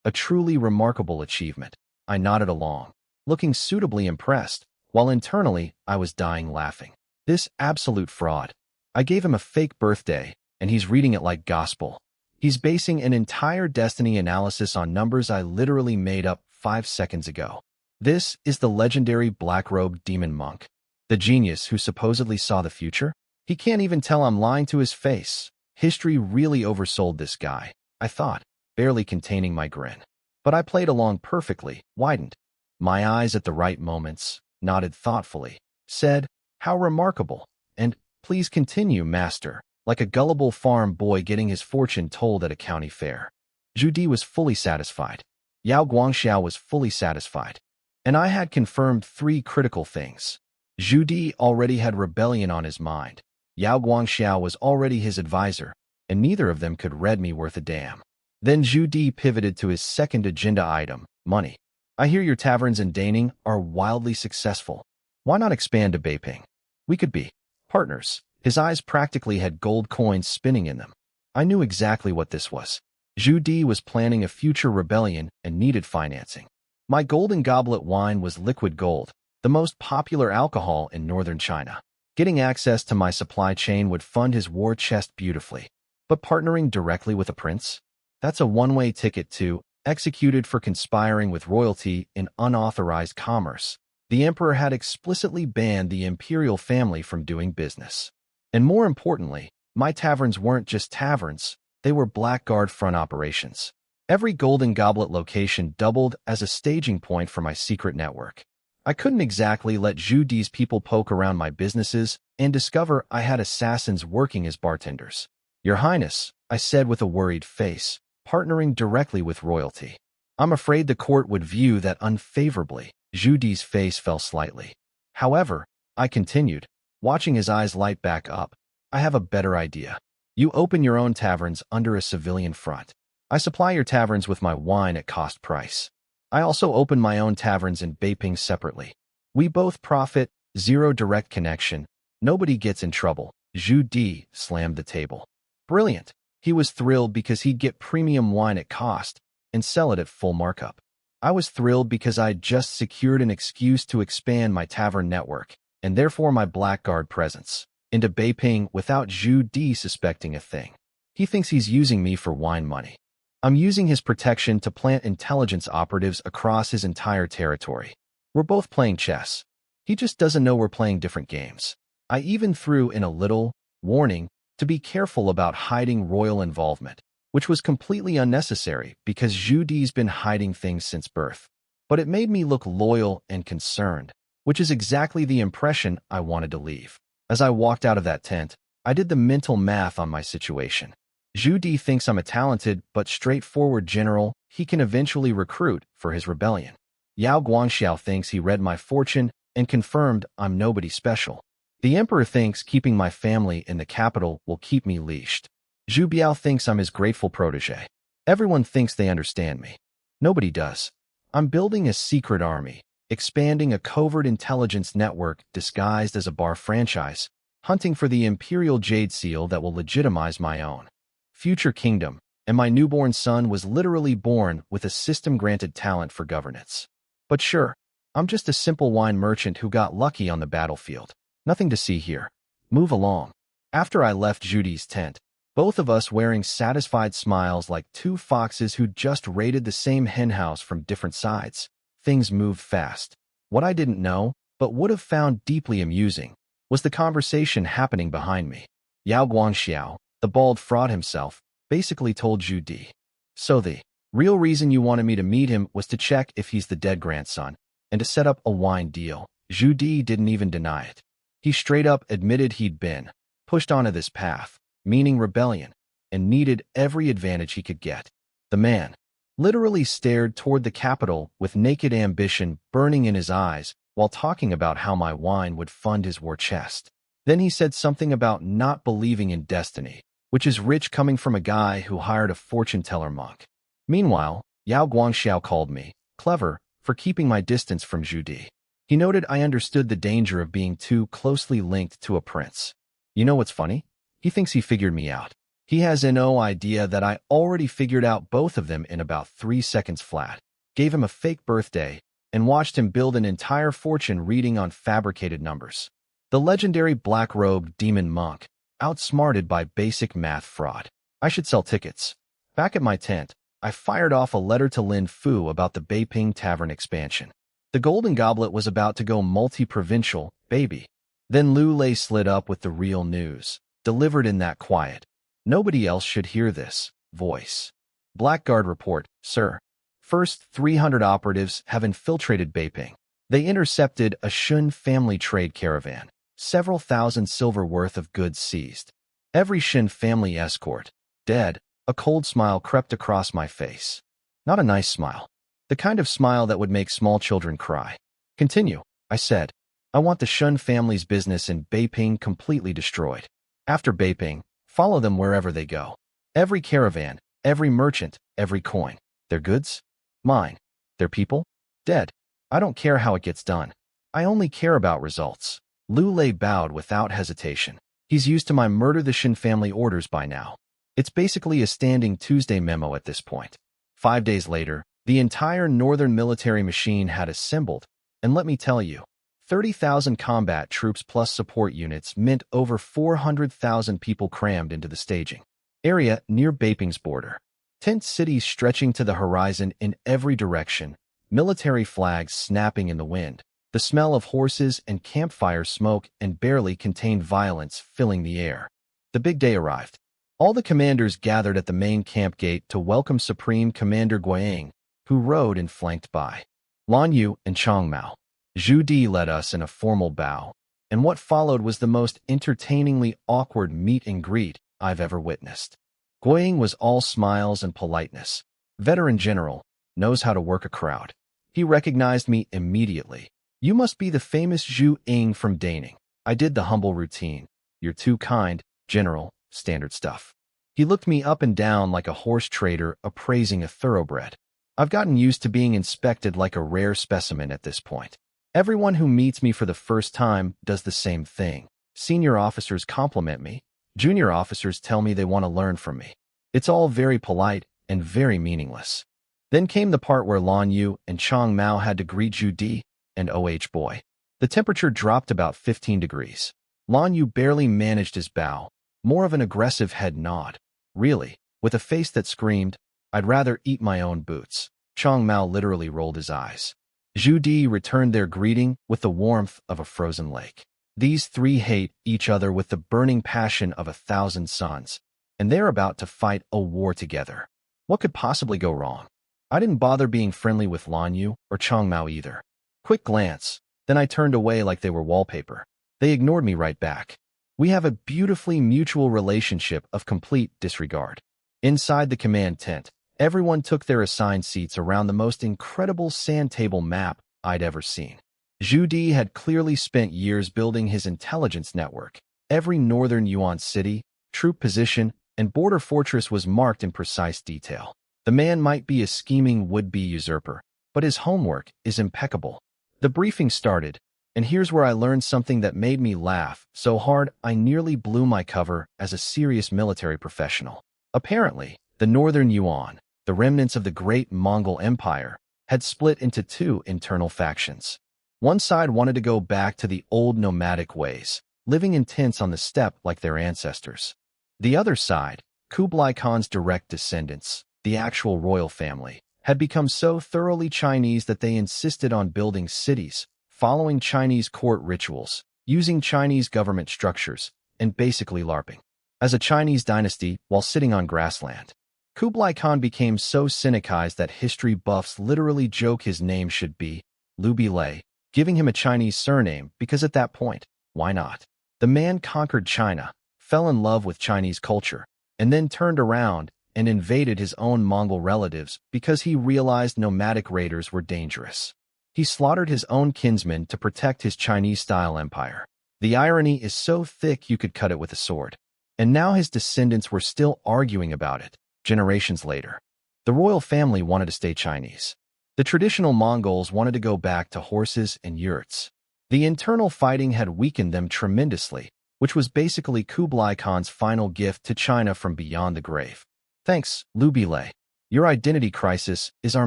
A truly remarkable achievement. I nodded along, looking suitably impressed, while internally I was dying laughing. This absolute fraud. I gave him a fake birthday, and he's reading it like gospel. He's basing an entire destiny analysis on numbers I literally made up 5 seconds ago. This is the legendary black-robed demon monk, the genius who supposedly saw the future. He can't even tell I'm lying to his face. History really oversold this guy, I thought, barely containing my grin. But I played along perfectly, widened my eyes at the right moments, nodded thoughtfully, said, How remarkable, and please continue, master, like a gullible farm boy getting his fortune told at a county fair. Zhu Di was fully satisfied. Yao Guangxiao was fully satisfied. And I had confirmed 3 critical things. Zhu Di already had rebellion on his mind. Yao Guangxiao was already his advisor, and neither of them could read me worth a damn. Then Zhu Di pivoted to his second agenda item, money. I hear your taverns in Daning are wildly successful. Why not expand to Beiping? We could be partners. His eyes practically had gold coins spinning in them. I knew exactly what this was. Zhu Di was planning a future rebellion and needed financing. My golden goblet wine was liquid gold, the most popular alcohol in northern China. Getting access to my supply chain would fund his war chest beautifully. But partnering directly with a prince? That's a one-way ticket to executed for conspiring with royalty in unauthorized commerce. The emperor had explicitly banned the imperial family from doing business. And more importantly, my taverns weren't just taverns, they were blackguard front operations. Every Golden Goblet location doubled as a staging point for my secret network. I couldn't exactly let Zhu Di's people poke around my businesses and discover I had assassins working as bartenders. Your Highness, I said with a worried face, partnering directly with royalty. I'm afraid the court would view that unfavorably. Zhu Di's face fell slightly. However, I continued, watching his eyes light back up. I have a better idea. You open your own taverns under a civilian front. I supply your taverns with my wine at cost price. I also open my own taverns in Beiping separately. We both profit, zero direct connection. Nobody gets in trouble. Zhu Di slammed the table. Brilliant. He was thrilled because he'd get premium wine at cost and sell it at full markup. I was thrilled because I'd just secured an excuse to expand my tavern network, and therefore my blackguard presence, into Beiping without Zhu Di suspecting a thing. He thinks he's using me for wine money. I'm using his protection to plant intelligence operatives across his entire territory. We're both playing chess. He just doesn't know we're playing different games. I even threw in a little warning to be careful about hiding royal involvement, which was completely unnecessary because Zhu Di's been hiding things since birth. But it made me look loyal and concerned, which is exactly the impression I wanted to leave. As I walked out of that tent, I did the mental math on my situation. Zhu Di thinks I'm a talented but straightforward general he can eventually recruit for his rebellion. Yao Guangxiao thinks he read my fortune and confirmed I'm nobody special. The emperor thinks keeping my family in the capital will keep me leashed. Zhu Biao thinks I'm his grateful protege. Everyone thinks they understand me. Nobody does. I'm building a secret army, expanding a covert intelligence network disguised as a bar franchise, hunting for the imperial jade seal that will legitimize my own future kingdom, and my newborn son was literally born with a system-granted talent for governance. But sure, I'm just a simple wine merchant who got lucky on the battlefield. Nothing to see here. Move along. After I left Zhu Di's tent, both of us wearing satisfied smiles like two foxes who'd just raided the same henhouse from different sides, things moved fast. What I didn't know, but would have found deeply amusing, was the conversation happening behind me. Yao Guangxiao, the bald fraud himself, basically told Zhu Di. So the real reason you wanted me to meet him was to check if he's the dead grandson, and to set up a wine deal. Zhu Di didn't even deny it. He straight up admitted he'd been pushed onto this path, meaning rebellion, and needed every advantage he could get. The man literally stared toward the capital with naked ambition burning in his eyes while talking about how my wine would fund his war chest. Then he said something about not believing in destiny, which is rich coming from a guy who hired a fortune-teller monk. Meanwhile, Yao Guangxiao called me clever for keeping my distance from Zhu Di. He noted I understood the danger of being too closely linked to a prince. You know what's funny? He thinks he figured me out. He has no idea that I already figured out both of them in about 3 seconds flat, gave him a fake birthday, and watched him build an entire fortune reading on fabricated numbers. The legendary black-robed demon monk, outsmarted by basic math fraud. I should sell tickets. Back at my tent, I fired off a letter to Lin Fu about the Beiping Tavern expansion. The Golden Goblet was about to go multi-provincial, baby. Then Lu Lei slid up with the real news, delivered in that quiet, nobody else should hear this voice. Blackguard report, sir. First 300 operatives have infiltrated Beiping. They intercepted a Shun family trade caravan, several thousand silver worth of goods seized. Every Shin family escort, dead. A cold smile crept across my face. Not a nice smile. The kind of smile that would make small children cry. Continue, I said. I want the Shun family's business in Beiping completely destroyed. After Beiping, follow them wherever they go. Every caravan, every merchant, every coin. Their goods? Mine. Their people? Dead. I don't care how it gets done. I only care about results. Lu Lei bowed without hesitation. He's used to my murder the Shin family orders by now. It's basically a standing Tuesday memo at this point. 5 days later, the entire northern military machine had assembled, and let me tell you, 30,000 combat troops plus support units meant over 400,000 people crammed into the staging area near Beiping's border. Tent cities stretching to the horizon in every direction, military flags snapping in the wind, the smell of horses and campfire smoke and barely contained violence filling the air. The big day arrived. All the commanders gathered at the main camp gate to welcome Supreme Commander Guiyang, who rode and flanked by Lan Yu and Chang Mao. Zhu Di led us in a formal bow, and what followed was the most entertainingly awkward meet and greet I've ever witnessed. Guiyang was all smiles and politeness. Veteran general, knows how to work a crowd. He recognized me immediately. You must be the famous Zhu Ying from Daning. I did the humble routine. You're too kind, general, standard stuff. He looked me up and down like a horse trader appraising a thoroughbred. I've gotten used to being inspected like a rare specimen at this point. Everyone who meets me for the first time does the same thing. Senior officers compliment me. Junior officers tell me they want to learn from me. It's all very polite and very meaningless. Then came the part where Lan Yu and Chang Mao had to greet Zhu Di and boy. The temperature dropped about 15 degrees. Lan Yu barely managed his bow, more of an aggressive head nod. Really, with a face that screamed, "I'd rather eat my own boots." Chang Mao literally rolled his eyes. Zhu Di returned their greeting with the warmth of a frozen lake. These three hate each other with the burning passion of 1,000 suns, and they're about to fight a war together. What could possibly go wrong? I didn't bother being friendly with Lan Yu or Chang Mao either. Quick glance, then I turned away like they were wallpaper. They ignored me right back. We have a beautifully mutual relationship of complete disregard. Inside the command tent, everyone took their assigned seats around the most incredible sand table map I'd ever seen. Zhu Di had clearly spent years building his intelligence network. Every northern Yuan city, troop position, and border fortress was marked in precise detail. The man might be a scheming would-be usurper, but his homework is impeccable. The briefing started, and here's where I learned something that made me laugh so hard I nearly blew my cover as a serious military professional. Apparently, the northern Yuan, the remnants of the great Mongol Empire, had split into two internal factions. One side wanted to go back to the old nomadic ways, living in tents on the steppe like their ancestors. The other side, Kublai Khan's direct descendants, the actual royal family, had become so thoroughly Chinese that they insisted on building cities, following Chinese court rituals, using Chinese government structures, and basically LARPing. As a Chinese dynasty while sitting on grassland, Kublai Khan became so cynicized that history buffs literally joke his name should be Liu Bilei, giving him a Chinese surname because at that point, why not? The man conquered China, fell in love with Chinese culture, and then turned around and invaded his own Mongol relatives because he realized nomadic raiders were dangerous. He slaughtered his own kinsmen to protect his Chinese-style empire. The irony is so thick you could cut it with a sword. And now his descendants were still arguing about it, generations later. The royal family wanted to stay Chinese. The traditional Mongols wanted to go back to horses and yurts. The internal fighting had weakened them tremendously, which was basically Kublai Khan's final gift to China from beyond the grave. Thanks, Liu Bilei. Your identity crisis is our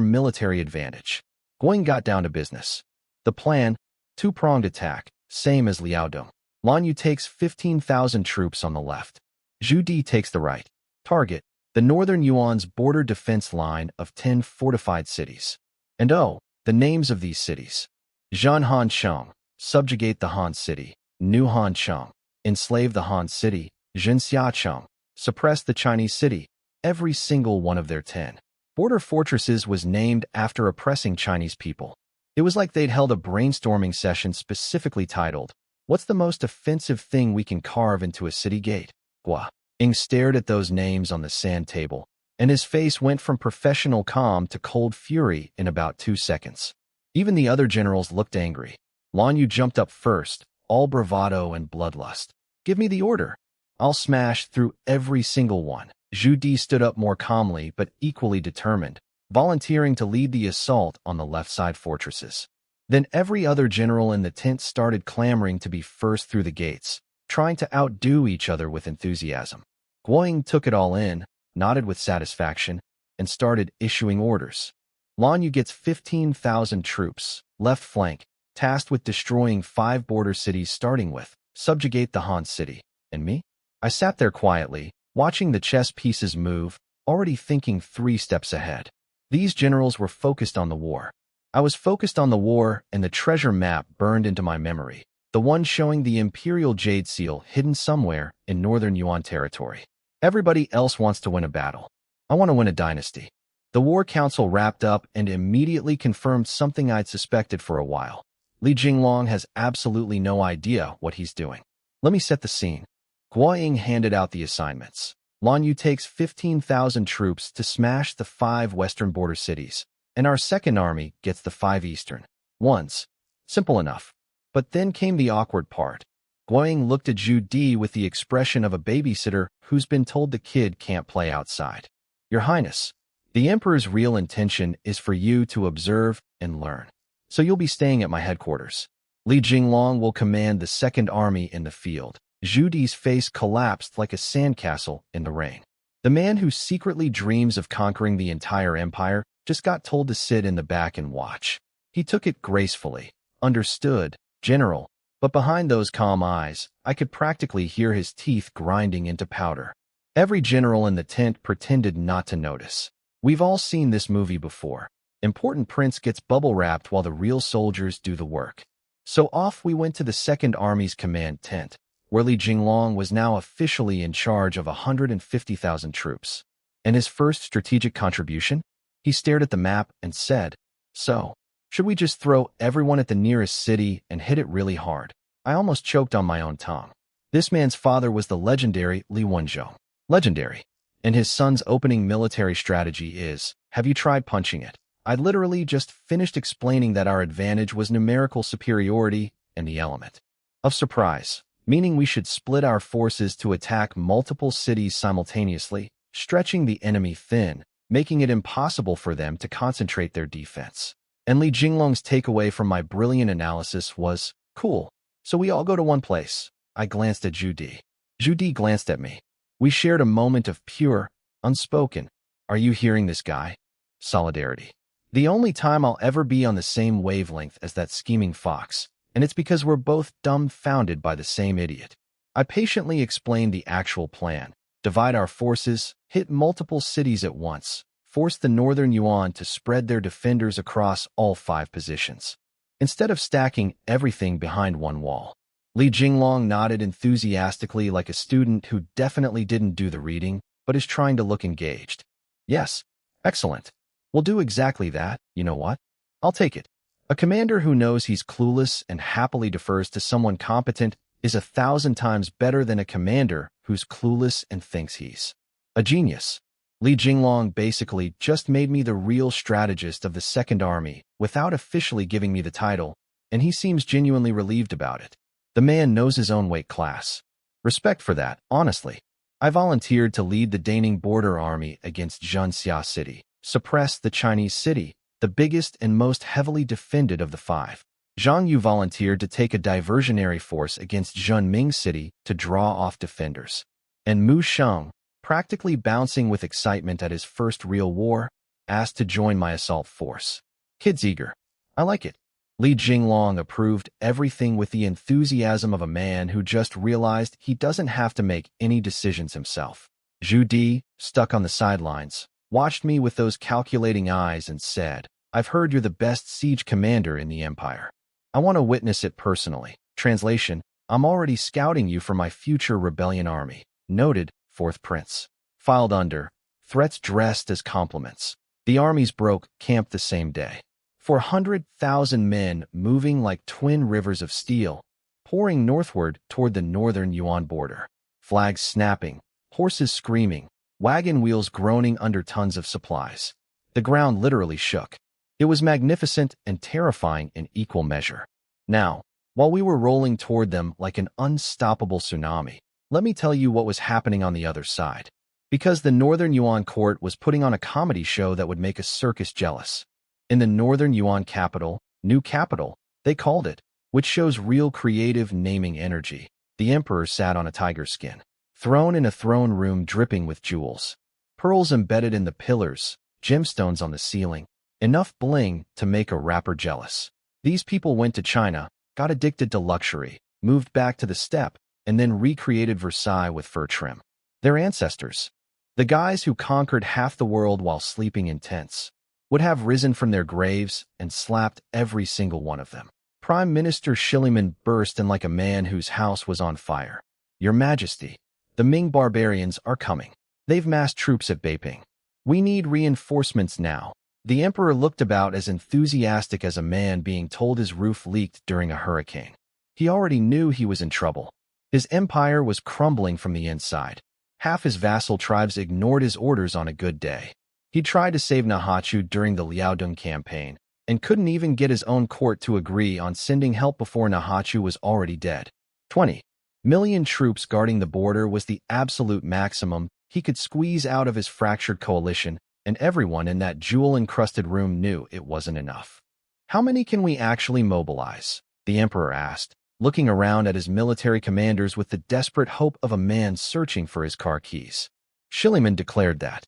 military advantage. Guang got down to business. The plan, two-pronged attack, same as Liaodong. Lan Yu takes 15,000 troops on the left. Zhu Di takes the right. Target, the northern Yuan's border defense line of 10 fortified cities. And oh, the names of these cities. Zhan Han Cheng, subjugate the Han city. Nu Han Cheng, enslave the Han city. Zhenxia Cheng, suppress the Chinese city. Every single one of their 10 border fortresses was named after oppressing Chinese people. It was like they'd held a brainstorming session specifically titled, "What's the most offensive thing we can carve into a city gate?" Gua Ing stared at those names on the sand table, and his face went from professional calm to cold fury in about 2 seconds. Even the other generals looked angry. Lan Yu jumped up first, all bravado and bloodlust. "Give me the order. I'll smash through every single one." Zhu Di stood up more calmly but equally determined, volunteering to lead the assault on the left side fortresses. Then every other general in the tent started clamoring to be first through the gates, trying to outdo each other with enthusiasm. Guang took it all in, nodded with satisfaction, and started issuing orders. Lan Yu gets 15,000 troops, left flank, tasked with destroying 5 border cities starting with, subjugate the Han city. And me? I sat there quietly, watching the chess pieces move, already thinking 3 steps ahead. These generals were focused on the war. I was focused on the war, and the treasure map burned into my memory, the one showing the Imperial Jade Seal hidden somewhere in northern Yuan territory. Everybody else wants to win a battle. I want to win a dynasty. The War Council wrapped up and immediately confirmed something I'd suspected for a while. Li Jinglong has absolutely no idea what he's doing. Let me set the scene. Guang handed out the assignments. Lan Yu takes 15,000 troops to smash the 5 western border cities, and our second army gets the 5 eastern ones. Simple enough. But then came the awkward part. Guang looked at Zhu Di with the expression of a babysitter who's been told the kid can't play outside. "Your Highness, the Emperor's real intention is for you to observe and learn. So you'll be staying at my headquarters. Li Jinglong will command the second army in the field. Zhu Di's face collapsed like a sandcastle in the rain. The man who secretly dreams of conquering the entire empire just got told to sit in the back and watch. He took it gracefully. Understood, General. But behind those calm eyes, I could practically hear his teeth grinding into powder. Every general in the tent pretended not to notice. We've all seen this movie before. Important prince gets bubble-wrapped while the real soldiers do the work. So off we went to the Second Army's command tent, where Li Jinglong was now officially in charge of 150,000 troops. And his first strategic contribution? He stared at the map and said, "So, should we just throw everyone at the nearest city and hit it really hard?" I almost choked on my own tongue. This man's father was the legendary Li Wenzhou. Legendary. And his son's opening military strategy is, have you tried punching it? I literally just finished explaining that our advantage was numerical superiority and the element of surprise, meaning we should split our forces to attack multiple cities simultaneously, stretching the enemy thin, making it impossible for them to concentrate their defense. And Li Jinglong's takeaway from my brilliant analysis was, cool, so we all go to one place. I glanced at Zhu Di. Zhu Di glanced at me. We shared a moment of pure, unspoken, "Are you hearing this guy?" solidarity. The only time I'll ever be on the same wavelength as that scheming fox, and it's because we're both dumbfounded by the same idiot. I patiently explained the actual plan. Divide our forces, hit multiple cities at once, force the Northern Yuan to spread their defenders across all 5 positions, instead of stacking everything behind one wall. Li Jinglong nodded enthusiastically like a student who definitely didn't do the reading, but is trying to look engaged. Yes, excellent. We'll do exactly that. You know what? I'll take it. A commander who knows he's clueless and happily defers to someone competent is 1,000 times better than a commander who's clueless and thinks he's a genius. Li Jinglong basically just made me the real strategist of the Second Army without officially giving me the title, and he seems genuinely relieved about it. The man knows his own weight class. Respect for that, honestly. I volunteered to lead the Daning border army against Zhenxia City, suppress the Chinese city, the biggest and most heavily defended of the 5. Zhang Yu volunteered to take a diversionary force against Zhenming City to draw off defenders. And Mu Sheng, practically bouncing with excitement at his first real war, asked to join my assault force. Kid's eager. I like it. Li Jinglong approved everything with the enthusiasm of a man who just realized he doesn't have to make any decisions himself. Zhu Di, stuck on the sidelines, watched me with those calculating eyes and said, "I've heard you're the best siege commander in the Empire. I want to witness it personally." Translation, I'm already scouting you for my future rebellion army. Noted, 4th Prince. Filed under, threats dressed as compliments. The armies broke camp the same day. 400,000 men moving like twin rivers of steel, pouring northward toward the Northern Yuan border. Flags snapping, horses screaming, wagon wheels groaning under tons of supplies. The ground literally shook. It was magnificent and terrifying in equal measure. Now, while we were rolling toward them like an unstoppable tsunami, let me tell you what was happening on the other side. Because the Northern Yuan court was putting on a comedy show that would make a circus jealous. In the Northern Yuan capital, New Capital, they called it, which shows real creative naming energy, the emperor sat on a tiger skin, throne in a throne room dripping with jewels. Pearls embedded in the pillars, gemstones on the ceiling, enough bling to make a rapper jealous. These people went to China, got addicted to luxury, moved back to the steppe, and then recreated Versailles with fur trim. Their ancestors, the guys who conquered half the world while sleeping in tents, would have risen from their graves and slapped every single one of them. Prime Minister Shiliman burst in like a man whose house was on fire. "Your Majesty, the Ming barbarians are coming. They've massed troops at Beiping. We need reinforcements now." The emperor looked about as enthusiastic as a man being told his roof leaked during a hurricane. He already knew he was in trouble. His empire was crumbling from the inside. Half his vassal tribes ignored his orders on a good day. He tried to save Nahachu during the Liaodong campaign, and couldn't even get his own court to agree on sending help before Nahachu was already dead. 20 million troops guarding the border was the absolute maximum he could squeeze out of his fractured coalition, and everyone in that jewel-encrusted room knew it wasn't enough. "How many can we actually mobilize?" the emperor asked. looking around at his military commanders with the desperate hope of a man searching for his car keys. Schliemann declared that,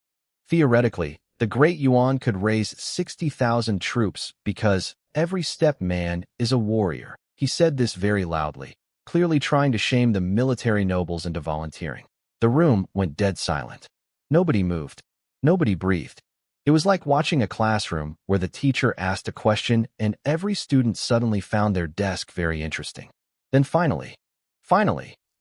theoretically, the Great Yuan could raise 60,000 troops because every step man is a warrior. He said this very loudly, clearly trying to shame the military nobles into volunteering. The room went dead silent. Nobody moved. Nobody breathed. It was like watching a classroom where the teacher asked a question and every student suddenly found their desk very interesting. Then finally,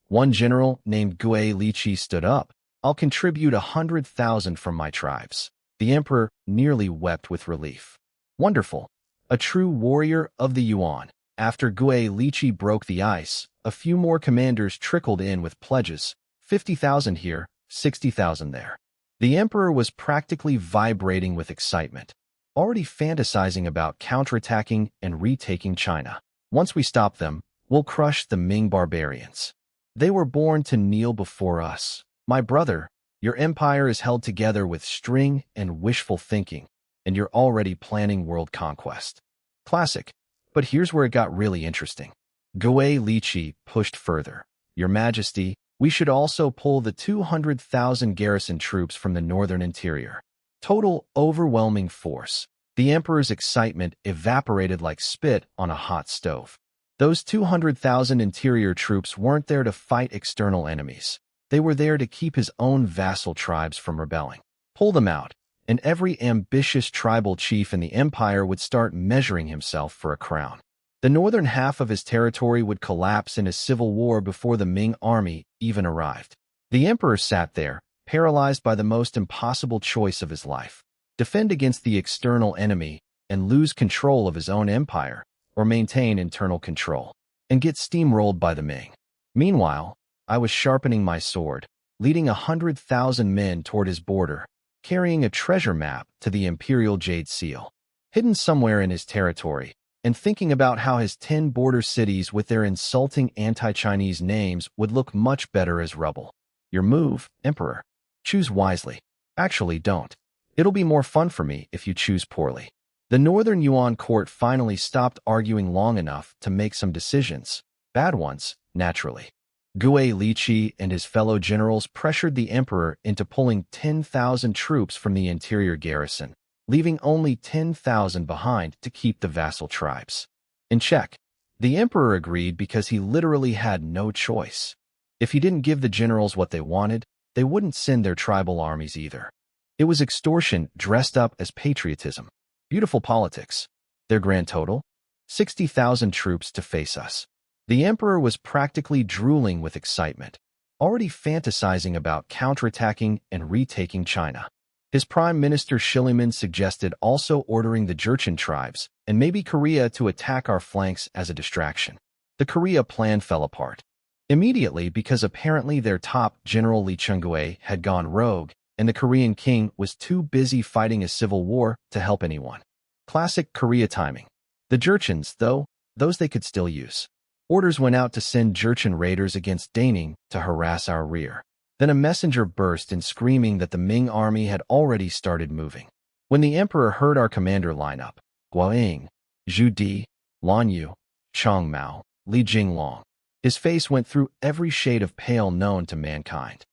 one general named Gue Lichi stood up. I'll contribute 100,000 from my tribes. The emperor nearly wept with relief. Wonderful. A true warrior of the Yuan. After Gue Lichi broke the ice, a few more commanders trickled in with pledges. 50,000 here, 60,000 there. The emperor was practically vibrating with excitement, already fantasizing about counterattacking and retaking China. Once we stop them, we'll crush the Ming barbarians. They were born to kneel before us. My brother, your empire is held together with string and wishful thinking, and you're already planning world conquest. Classic. But here's where it got really interesting. Gue Lichi pushed further. Your Majesty, we should also pull the 200,000 garrison troops from the northern interior. Total overwhelming force. The emperor's excitement evaporated like spit on a hot stove. Those 200,000 interior troops weren't there to fight external enemies. They were there to keep his own vassal tribes from rebelling. Pull them out, and every ambitious tribal chief in the empire would start measuring himself for a crown. The northern half of his territory would collapse in a civil war before the Ming army even arrived. The emperor sat there, paralyzed by the most impossible choice of his life: defend against the external enemy and lose control of his own empire, or maintain internal control and get steamrolled by the Ming. Meanwhile, I was sharpening my sword, leading 100,000 men toward his border, carrying a treasure map to the imperial jade seal, hidden somewhere in his territory, and thinking about how his 10 border cities with their insulting anti-Chinese names would look much better as rubble. Your move, Emperor. Choose wisely. Actually, don't. It'll be more fun for me if you choose poorly. The Northern Yuan court finally stopped arguing long enough to make some decisions. Bad ones, naturally. Gue Lichi and his fellow generals pressured the emperor into pulling 10,000 troops from the interior garrison, leaving only 10,000 behind to keep the vassal tribes in check. The emperor agreed because he literally had no choice. If he didn't give the generals what they wanted, they wouldn't send their tribal armies either. It was extortion dressed up as patriotism. Beautiful politics. Their grand total? 60,000 troops to face us. The emperor was practically drooling with excitement, already fantasizing about counterattacking and retaking China. His prime minister Schliemann suggested also ordering the Jurchen tribes and maybe Korea to attack our flanks as a distraction. The Korea plan fell apart immediately because apparently their top general Li Chungue had gone rogue and the Korean king was too busy fighting a civil war to help anyone. Classic Korea timing. The Jurchens, though, those they could still use. Orders went out to send Jurchen raiders against Daning to harass our rear. Then a messenger burst in screaming that the Ming army had already started moving. When the emperor heard our commander line up, Guoying, Zhu Di, Lan Yu, Chang Mao, Li Jinglong, his face went through every shade of pale known to mankind.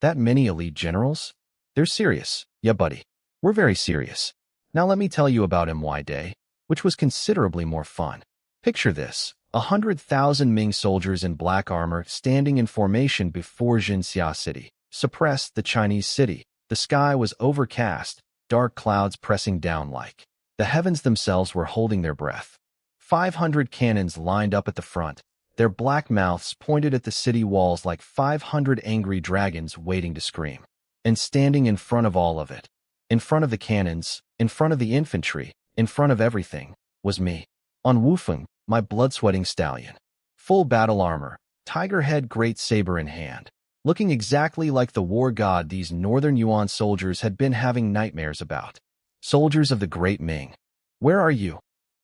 That many elite generals? They're serious. Yeah, buddy. We're very serious. Now let me tell you about MY Day, which was considerably more fun. Picture this. 100,000 Ming soldiers in black armor standing in formation before Jinxia City, suppressed the Chinese city. The sky was overcast, dark clouds pressing down like the heavens themselves were holding their breath. 500 cannons lined up at the front, their black mouths pointed at the city walls like 500 angry dragons waiting to scream. And standing in front of all of it, in front of the cannons, in front of the infantry, in front of everything, was me. On Wufeng, my blood-sweating stallion. Full battle armor, tiger head great saber in hand. Looking exactly like the war god these northern Yuan soldiers had been having nightmares about. Soldiers of the great Ming. Where are you?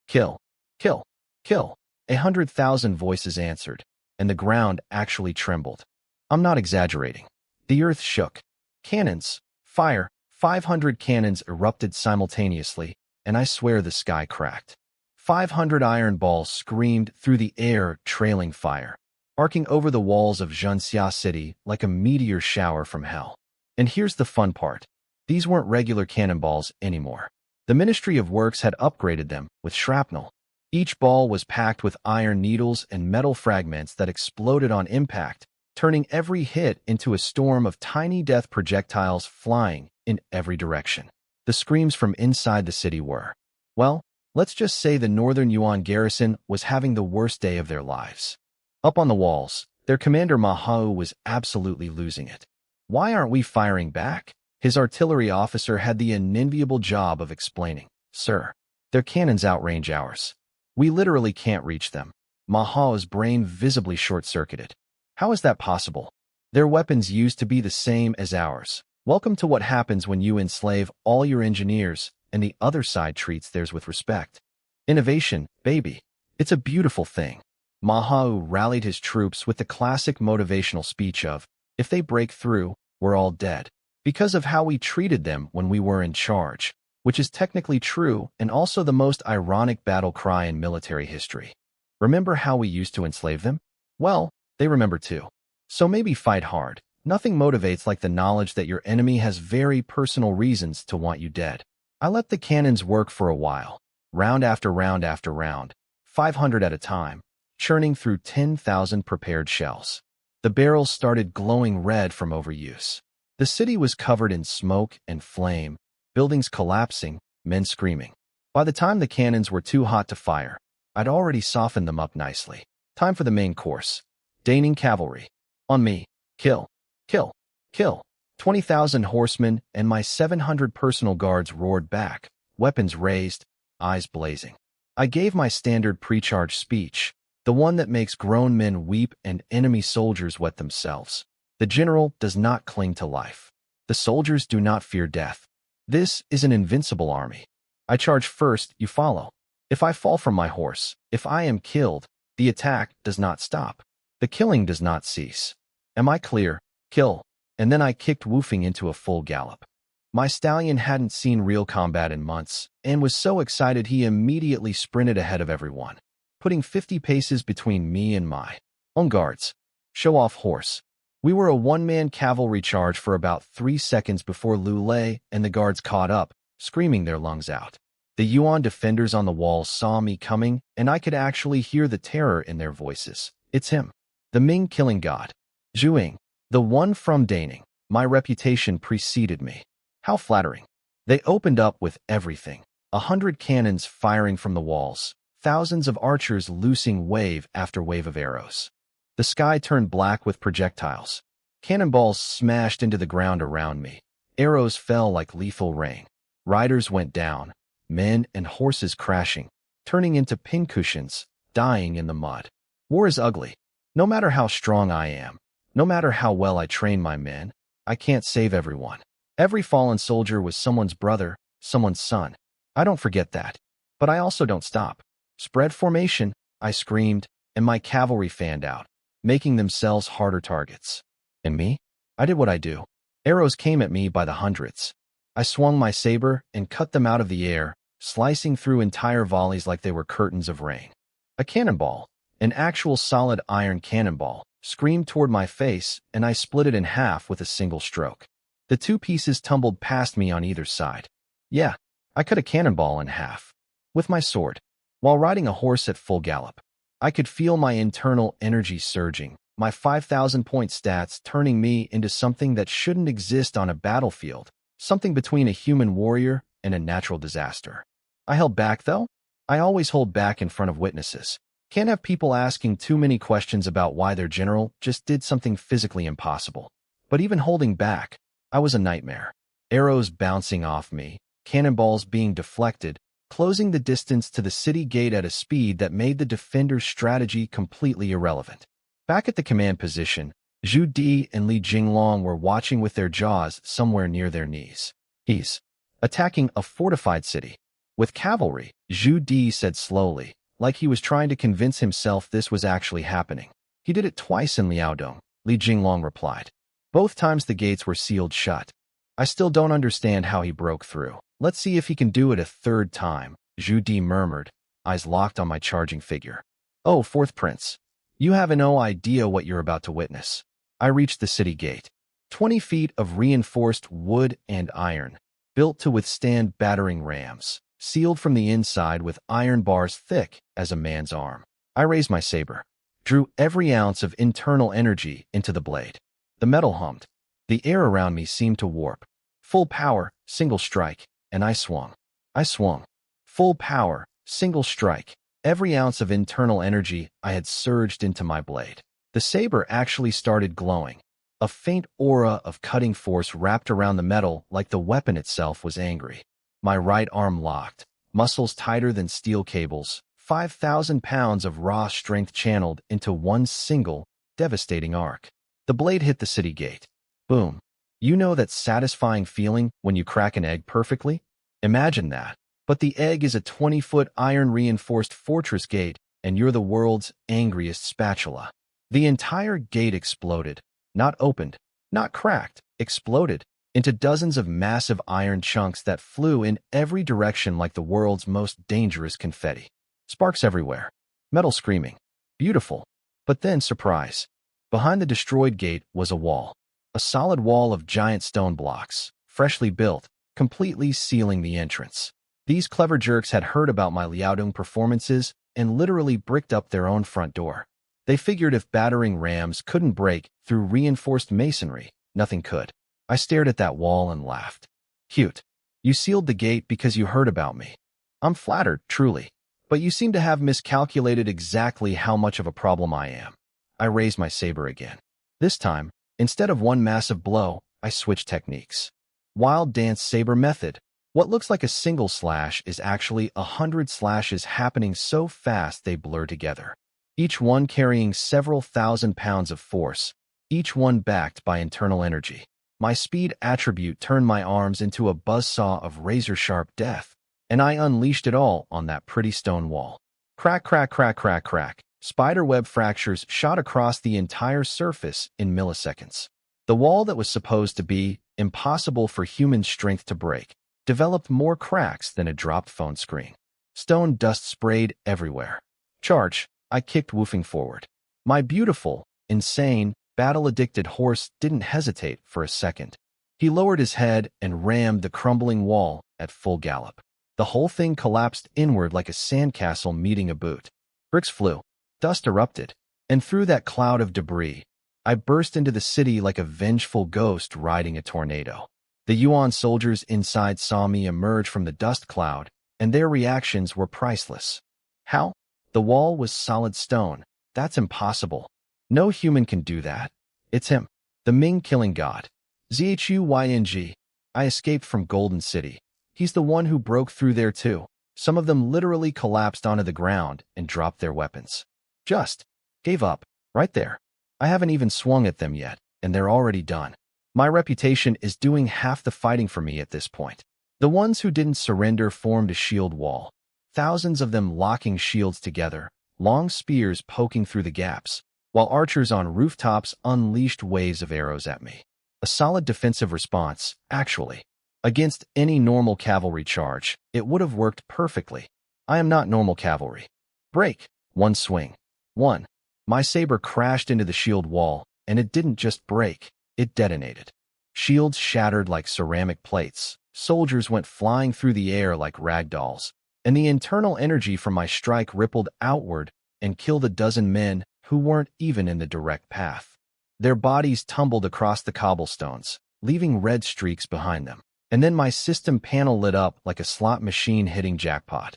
Kill. Kill. Kill. 100,000 voices answered, and the ground actually trembled. I'm not exaggerating. The earth shook. Cannons. Fire. 500 cannons erupted simultaneously, and I swear the sky cracked. 500 iron balls screamed through the air, trailing fire, arcing over the walls of Zhenxia City like a meteor shower from hell. And here's the fun part. These weren't regular cannonballs anymore. The Ministry of Works had upgraded them with shrapnel. Each ball was packed with iron needles and metal fragments that exploded on impact, turning every hit into a storm of tiny death projectiles flying in every direction. The screams from inside the city were, well, let's just say the Northern Yuan garrison was having the worst day of their lives. Up on the walls, their commander Ma Hao was absolutely losing it. Why aren't we firing back? His artillery officer had the unenviable job of explaining, Sir, their cannons outrange ours. We literally can't reach them. Ma Hao's brain visibly short-circuited. How is that possible? Their weapons used to be the same as ours. Welcome to what happens when you enslave all your engineers and the other side treats theirs with respect. Innovation, baby. It's a beautiful thing. Ma Hao rallied his troops with the classic motivational speech of, if they break through, we're all dead. Because of how we treated them when we were in charge, which is technically true and also the most ironic battle cry in military history. Remember how we used to enslave them? Well, they remember too. So maybe fight hard. Nothing motivates like the knowledge that your enemy has very personal reasons to want you dead. I let the cannons work for a while, round after round after round, 500 at a time, churning through 10,000 prepared shells. The barrels started glowing red from overuse. The city was covered in smoke and flame, buildings collapsing, men screaming. By the time the cannons were too hot to fire, I'd already softened them up nicely. Time for the main course. Daning cavalry. On me. Kill. Kill. Kill. 20,000 horsemen and my 700 personal guards roared back, weapons raised, eyes blazing. I gave my standard pre-charge speech, the one that makes grown men weep and enemy soldiers wet themselves. The general does not cling to life. The soldiers do not fear death. This is an invincible army. I charge first, you follow. If I fall from my horse, if I am killed, the attack does not stop. The killing does not cease. Am I clear? Kill. And then I kicked woofing into a full gallop. My stallion hadn't seen real combat in months, and was so excited he immediately sprinted ahead of everyone, putting 50 paces between me and my own guards. Show off horse. We were a one-man cavalry charge for about 3 seconds before Lu Lei and the guards caught up, screaming their lungs out. The Yuan defenders on the walls saw me coming, and I could actually hear the terror in their voices. It's him, the Ming killing god. Zhuing, the one from Daning. My reputation preceded me. How flattering. They opened up with everything. 100 cannons firing from the walls, thousands of archers loosing wave after wave of arrows. The sky turned black with projectiles. Cannonballs smashed into the ground around me. Arrows fell like lethal rain. Riders went down, men and horses crashing, turning into pincushions, dying in the mud. War is ugly. No matter how strong I am, no matter how well I train my men, I can't save everyone. Every fallen soldier was someone's brother, someone's son. I don't forget that. But I also don't stop. Spread formation, I screamed, and my cavalry fanned out, making themselves harder targets. And me? I did what I do. Arrows came at me by the hundreds. I swung my saber and cut them out of the air, slicing through entire volleys like they were curtains of rain. A cannonball, an actual solid iron cannonball, screamed toward my face, and I split it in half with a single stroke. The 2 pieces tumbled past me on either side. Yeah, I cut a cannonball in half. With my sword. While riding a horse at full gallop. I could feel my internal energy surging, my 5,000-point stats turning me into something that shouldn't exist on a battlefield, something between a human warrior and a natural disaster. I held back, though. I always hold back in front of witnesses. Can't have people asking too many questions about why their general just did something physically impossible. But even holding back, I was a nightmare. Arrows bouncing off me, cannonballs being deflected, closing the distance to the city gate at a speed that made the defender's strategy completely irrelevant. Back at the command position, Zhu Di and Li Jinglong were watching with their jaws somewhere near their knees. He's attacking a fortified city. With cavalry, Zhu Di said slowly, like he was trying to convince himself this was actually happening. He did it twice in Liaodong, Li Jinglong replied. Both times the gates were sealed shut. I still don't understand how he broke through. Let's see if he can do it a third time, Zhu Di murmured, eyes locked on my charging figure. Oh, fourth prince. You have no idea what you're about to witness. I reached the city gate. 20 feet of reinforced wood and iron, built to withstand battering rams, sealed from the inside with iron bars thick as a man's arm. I raised my saber, drew every ounce of internal energy into the blade. The metal hummed. The air around me seemed to warp. Full power, single strike, and I swung. I swung. Full power, single strike. Every ounce of internal energy I had surged into my blade. The saber actually started glowing. A faint aura of cutting force wrapped around the metal like the weapon itself was angry. My right arm locked, muscles tighter than steel cables, 5,000 pounds of raw strength channeled into one single, devastating arc. The blade hit the city gate. Boom. You know that satisfying feeling when you crack an egg perfectly? Imagine that. But the egg is a 20-foot iron-reinforced fortress gate, and you're the world's angriest spatula. The entire gate exploded. Not opened, not cracked, exploded into dozens of massive iron chunks that flew in every direction like the world's most dangerous confetti. Sparks everywhere. Metal screaming. Beautiful. But then, surprise. Behind the destroyed gate was a wall. A solid wall of giant stone blocks, freshly built, completely sealing the entrance. These clever jerks had heard about my Liaodong performances and literally bricked up their own front door. They figured if battering rams couldn't break through reinforced masonry, nothing could. I stared at that wall and laughed. Cute. You sealed the gate because you heard about me. I'm flattered, truly. But you seem to have miscalculated exactly how much of a problem I am. I raised my saber again. This time, instead of one massive blow, I switched techniques. Wild dance saber method. What looks like a single slash is actually 100 slashes happening so fast they blur together. Each one carrying several thousand pounds of force, each one backed by internal energy. My speed attribute turned my arms into a buzzsaw of razor-sharp death, and I unleashed it all on that pretty stone wall. Crack, crack, crack, crack, crack. Spiderweb fractures shot across the entire surface in milliseconds. The wall that was supposed to be impossible for human strength to break developed more cracks than a dropped phone screen. Stone dust sprayed everywhere. Charge! I kicked woofing forward. My beautiful, insane, battle-addicted horse didn't hesitate for a second. He lowered his head and rammed the crumbling wall at full gallop. The whole thing collapsed inward like a sandcastle meeting a boot. Bricks flew, dust erupted, and through that cloud of debris, I burst into the city like a vengeful ghost riding a tornado. The Yuan soldiers inside saw me emerge from the dust cloud, and their reactions were priceless. How? The wall was solid stone. That's impossible. No human can do that. It's him, the Ming killing god. Zhuying. I escaped from Golden City. He's the one who broke through there too. Some of them literally collapsed onto the ground and dropped their weapons. Just gave up, right there. I haven't even swung at them yet, and they're already done. My reputation is doing half the fighting for me at this point. The ones who didn't surrender formed a shield wall. Thousands of them locking shields together, long spears poking through the gaps, while archers on rooftops unleashed waves of arrows at me. A solid defensive response, actually. Against any normal cavalry charge, it would have worked perfectly. I am not normal cavalry. Break. One swing. One. My saber crashed into the shield wall, and it didn't just break, it detonated. Shields shattered like ceramic plates, soldiers went flying through the air like rag dolls, and the internal energy from my strike rippled outward and killed a dozen men who weren't even in the direct path. Their bodies tumbled across the cobblestones, leaving red streaks behind them. And then my system panel lit up like a slot machine hitting jackpot.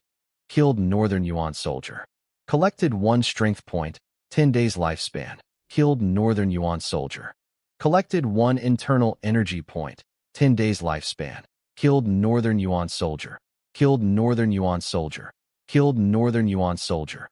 Killed Northern Yuan soldier. Collected 1 strength point, 10 days lifespan. Killed Northern Yuan soldier. Collected 1 internal energy point, 10 days lifespan. Killed Northern Yuan soldier. Killed Northern Yuan soldier. Killed Northern Yuan soldier.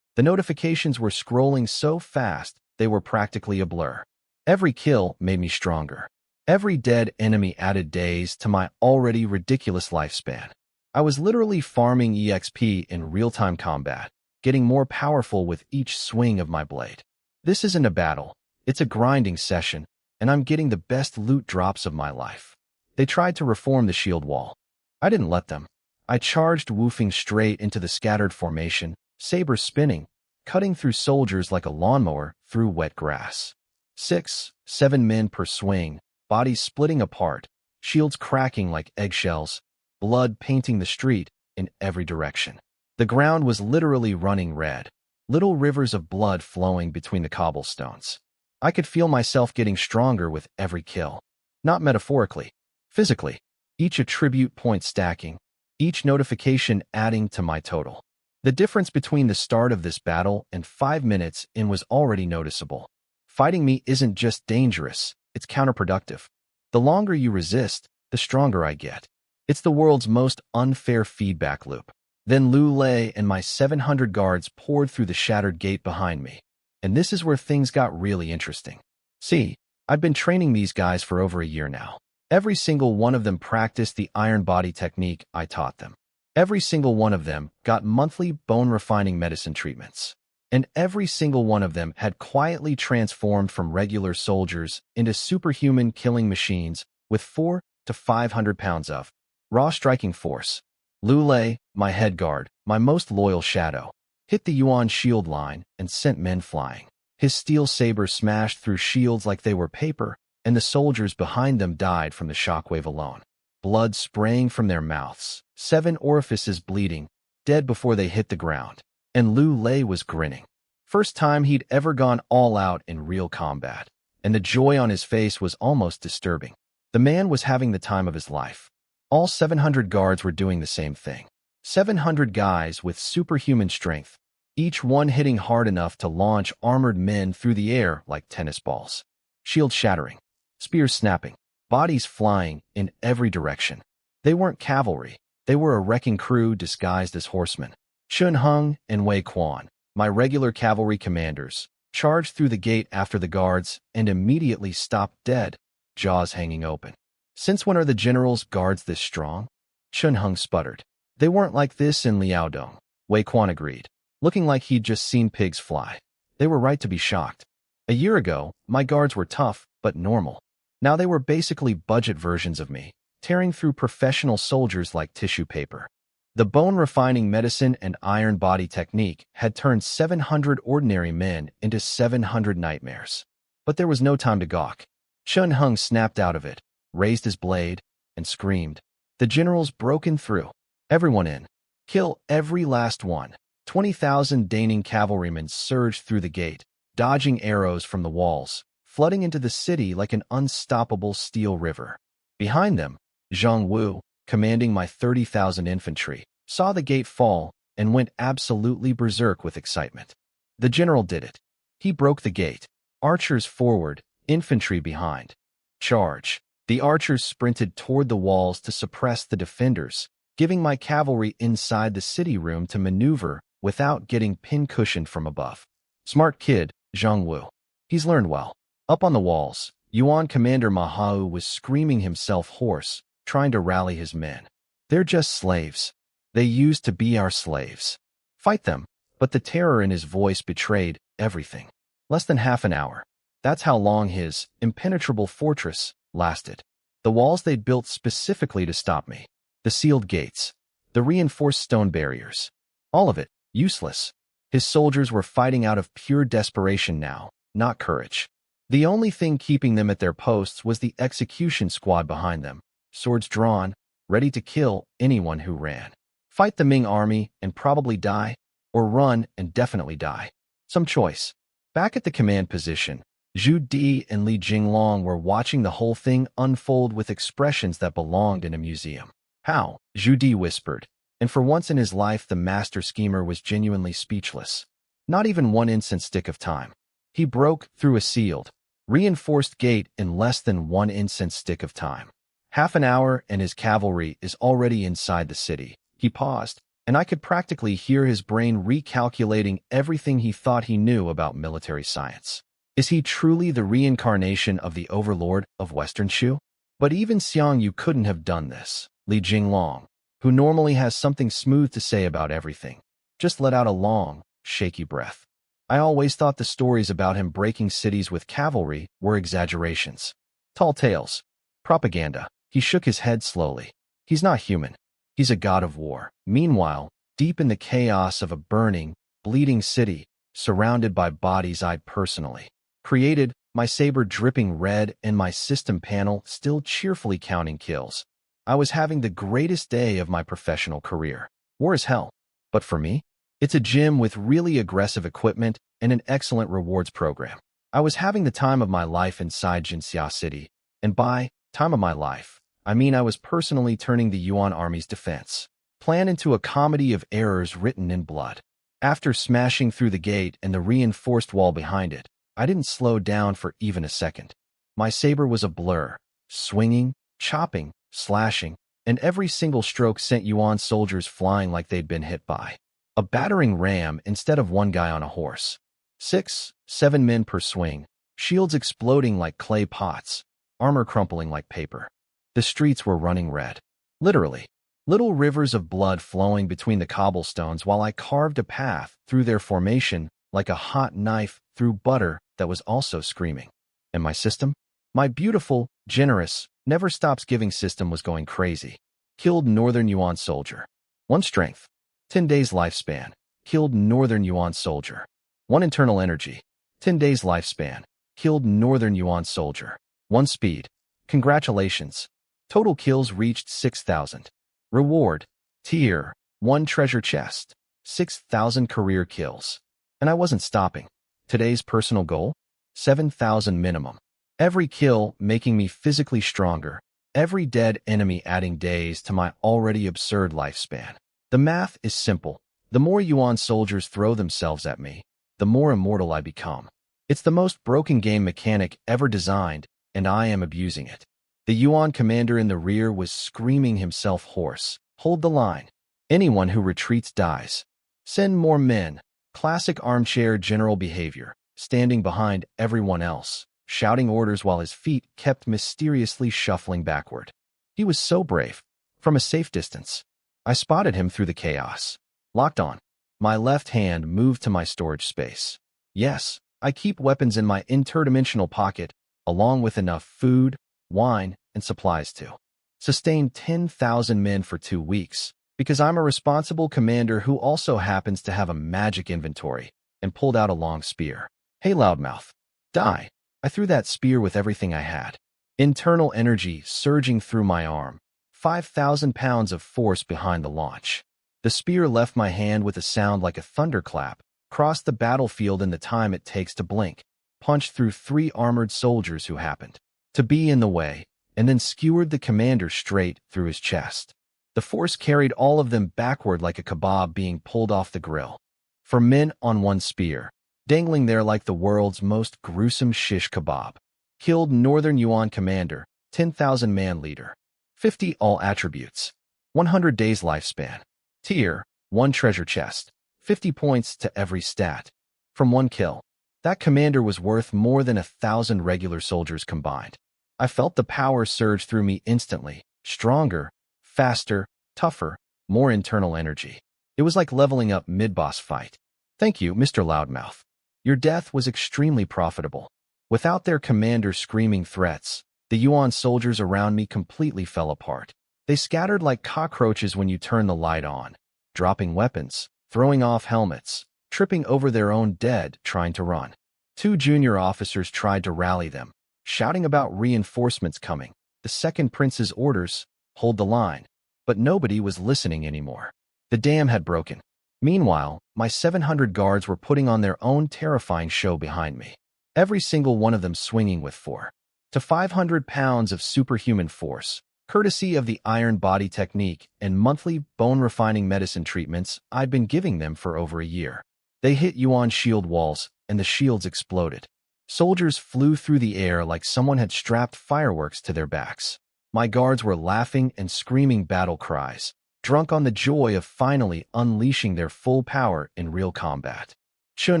The notifications were scrolling so fast, they were practically a blur. Every kill made me stronger. Every dead enemy added days to my already ridiculous lifespan. I was literally farming EXP in real-time combat, getting more powerful with each swing of my blade. This isn't a battle, it's a grinding session, and I'm getting the best loot drops of my life. They tried to reform the shield wall. I didn't let them. I charged, woofing straight into the scattered formation, saber spinning, cutting through soldiers like a lawnmower through wet grass. 6, 7 men per swing, bodies splitting apart, shields cracking like eggshells, blood painting the street in every direction. The ground was literally running red, little rivers of blood flowing between the cobblestones. I could feel myself getting stronger with every kill. Not metaphorically, physically. Each attribute point stacking, each notification adding to my total. The difference between the start of this battle and 5 minutes in was already noticeable. Fighting me isn't just dangerous, it's counterproductive. The longer you resist, the stronger I get. It's the world's most unfair feedback loop. Then Lu Lei and my 700 guards poured through the shattered gate behind me. And this is where things got really interesting. See, I've been training these guys for over a year now. Every single one of them practiced the iron body technique I taught them. Every single one of them got monthly bone-refining medicine treatments. And every single one of them had quietly transformed from regular soldiers into superhuman killing machines with 400 to 500 pounds of raw striking force. Lu Lei, my head guard, my most loyal shadow, hit the Yuan shield line and sent men flying. His steel saber smashed through shields like they were paper, and the soldiers behind them died from the shockwave alone. Blood spraying from their mouths, 7 orifices bleeding, dead before they hit the ground. And Lu Lei was grinning. First time he'd ever gone all out in real combat, and the joy on his face was almost disturbing. The man was having the time of his life. All 700 guards were doing the same thing. 700 guys with superhuman strength, each one hitting hard enough to launch armored men through the air like tennis balls. Shields shattering, spears snapping, bodies flying in every direction. They weren't cavalry. They were a wrecking crew disguised as horsemen. Chun Hung and Wei Quan, my regular cavalry commanders, charged through the gate after the guards and immediately stopped dead, jaws hanging open. Since when are the general's guards this strong? Chun Hung sputtered. They weren't like this in Liaodong, Wei Quan agreed, looking like he'd just seen pigs fly. They were right to be shocked. A year ago, my guards were tough, but normal. Now they were basically budget versions of me, tearing through professional soldiers like tissue paper. The bone-refining medicine and iron body technique had turned 700 ordinary men into 700 nightmares. But there was no time to gawk. Chun Hung snapped out of it, raised his blade, and screamed. The general's broken through. Everyone in. Kill every last one. 20,000 Daning cavalrymen surged through the gate, dodging arrows from the walls, flooding into the city like an unstoppable steel river. Behind them, Zhang Wu, commanding my 30,000 infantry, saw the gate fall and went absolutely berserk with excitement. The general did it. He broke the gate. Archers forward, infantry behind. Charge. The archers sprinted toward the walls to suppress the defenders, giving my cavalry inside the city room to maneuver without getting pin-cushioned from above. Smart kid, Zhang Wu. He's learned well. Up on the walls, Yuan Commander Mahao was screaming himself hoarse, trying to rally his men. They're just slaves. They used to be our slaves. Fight them. But the terror in his voice betrayed everything. Less than half an hour. That's how long his impenetrable fortress lasted. The walls they'd built specifically to stop me. The sealed gates. The reinforced stone barriers. All of it, useless. His soldiers were fighting out of pure desperation now, not courage. The only thing keeping them at their posts was the execution squad behind them, swords drawn, ready to kill anyone who ran. Fight the Ming army and probably die, or run and definitely die. Some choice. Back at the command position, Zhu Di and Li Jinglong were watching the whole thing unfold with expressions that belonged in a museum. How? Zhu Di whispered, and for once in his life the master schemer was genuinely speechless. Not even one instant stick of time. He broke through a sealed, reinforced gate in less than one instant stick of time. Half an hour and his cavalry is already inside the city. He paused, and I could practically hear his brain recalculating everything he thought he knew about military science. Is he truly the reincarnation of the overlord of Western Shu? But even Xiang Yu couldn't have done this. Li Jinglong, who normally has something smooth to say about everything, just let out a long, shaky breath. I always thought the stories about him breaking cities with cavalry were exaggerations. Tall tales. Propaganda. He shook his head slowly. He's not human. He's a god of war. Meanwhile, deep in the chaos of a burning, bleeding city, surrounded by bodies I'd personally created, my saber dripping red and my system panel still cheerfully counting kills. I was having the greatest day of my professional career. War is hell. But for me, it's a gym with really aggressive equipment and an excellent rewards program. I was having the time of my life inside Jinxia City, and by time of my life, I mean I was personally turning the Yuan army's defense plan into a comedy of errors written in blood. After smashing through the gate and the reinforced wall behind it, I didn't slow down for even a second. My saber was a blur, swinging, chopping, slashing, and every single stroke sent Yuan soldiers flying like they'd been hit by a battering ram instead of one guy on a horse. 6, 7 men per swing, shields exploding like clay pots, armor crumpling like paper. The streets were running red. Literally. Little rivers of blood flowing between the cobblestones while I carved a path through their formation like a hot knife through butter that was also screaming. And my system? My beautiful, generous, never stops giving system was going crazy. Killed Northern Yuan soldier. 1 strength. 10 days lifespan. Killed Northern Yuan soldier. 1 internal energy. 10 days lifespan. Killed Northern Yuan soldier. 1 speed. Congratulations. Total kills reached 6,000. Reward. Tier 1 treasure chest. 6,000 career kills. And I wasn't stopping. Today's personal goal? 7,000 minimum. Every kill making me physically stronger. Every dead enemy adding days to my already absurd lifespan. The math is simple. The more Yuan soldiers throw themselves at me, the more immortal I become. It's the most broken game mechanic ever designed, and I am abusing it. The Yuan commander in the rear was screaming himself hoarse. Hold the line. Anyone who retreats dies. Send more men. Classic armchair general behavior, standing behind everyone else, shouting orders while his feet kept mysteriously shuffling backward. He was so brave. From a safe distance, I spotted him through the chaos. Locked on. My left hand moved to my storage space. Yes, I keep weapons in my interdimensional pocket, along with enough food, wine, and supplies to sustain 10,000 men for 2 weeks, because I'm a responsible commander who also happens to have a magic inventory, and pulled out a long spear. Hey, loudmouth. Die. I threw that spear with everything I had. Internal energy surging through my arm. 5,000 pounds of force behind the launch. The spear left my hand with a sound like a thunderclap, crossed the battlefield in the time it takes to blink, punched through 3 armored soldiers who happened to be in the way, and then skewered the commander straight through his chest. The force carried all of them backward like a kebab being pulled off the grill. 4 men on 1 spear, dangling there like the world's most gruesome shish kebab. Killed Northern Yuan commander, 10,000 man leader. 50 all attributes. 100 days lifespan. Tier 1 treasure chest. 50 points to every stat. From 1 kill. That commander was worth more than 1,000 regular soldiers combined. I felt the power surge through me instantly. Stronger, faster, tougher, more internal energy. It was like leveling up mid-boss fight. Thank you, Mr. Loudmouth. Your death was extremely profitable. Without their commander screaming threats, the Yuan soldiers around me completely fell apart. They scattered like cockroaches when you turn the light on, dropping weapons, throwing off helmets, tripping over their own dead trying to run. 2 junior officers tried to rally them, shouting about reinforcements coming. The second prince's orders, hold the line. But nobody was listening anymore. The dam had broken. Meanwhile, my 700 guards were putting on their own terrifying show behind me. Every single one of them swinging with 4 to 500 pounds of superhuman force, courtesy of the iron body technique and monthly bone-refining medicine treatments I'd been giving them for over a year. They hit Yuan shield walls, and the shields exploded. Soldiers flew through the air like someone had strapped fireworks to their backs. My guards were laughing and screaming battle cries, drunk on the joy of finally unleashing their full power in real combat. Chun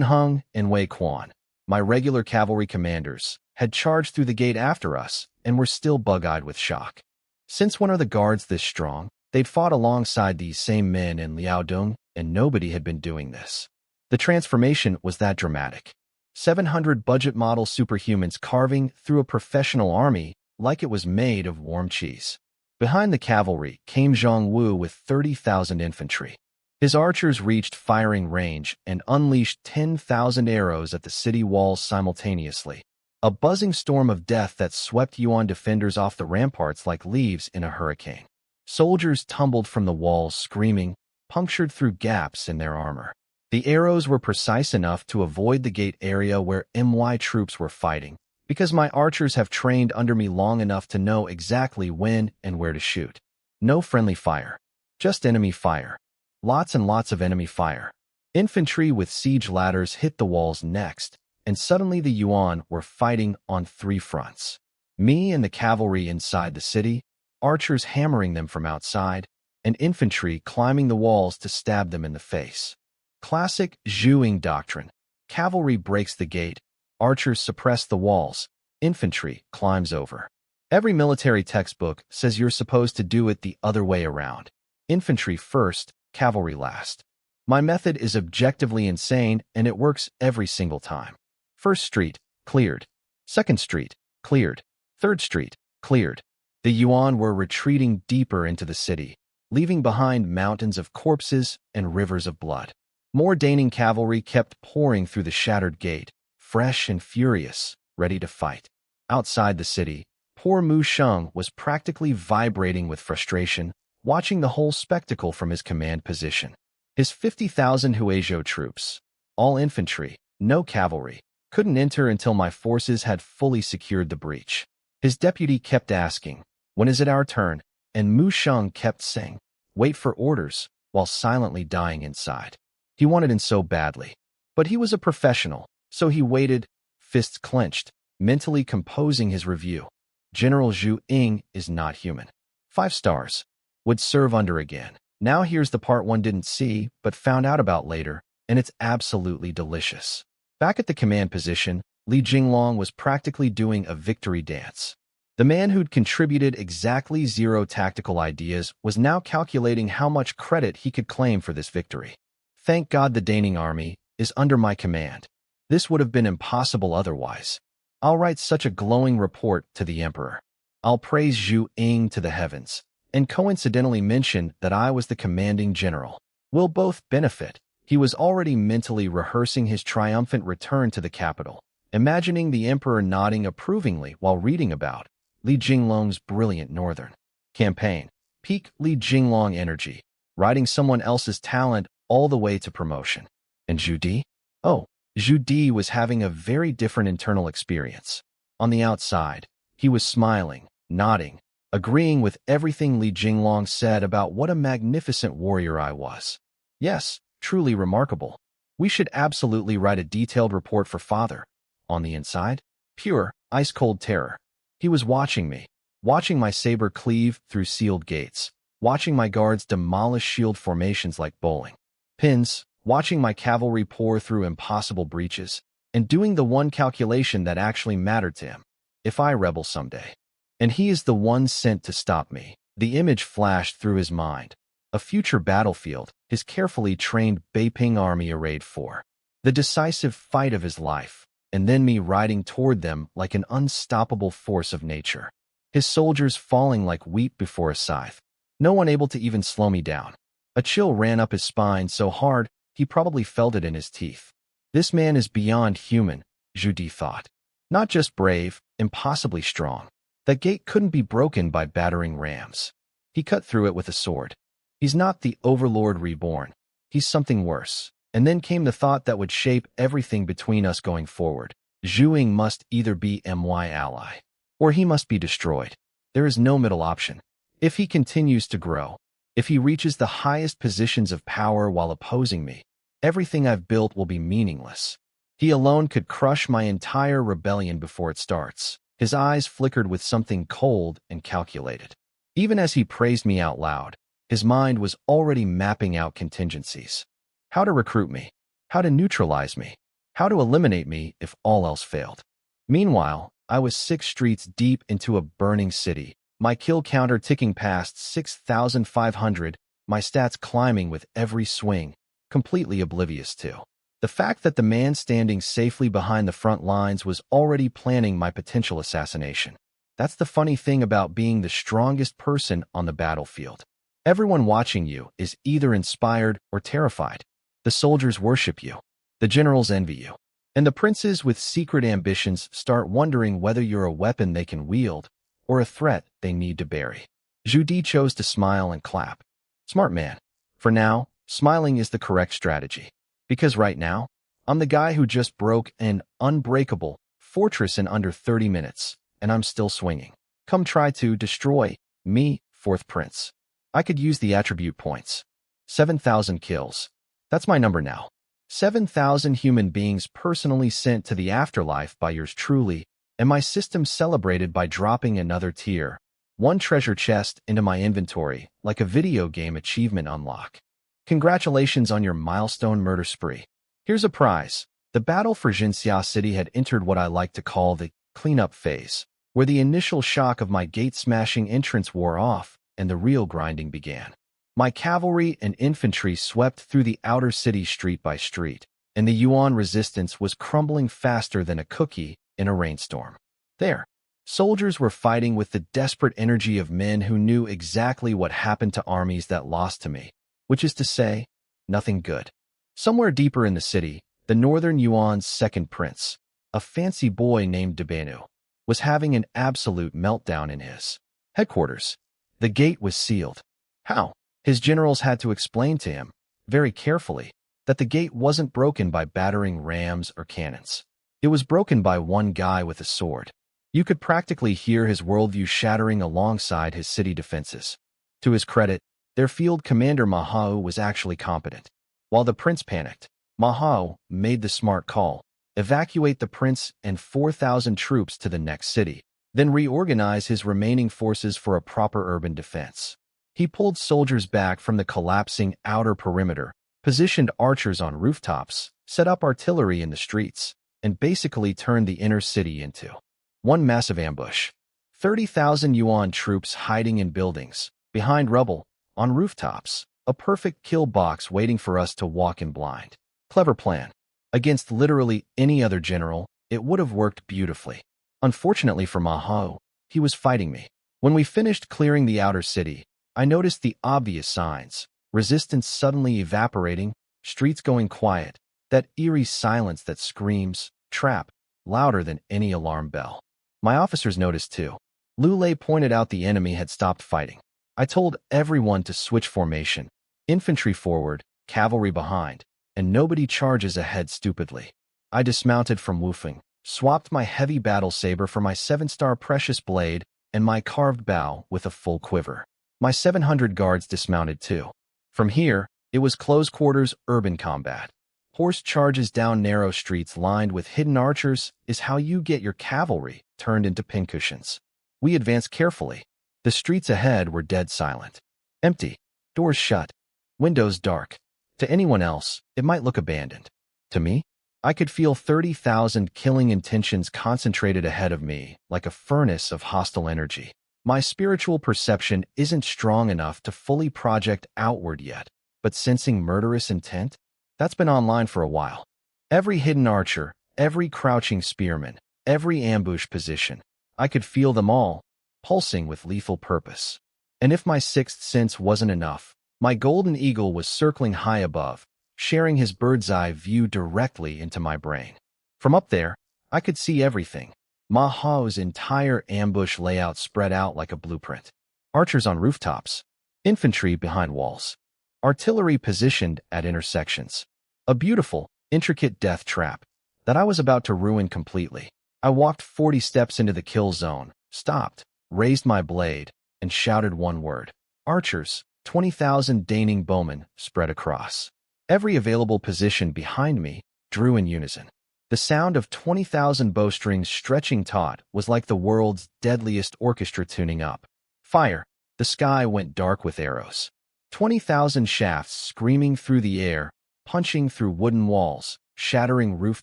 Hung and Wei Quan, my regular cavalry commanders, had charged through the gate after us and were still bug-eyed with shock. Since when are the guards this strong? They'd fought alongside these same men in Liaodong, and nobody had been doing this. The transformation was that dramatic. 700 budget model superhumans carving through a professional army like it was made of warm cheese. Behind the cavalry came Zhang Wu with 30,000 infantry. His archers reached firing range and unleashed 10,000 arrows at the city walls simultaneously, a buzzing storm of death that swept Yuan defenders off the ramparts like leaves in a hurricane. Soldiers tumbled from the walls screaming, punctured through gaps in their armor. The arrows were precise enough to avoid the gate area where My troops were fighting, because my archers have trained under me long enough to know exactly when and where to shoot. No friendly fire. Just enemy fire. Lots and lots of enemy fire. Infantry with siege ladders hit the walls next, and suddenly the Yuan were fighting on 3 fronts. Me and the cavalry inside the city, archers hammering them from outside, and infantry climbing the walls to stab them in the face. Classic Zhuing doctrine. Cavalry breaks the gate, archers suppress the walls, infantry climbs over. Every military textbook says you're supposed to do it the other way around. Infantry first, cavalry last. My method is objectively insane, and it works every single time. First street, cleared. Second street, cleared. Third street, cleared. The Yuan were retreating deeper into the city, leaving behind mountains of corpses and rivers of blood. More Daning cavalry kept pouring through the shattered gate, fresh and furious, ready to fight. Outside the city, poor Mu Sheng was practically vibrating with frustration, watching the whole spectacle from his command position. His 50,000 Huizhou troops, all infantry, no cavalry, couldn't enter until my forces had fully secured the breach. His deputy kept asking, "When is it our turn?" And Mu Sheng kept saying, "Wait for orders," while silently dying inside. He wanted in so badly. But he was a professional, so he waited, fists clenched, mentally composing his review. General Zhu Ying is not human. 5 stars. Would serve under again. Now here's the part one didn't see, but found out about later, and it's absolutely delicious. Back at the command position, Li Jinglong was practically doing a victory dance. The man who'd contributed exactly 0 tactical ideas was now calculating how much credit he could claim for this victory. Thank God the Daning army is under my command. This would have been impossible otherwise. I'll write such a glowing report to the emperor. I'll praise Zhu Ying to the heavens, and coincidentally mention that I was the commanding general. We'll both benefit. He was already mentally rehearsing his triumphant return to the capital, imagining the emperor nodding approvingly while reading about Li Jinglong's brilliant northern campaign. Peak Li Jinglong energy, riding someone else's talent all the way to promotion. And Zhu Di? Oh, Zhu Di was having a very different internal experience. On the outside, he was smiling, nodding, agreeing with everything Li Jinglong said about what a magnificent warrior I was. Yes, truly remarkable. We should absolutely write a detailed report for father. On the inside, pure, ice-cold terror. He was watching me, watching my saber cleave through sealed gates, watching my guards demolish shield formations like bowling pins, watching my cavalry pour through impossible breaches, and doing the one calculation that actually mattered to him. If I rebel someday, and he is the one sent to stop me, the image flashed through his mind. A future battlefield, his carefully trained Beiping army arrayed for the decisive fight of his life, and then me riding toward them like an unstoppable force of nature. His soldiers falling like wheat before a scythe. No one able to even slow me down. A chill ran up his spine so hard, he probably felt it in his teeth. This man is beyond human, Zhu Di thought. Not just brave, impossibly strong. That gate couldn't be broken by battering rams. He cut through it with a sword. He's not the overlord reborn. He's something worse. And then came the thought that would shape everything between us going forward. Zhu Ying must either be my ally, or he must be destroyed. There is no middle option. If he continues to grow, if he reaches the highest positions of power while opposing me, everything I've built will be meaningless. He alone could crush my entire rebellion before it starts. His eyes flickered with something cold and calculated. Even as he praised me out loud, his mind was already mapping out contingencies. How to recruit me, how to neutralize me, how to eliminate me if all else failed. Meanwhile, I was 6 streets deep into a burning city, my kill counter ticking past 6,500, my stats climbing with every swing, completely oblivious to the fact that the man standing safely behind the front lines was already planning my potential assassination. That's the funny thing about being the strongest person on the battlefield. Everyone watching you is either inspired or terrified. The soldiers worship you. The generals envy you. And the princes with secret ambitions start wondering whether you're a weapon they can wield or a threat they need to bury. Zhu Di chose to smile and clap. Smart man. For now, smiling is the correct strategy. Because right now, I'm the guy who just broke an unbreakable fortress in under 30 minutes, and I'm still swinging. Come try to destroy me, fourth prince. I could use the attribute points. 7,000 kills. That's my number now. 7,000 human beings personally sent to the afterlife by yours truly, and my system celebrated by dropping another tier. One treasure chest into my inventory, like a video game achievement unlock. Congratulations on your milestone murder spree. Here's a prize. The battle for Jinxia City had entered what I like to call the cleanup phase, where the initial shock of my gate-smashing entrance wore off and the real grinding began. My cavalry and infantry swept through the outer city street by street, and the Yuan resistance was crumbling faster than a cookie in a rainstorm. There, soldiers were fighting with the desperate energy of men who knew exactly what happened to armies that lost to me, which is to say, nothing good. Somewhere deeper in the city, the northern Yuan's second prince, a fancy boy named Debenu, was having an absolute meltdown in his headquarters. The gate was sealed. How? His generals had to explain to him, very carefully, that the gate wasn't broken by battering rams or cannons. It was broken by one guy with a sword. You could practically hear his worldview shattering alongside his city defenses. To his credit, their field commander Mahao was actually competent. While the prince panicked, Mahao made the smart call: evacuate the prince and 4,000 troops to the next city, then reorganize his remaining forces for a proper urban defense. He pulled soldiers back from the collapsing outer perimeter, positioned archers on rooftops, set up artillery in the streets, and basically turned the inner city into one massive ambush. 30,000 Yuan troops hiding in buildings, behind rubble, on rooftops, a perfect kill box waiting for us to walk in blind. Clever plan. Against literally any other general, it would have worked beautifully. Unfortunately for Mahao, he was fighting me. When we finished clearing the outer city, I noticed the obvious signs: resistance suddenly evaporating, streets going quiet, that eerie silence that screams, trap, louder than any alarm bell. My officers noticed too. Lulei pointed out the enemy had stopped fighting. I told everyone to switch formation. Infantry forward, cavalry behind, and nobody charges ahead stupidly. I dismounted from Wufeng, swapped my heavy battle saber for my 7-star precious blade and my carved bow with a full quiver. My 700 guards dismounted too. From here, it was close quarters urban combat. Horse charges down narrow streets lined with hidden archers is how you get your cavalry turned into pincushions. We advanced carefully. The streets ahead were dead silent. Empty. Doors shut. Windows dark. To anyone else, it might look abandoned. To me, I could feel 30,000 killing intentions concentrated ahead of me like a furnace of hostile energy. My spiritual perception isn't strong enough to fully project outward yet, but sensing murderous intent? That's been online for a while. Every hidden archer, every crouching spearman, every ambush position, I could feel them all, pulsing with lethal purpose. And if my sixth sense wasn't enough, my golden eagle was circling high above, sharing his bird's-eye view directly into my brain. From up there, I could see everything. Mahao's entire ambush layout spread out like a blueprint. Archers on rooftops, infantry behind walls, artillery positioned at intersections. A beautiful, intricate death trap that I was about to ruin completely. I walked 40 steps into the kill zone, stopped, raised my blade, and shouted one word. Archers, 20,000 Daning bowmen spread across. Every available position behind me drew in unison. The sound of 20,000 bowstrings stretching taut was like the world's deadliest orchestra tuning up. Fire. The sky went dark with arrows. 20,000 shafts screaming through the air, punching through wooden walls, shattering roof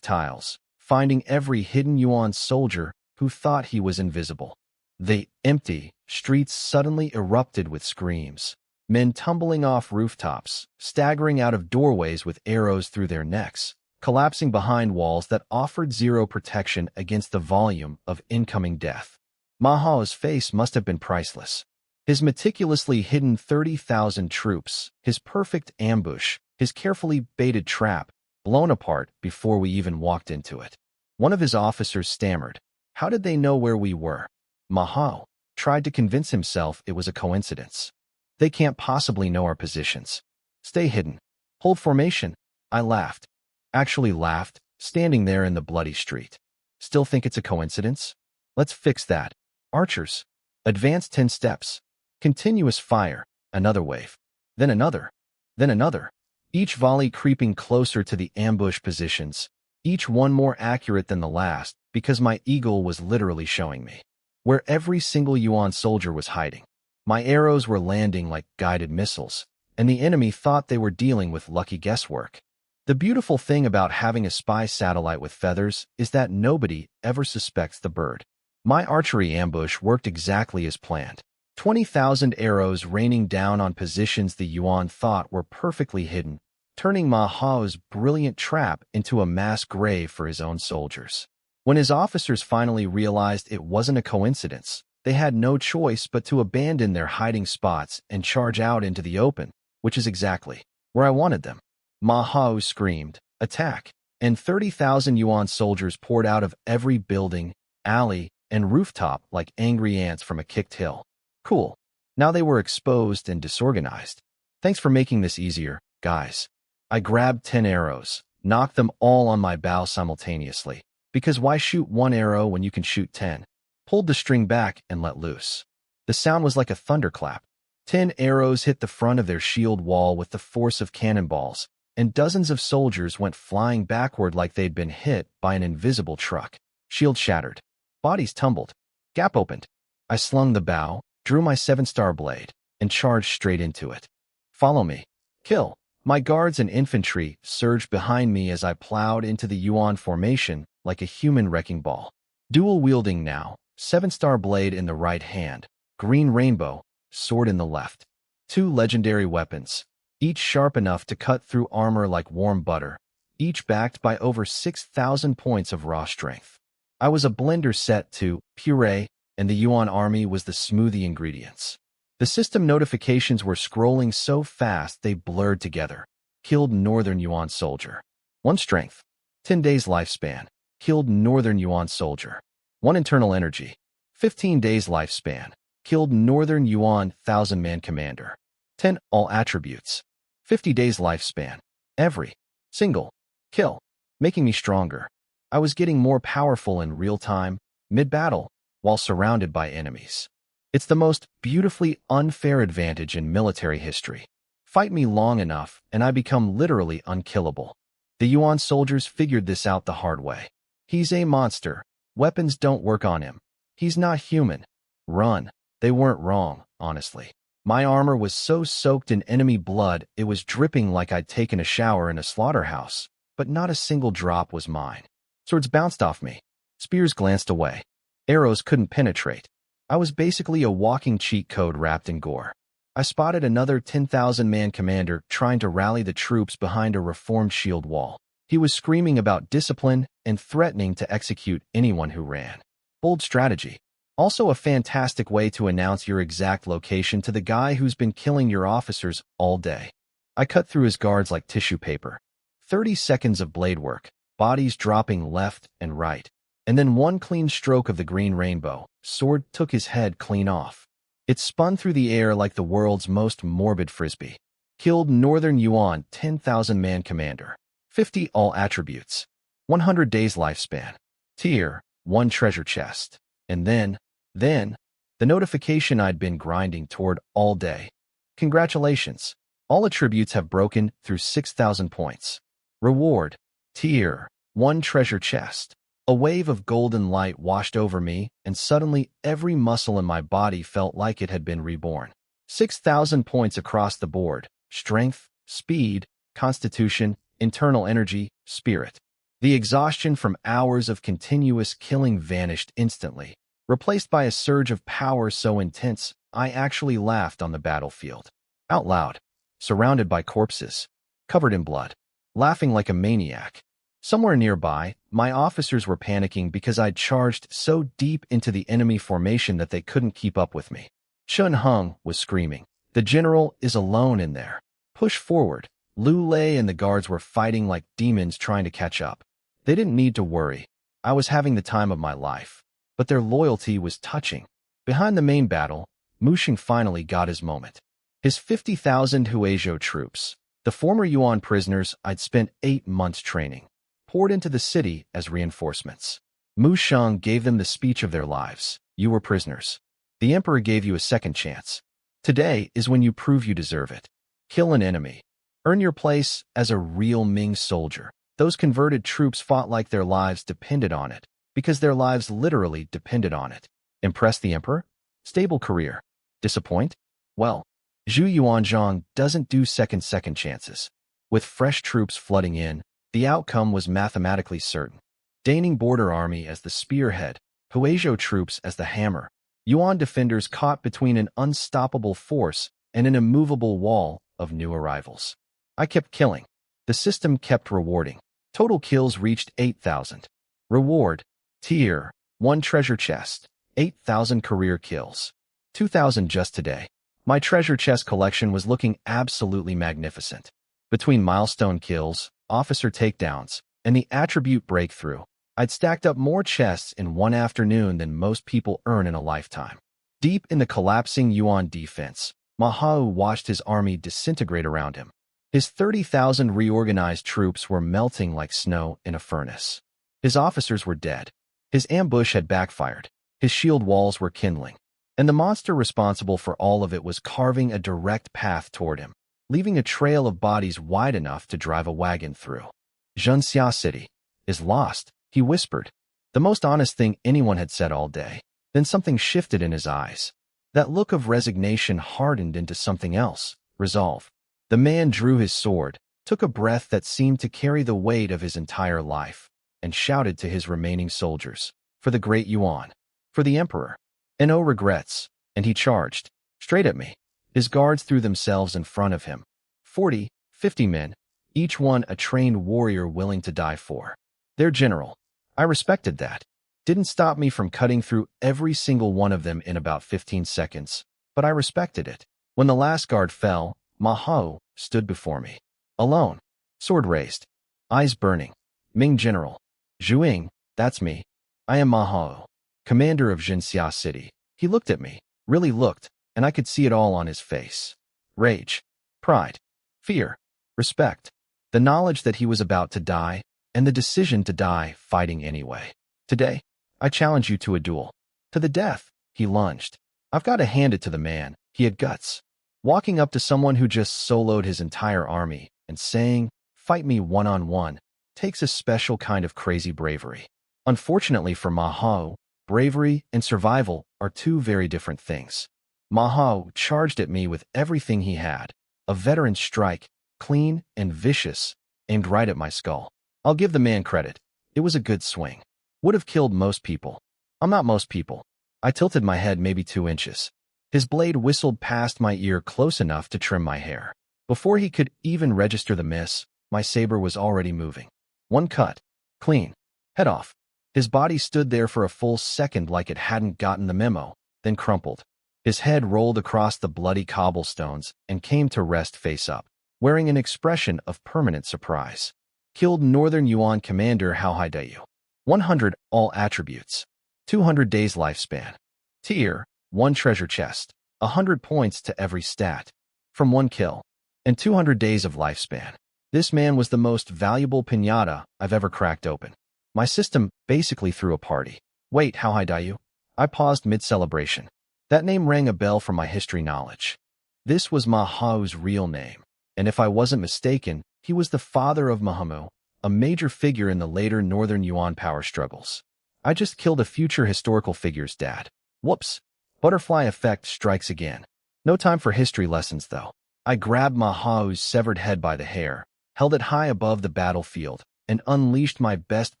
tiles, finding every hidden Yuan soldier who thought he was invisible. The empty streets suddenly erupted with screams. Men tumbling off rooftops, staggering out of doorways with arrows through their necks, collapsing behind walls that offered zero protection against the volume of incoming death. Mahao's face must have been priceless. His meticulously hidden 30,000 troops, his perfect ambush, his carefully baited trap, blown apart before we even walked into it. One of his officers stammered, "How did they know where we were?" Mahao tried to convince himself it was a coincidence. "They can't possibly know our positions. Stay hidden. Hold formation." I laughed. Actually laughed, standing there in the bloody street. "Still think it's a coincidence? Let's fix that. Archers. Advance 10 steps. Continuous fire. Another wave. Then another. Then another. Each volley creeping closer to the ambush positions. Each one more accurate than the last, because my eagle was literally showing me where every single Yuan soldier was hiding. My arrows were landing like guided missiles, and the enemy thought they were dealing with lucky guesswork. The beautiful thing about having a spy satellite with feathers is that nobody ever suspects the bird. My archery ambush worked exactly as planned. 20,000 arrows raining down on positions the Yuan thought were perfectly hidden, turning Ma Hao's brilliant trap into a mass grave for his own soldiers. When his officers finally realized it wasn't a coincidence, they had no choice but to abandon their hiding spots and charge out into the open, which is exactly where I wanted them. Ma Hao screamed, "Attack!" and 30,000 Yuan soldiers poured out of every building, alley, and rooftop like angry ants from a kicked hill. Cool. Now they were exposed and disorganized. Thanks for making this easier, guys. I grabbed 10 arrows, knocked them all on my bow simultaneously, because why shoot one arrow when you can shoot 10? Pulled the string back and let loose. The sound was like a thunderclap. 10 arrows hit the front of their shield wall with the force of cannonballs, and dozens of soldiers went flying backward like they'd been hit by an invisible truck. Shield shattered. Bodies tumbled. Gap opened. I slung the bow, drew my 7-star blade, and charged straight into it. "Follow me. Kill." My guards and infantry surged behind me as I plowed into the Yuan formation like a human wrecking ball. Dual-wielding now, 7-star blade in the right hand, green rainbow, sword in the left. 2 legendary weapons, each sharp enough to cut through armor like warm butter, each backed by over 6,000 points of raw strength. I was a blender set to puree, and the Yuan army was the smoothie ingredients. The system notifications were scrolling so fast they blurred together. Killed Northern Yuan soldier. 1 strength. 10 days lifespan. Killed Northern Yuan soldier. 1 internal energy. 15 days lifespan. Killed Northern Yuan 1,000-man commander. 10 all attributes. 50 days lifespan. Every single kill. Making me stronger. I was getting more powerful in real time, mid-battle, while surrounded by enemies. It's the most beautifully unfair advantage in military history. Fight me long enough, and I become literally unkillable. The Yuan soldiers figured this out the hard way. He's a monster. Weapons don't work on him. He's not human. Run. They weren't wrong, honestly. My armor was so soaked in enemy blood it was dripping like I'd taken a shower in a slaughterhouse, but not a single drop was mine. Swords bounced off me. Spears glanced away. Arrows couldn't penetrate. I was basically a walking cheat code wrapped in gore. I spotted another 10,000-man commander trying to rally the troops behind a reformed shield wall. He was screaming about discipline and threatening to execute anyone who ran. Bold strategy. Also a fantastic way to announce your exact location to the guy who's been killing your officers all day. I cut through his guards like tissue paper. 30 seconds of blade work, bodies dropping left and right. And then 1 clean stroke of the green rainbow, sword took his head clean off. It spun through the air like the world's most morbid frisbee. Killed Northern Yuan 10,000-man commander. 50 all attributes. 100 days lifespan. Tier 1 treasure chest. And then, the notification I'd been grinding toward all day. Congratulations. All attributes have broken through 6,000 points. Reward. Tier 1 treasure chest. A wave of golden light washed over me, and suddenly every muscle in my body felt like it had been reborn. 6,000 points across the board. Strength, speed, constitution, internal energy, spirit. The exhaustion from hours of continuous killing vanished instantly, replaced by a surge of power so intense I actually laughed on the battlefield. Out loud, surrounded by corpses, covered in blood, laughing like a maniac. Somewhere nearby, my officers were panicking because I'd charged so deep into the enemy formation that they couldn't keep up with me. Chun Hung was screaming, "The general is alone in there. Push forward." Lu Lei and the guards were fighting like demons trying to catch up. They didn't need to worry. I was having the time of my life. But their loyalty was touching. Behind the main battle, Mu Xing finally got his moment. His 50,000 Huizhou troops, the former Yuan prisoners I'd spent 8 months training, poured into the city as reinforcements. Mu Sheng gave them the speech of their lives. "You were prisoners. The emperor gave you a second chance. Today is when you prove you deserve it. Kill an enemy. Earn your place as a real Ming soldier." Those converted troops fought like their lives depended on it, because their lives literally depended on it. Impress the emperor? Stable career. Disappoint? Well, Zhu Yuanzhang doesn't do second chances. With fresh troops flooding in, the outcome was mathematically certain. Daning border army as the spearhead, Huizhou troops as the hammer, Yuan defenders caught between an unstoppable force and an immovable wall of new arrivals. I kept killing. The system kept rewarding. Total kills reached 8,000. Reward, Tier 1 treasure chest, 8,000 career kills. 2,000 just today. My treasure chest collection was looking absolutely magnificent. Between milestone kills, officer takedowns, and the attribute breakthrough, I'd stacked up more chests in one afternoon than most people earn in a lifetime. Deep in the collapsing Yuan defense, Ma Hao watched his army disintegrate around him. His 30,000 reorganized troops were melting like snow in a furnace. His officers were dead. His ambush had backfired. His shield walls were kindling. And the monster responsible for all of it was carving a direct path toward him, leaving a trail of bodies wide enough to drive a wagon through. Zhenxia City is lost, he whispered. The most honest thing anyone had said all day. Then something shifted in his eyes. That look of resignation hardened into something else, resolve. The man drew his sword, took a breath that seemed to carry the weight of his entire life, and shouted to his remaining soldiers, "For the great Yuan, for the emperor, and no regrets," and he charged, straight at me. His guards threw themselves in front of him. 40, 50 men, each one a trained warrior willing to die for their general. I respected that. Didn't stop me from cutting through every single one of them in about 15 seconds, but I respected it. When the last guard fell, Ma Hao stood before me. Alone, sword raised, eyes burning. "Ming General. Zhuing, that's me. I am Ma Hao, commander of Zhenxia City." He looked at me, really looked, and I could see it all on his face. Rage, pride, fear, respect, the knowledge that he was about to die, and the decision to die fighting anyway. "Today, I challenge you to a duel. To the death," he lunged. I've got to hand it to the man. He had guts. Walking up to someone who just soloed his entire army and saying, "Fight me one-on-one," takes a special kind of crazy bravery. Unfortunately for Ma Hao, bravery and survival are two very different things. Ma Hao charged at me with everything he had. A veteran strike, clean and vicious, aimed right at my skull. I'll give the man credit. It was a good swing. Would have killed most people. I'm not most people. I tilted my head maybe 2 inches. His blade whistled past my ear close enough to trim my hair. Before he could even register the miss, my saber was already moving. One cut. Clean. Head off. His body stood there for a full second like it hadn't gotten the memo, then crumpled. His head rolled across the bloody cobblestones and came to rest face up, wearing an expression of permanent surprise. Killed Northern Yuan Commander Hao Haidayu. 100 all attributes. 200 days lifespan. Tier 1 treasure chest. 100 points to every stat. From 1 kill. And 200 days of lifespan. This man was the most valuable piñata I've ever cracked open. My system basically threw a party. Wait, Hao Haidayu? I paused mid-celebration. That name rang a bell from my history knowledge. This was Ma Hao's real name, and if I wasn't mistaken, he was the father of Mahamu, a major figure in the later Northern Yuan power struggles. I just killed a future historical figure's dad. Whoops. Butterfly effect strikes again. No time for history lessons, though. I grabbed Ma Hao's severed head by the hair, held it high above the battlefield, and unleashed my best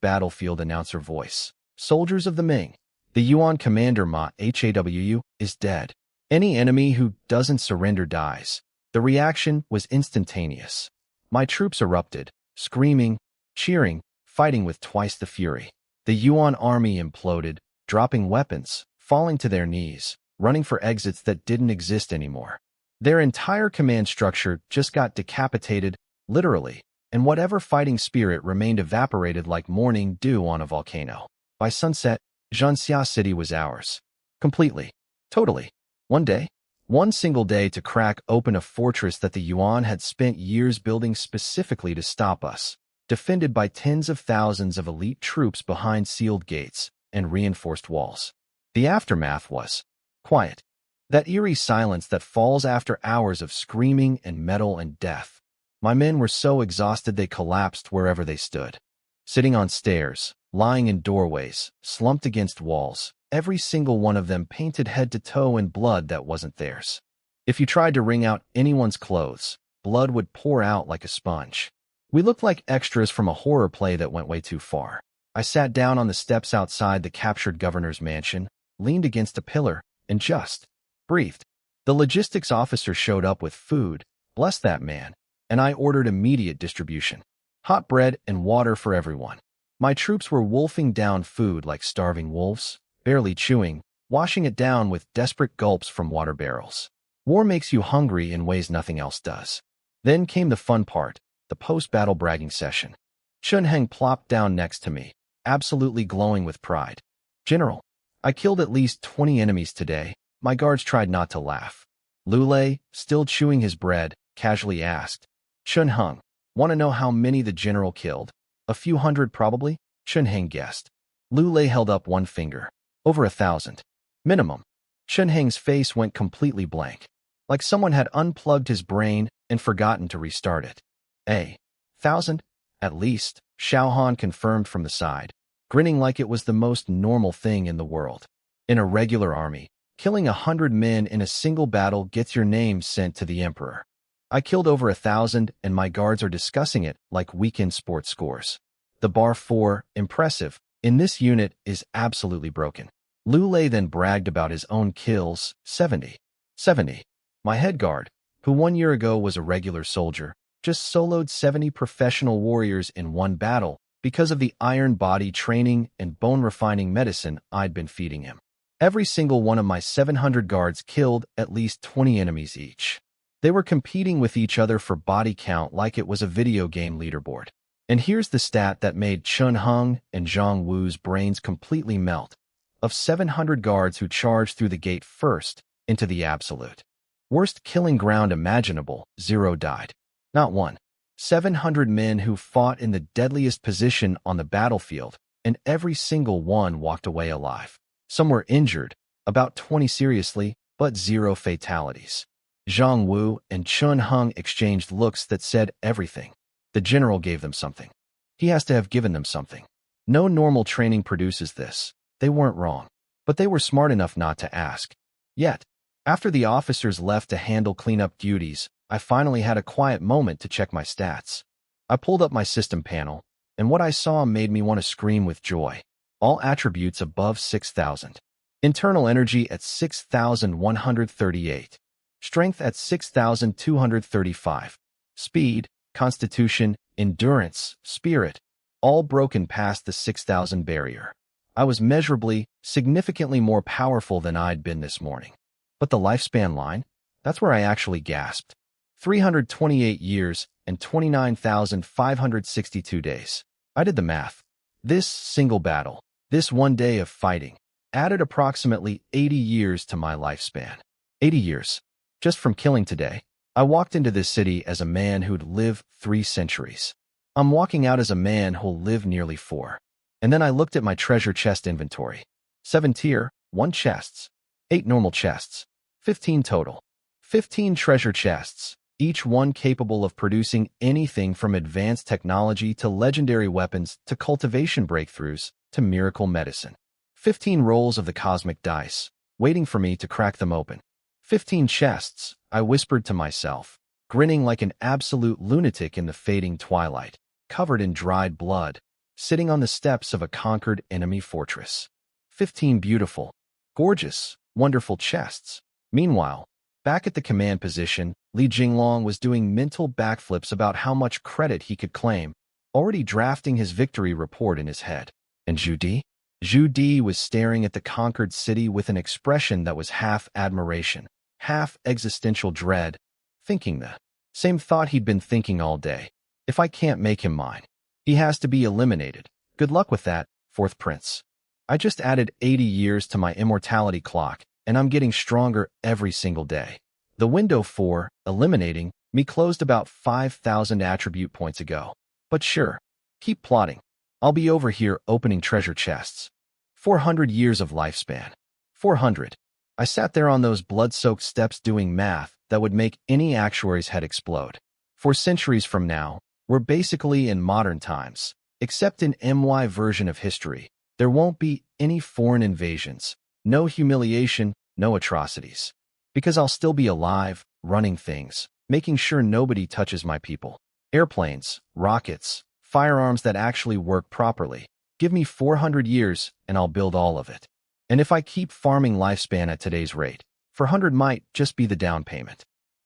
battlefield announcer voice. Soldiers of the Ming. The Yuan commander Ma Hawu is dead. Any enemy who doesn't surrender dies. The reaction was instantaneous. My troops erupted, screaming, cheering, fighting with twice the fury. The Yuan army imploded, dropping weapons, falling to their knees, running for exits that didn't exist anymore. Their entire command structure just got decapitated, literally, and whatever fighting spirit remained evaporated like morning dew on a volcano. By sunset, Zhanxia City was ours. Completely. Totally. One day. One single day to crack open a fortress that the Yuan had spent years building specifically to stop us, defended by tens of thousands of elite troops behind sealed gates and reinforced walls. The aftermath was quiet. That eerie silence that falls after hours of screaming and metal and death. My men were so exhausted they collapsed wherever they stood. Sitting on stairs, lying in doorways, slumped against walls, every single one of them painted head to toe in blood that wasn't theirs. If you tried to wring out anyone's clothes, blood would pour out like a sponge. We looked like extras from a horror play that went way too far. I sat down on the steps outside the captured governor's mansion, leaned against a pillar, and just breathed. The logistics officer showed up with food, bless that man, and I ordered immediate distribution. Hot bread and water for everyone. My troops were wolfing down food like starving wolves, barely chewing, washing it down with desperate gulps from water barrels. War makes you hungry in ways nothing else does. Then came the fun part, the post-battle bragging session. Chunheng plopped down next to me, absolutely glowing with pride. General, I killed at least 20 enemies today. My guards tried not to laugh. Lulei, still chewing his bread, casually asked, Chunheng, want to know how many the general killed? A few hundred probably? Chunheng guessed. Lulei held up one finger. Over 1,000. Minimum. Chunheng's face went completely blank, like someone had unplugged his brain and forgotten to restart it. 1,000? At least, Xiaohan confirmed from the side, grinning like it was the most normal thing in the world. In a regular army, killing 100 men in a single battle gets your name sent to the emperor. I killed over 1,000 and my guards are discussing it like weekend sports scores. The bar for impressive in this unit is absolutely broken. Lulei then bragged about his own kills, 70. 70. My head guard, who 1 year ago was a regular soldier, just soloed 70 professional warriors in one battle because of the iron body training and bone-refining medicine I'd been feeding him. Every single one of my 700 guards killed at least 20 enemies each. They were competing with each other for body count like it was a video game leaderboard. And here's the stat that made Chunheng and Zhang Wu's brains completely melt. Of 700 guards who charged through the gate first into the absolute worst killing ground imaginable, 0 died. Not one. 700 men who fought in the deadliest position on the battlefield, and every single one walked away alive. Some were injured, about 20 seriously, but 0 fatalities. Zhang Wu and Chunheng exchanged looks that said everything. The general gave them something. He has to have given them something. No normal training produces this. They weren't wrong. But they were smart enough not to ask. Yet, after the officers left to handle cleanup duties, I finally had a quiet moment to check my stats. I pulled up my system panel, and what I saw made me want to scream with joy. All attributes above 6,000. Internal energy at 6,138. Strength at 6,235. Speed, constitution, endurance, spirit, all broken past the 6,000 barrier. I was measurably, significantly more powerful than I'd been this morning. But the lifespan line? That's where I actually gasped. 328 years and 29,562 days. I did the math. This single battle, this one day of fighting, added approximately 80 years to my lifespan. 80 years. Just from killing today. I walked into this city as a man who'd live 3 centuries. I'm walking out as a man who'll live nearly 4. And then I looked at my treasure chest inventory. 7 tier, 1 chests. 8 normal chests. 15 total. 15 treasure chests, each one capable of producing anything from advanced technology to legendary weapons to cultivation breakthroughs to miracle medicine. 15 rolls of the cosmic dice, waiting for me to crack them open. 15 chests, I whispered to myself, grinning like an absolute lunatic in the fading twilight, covered in dried blood, sitting on the steps of a conquered enemy fortress. 15 beautiful, gorgeous, wonderful chests. Meanwhile, back at the command position, Li Jinglong was doing mental backflips about how much credit he could claim. already drafting his victory report in his head. And Zhu Di? Zhu Di was staring at the conquered city with an expression that was half admiration, half existential dread, thinking the same thought he'd been thinking all day. If I can't make him mine, he has to be eliminated. Good luck with that, fourth prince. I just added 80 years to my immortality clock, and I'm getting stronger every single day. The window for eliminating me closed about 5,000 attribute points ago. But sure, keep plotting. I'll be over here opening treasure chests. 400 years of lifespan. 400. I sat there on those blood-soaked steps doing math that would make any actuary's head explode. 4 centuries from now, we're basically in modern times, except in MY version of history. There won't be any foreign invasions, no humiliation, no atrocities. Because I'll still be alive, running things, making sure nobody touches my people. Airplanes, rockets, firearms that actually work properly. Give me 400 years and I'll build all of it. And if I keep farming lifespan at today's rate, 400 might just be the down payment.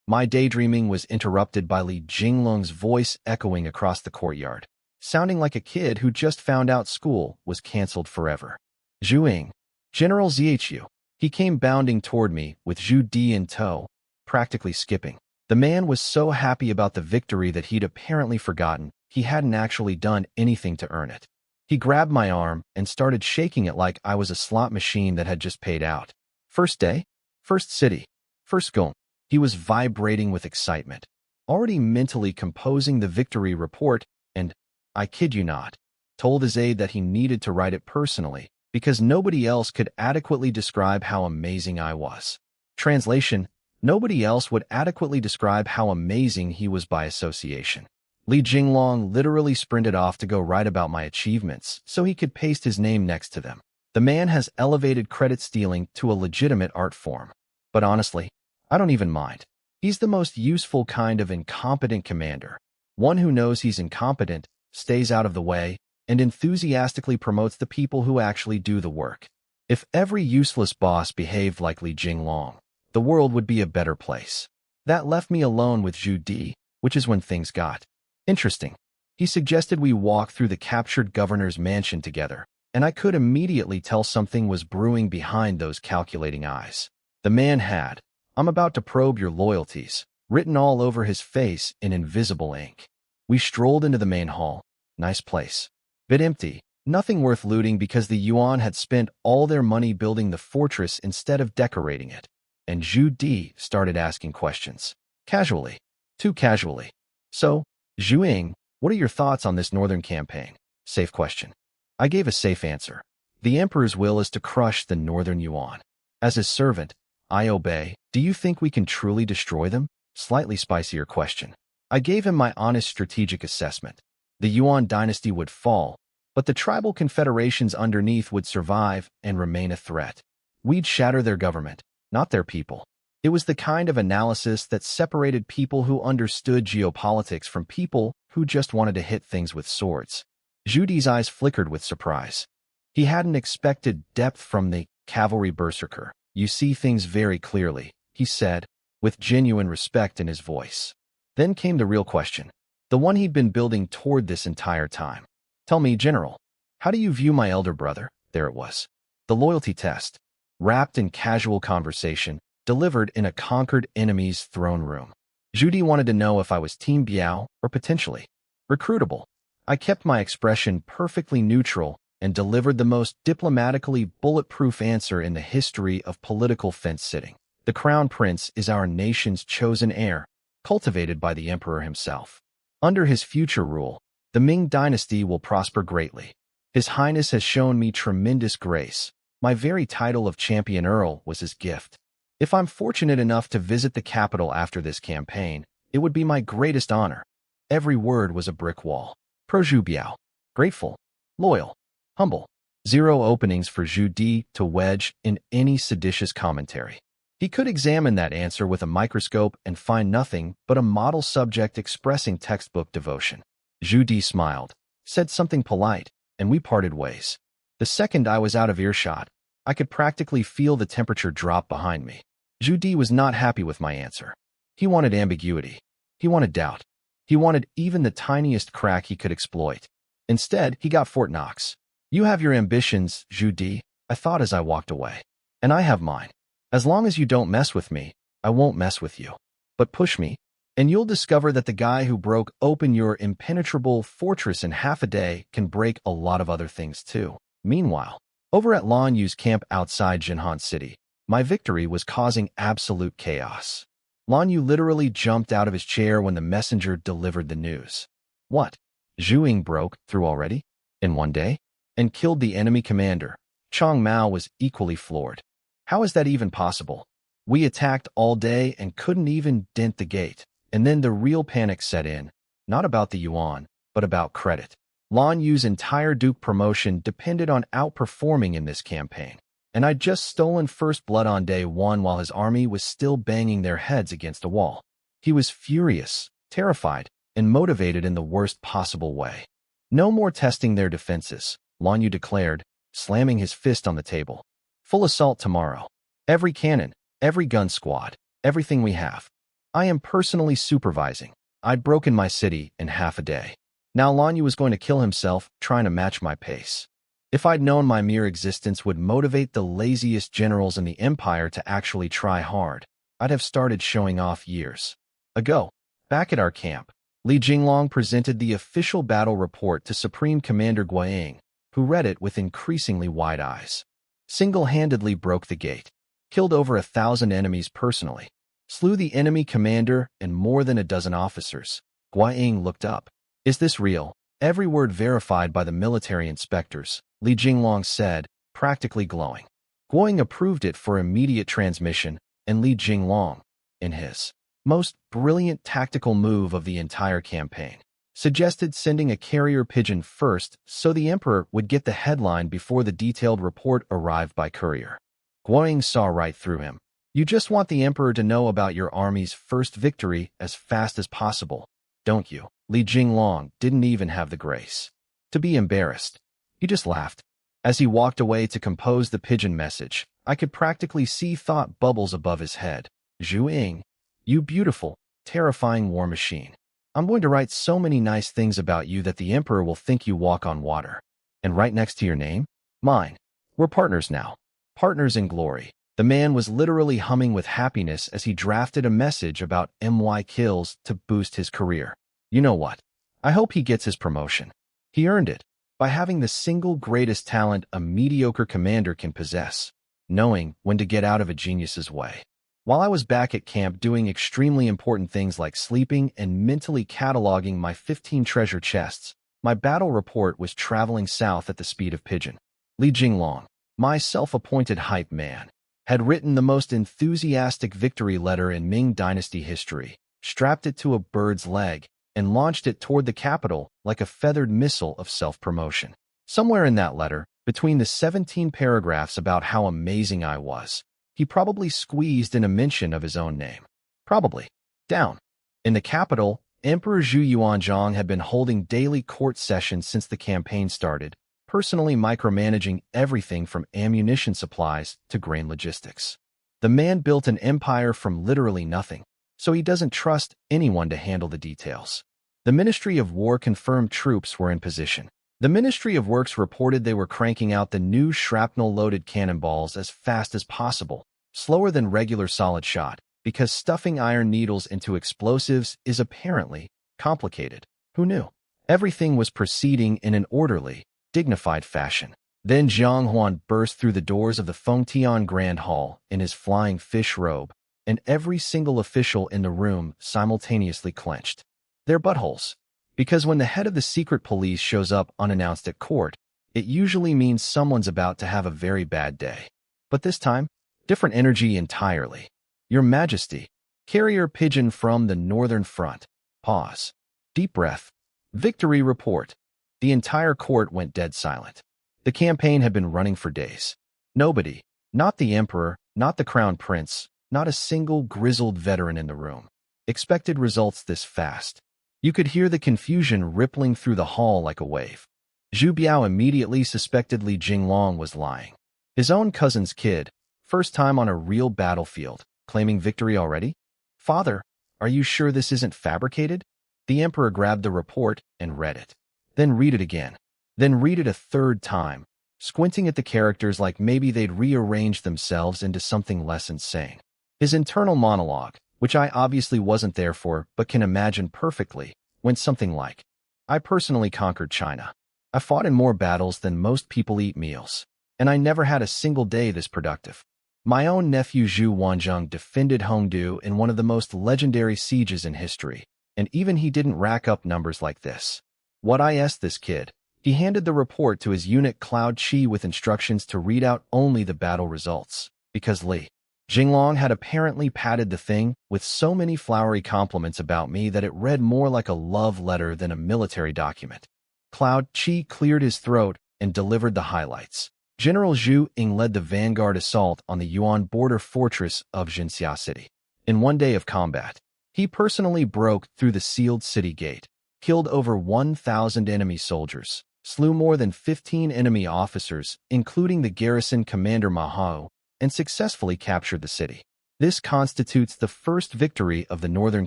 My daydreaming was interrupted by Li Jinglong's voice echoing across the courtyard, sounding like a kid who just found out school was canceled forever. Zhuing, General Zhu. He came bounding toward me with Zhu Di in tow, practically skipping. The man was so happy about the victory that he'd apparently forgotten he hadn't actually done anything to earn it. He grabbed my arm and started shaking it like I was a slot machine that had just paid out. First day, first city, first goal. He was vibrating with excitement, already mentally composing the victory report, and, I kid you not, told his aide that he needed to write it personally because nobody else could adequately describe how amazing I was. Translation: nobody else would adequately describe how amazing he was by association. Li Jinglong literally sprinted off to go write about my achievements so he could paste his name next to them. The man has elevated credit stealing to a legitimate art form. But honestly, I don't even mind. He's the most useful kind of incompetent commander. One who knows he's incompetent, stays out of the way, and enthusiastically promotes the people who actually do the work. If every useless boss behaved like Li Jinglong, the world would be a better place. That left me alone with Zhu Di, which is when things got interesting. He suggested we walk through the captured governor's mansion together, and I could immediately tell something was brewing behind those calculating eyes. The man had, "I'm about to probe your loyalties," written all over his face in invisible ink. We strolled into the main hall. Nice place. Bit empty. Nothing worth looting because the Yuan had spent all their money building the fortress instead of decorating it. And Zhu Di started asking questions. Casually. Too casually. So, Zhuing, what are your thoughts on this northern campaign? Safe question. I gave a safe answer. The Emperor's will is to crush the northern Yuan. As his servant, I obey. Do you think we can truly destroy them? Slightly spicier question. I gave him my honest strategic assessment. The Yuan dynasty would fall, but the tribal confederations underneath would survive and remain a threat. We'd shatter their government, not their people. It was the kind of analysis that separated people who understood geopolitics from people who just wanted to hit things with swords. Zhu Di's eyes flickered with surprise. He hadn't expected depth from the cavalry berserker. You see things very clearly, he said, with genuine respect in his voice. Then came the real question, the one he'd been building toward this entire time. Tell me, General, how do you view my elder brother? There it was. The loyalty test, wrapped in casual conversation, delivered in a conquered enemy's throne room. Zhu Di wanted to know if I was Team Biao or potentially recruitable. I kept my expression perfectly neutral and delivered the most diplomatically bulletproof answer in the history of political fence-sitting. The Crown Prince is our nation's chosen heir, cultivated by the Emperor himself. Under his future rule, the Ming dynasty will prosper greatly. His Highness has shown me tremendous grace. My very title of Champion Earl was his gift. If I'm fortunate enough to visit the capital after this campaign, it would be my greatest honor. Every word was a brick wall. Pro Zhu Biao. Grateful. Loyal. Humble. Zero openings for Zhu Di to wedge in any seditious commentary. He could examine that answer with a microscope and find nothing but a model subject expressing textbook devotion. Zhu Di smiled, said something polite, and we parted ways. The second I was out of earshot, I could practically feel the temperature drop behind me. Zhu Di was not happy with my answer. He wanted ambiguity. He wanted doubt. He wanted even the tiniest crack he could exploit. Instead, he got Fort Knox. You have your ambitions, Zhu Di, I thought as I walked away. And I have mine. As long as you don't mess with me, I won't mess with you. But push me, and you'll discover that the guy who broke open your impenetrable fortress in half a day can break a lot of other things too. Meanwhile, over at Lan Yu's camp outside Jinhan City, my victory was causing absolute chaos. Lan Yu literally jumped out of his chair when the messenger delivered the news. What? Zhu Ying broke through already? In one day? And killed the enemy commander. Chang Mao was equally floored. How is that even possible? We attacked all day and couldn't even dent the gate. And then the real panic set in. Not about the yuan, but about credit. Lan Yu's entire Duke promotion depended on outperforming in this campaign. And I'd just stolen first blood on day one while his army was still banging their heads against a wall. He was furious, terrified, and motivated in the worst possible way. No more testing their defenses, Lan Yu declared, slamming his fist on the table. Full assault tomorrow. Every cannon, every gun squad, everything we have. I am personally supervising. I'd broken my city in half a day. Now Lan Yu was going to kill himself trying to match my pace. If I'd known my mere existence would motivate the laziest generals in the empire to actually try hard, I'd have started showing off years ago. Back at our camp, Li Jinglong presented the official battle report to Supreme Commander Guaying, who read it with increasingly wide eyes. Single-handedly broke the gate, killed over 1,000 enemies personally, slew the enemy commander and more than a dozen officers. Guaying looked up. Is this real? Every word verified by the military inspectors, Li Jinglong said, practically glowing. Guaying approved it for immediate transmission, and Li Jinglong, in his most brilliant tactical move of the entire campaign, suggested sending a carrier pigeon first so the emperor would get the headline before the detailed report arrived by courier. Guaying saw right through him. You just want the emperor to know about your army's first victory as fast as possible, don't you? Li Jinglong didn't even have the grace to be embarrassed. He just laughed. As he walked away to compose the pigeon message, I could practically see thought bubbles above his head. Zhu Ying, you beautiful, terrifying war machine. I'm going to write so many nice things about you that the emperor will think you walk on water. And right next to your name? Mine. We're partners now. Partners in glory. The man was literally humming with happiness as he drafted a message about MY kills to boost his career. You know what? I hope he gets his promotion. He earned it by having the single greatest talent a mediocre commander can possess, knowing when to get out of a genius's way. While I was back at camp doing extremely important things like sleeping and mentally cataloging my 15 treasure chests, my battle report was traveling south at the speed of pigeon. Li Jinglong, my self-appointed hype man, had written the most enthusiastic victory letter in Ming Dynasty history, strapped it to a bird's leg, and launched it toward the capital like a feathered missile of self-promotion. Somewhere in that letter, between the 17 paragraphs about how amazing I was, he probably squeezed in a mention of his own name. Probably. Down. In the capital, Emperor Zhu Yuanzhang had been holding daily court sessions since the campaign started, personally micromanaging everything from ammunition supplies to grain logistics. The man built an empire from literally nothing, so he doesn't trust anyone to handle the details. The Ministry of War confirmed troops were in position. The Ministry of Works reported they were cranking out the new shrapnel-loaded cannonballs as fast as possible, slower than regular solid shot, because stuffing iron needles into explosives is apparently complicated. Who knew? Everything was proceeding in an orderly, dignified fashion. Then Jiang Huan burst through the doors of the Fengtian Grand Hall in his flying fish robe, and every single official in the room simultaneously clenched their buttholes. Because when the head of the secret police shows up unannounced at court, it usually means someone's about to have a very bad day. But this time, different energy entirely. Your Majesty, carrier pigeon from the Northern Front. Pause. Deep breath. Victory report. The entire court went dead silent. The campaign had been running for days. Nobody, not the emperor, not the crown prince, not a single grizzled veteran in the room, expected results this fast. You could hear the confusion rippling through the hall like a wave. Zhu Biao immediately suspected Li Jinglong was lying. His own cousin's kid, first time on a real battlefield, claiming victory already? Father, are you sure this isn't fabricated? The emperor grabbed the report and read it. Then read it again. Then read it a third time, squinting at the characters like maybe they'd rearranged themselves into something less insane. His internal monologue, which I obviously wasn't there for but can imagine perfectly, went something like, I personally conquered China. I fought in more battles than most people eat meals, and I never had a single day this productive. My own nephew Zhu Wanzhong defended Hongdu in one of the most legendary sieges in history, and even he didn't rack up numbers like this. What I asked this kid? He handed the report to his eunuch Cloud Chi with instructions to read out only the battle results, because Li Jinglong had apparently padded the thing with so many flowery compliments about me that it read more like a love letter than a military document. Cloud Chi cleared his throat and delivered the highlights. General Zhu Ying led the vanguard assault on the Yuan border fortress of Jinxia City. In one day of combat, he personally broke through the sealed city gate, killed over 1,000 enemy soldiers, slew more than 15 enemy officers, including the garrison commander Ma Hao, and successfully captured the city. This constitutes the first victory of the Northern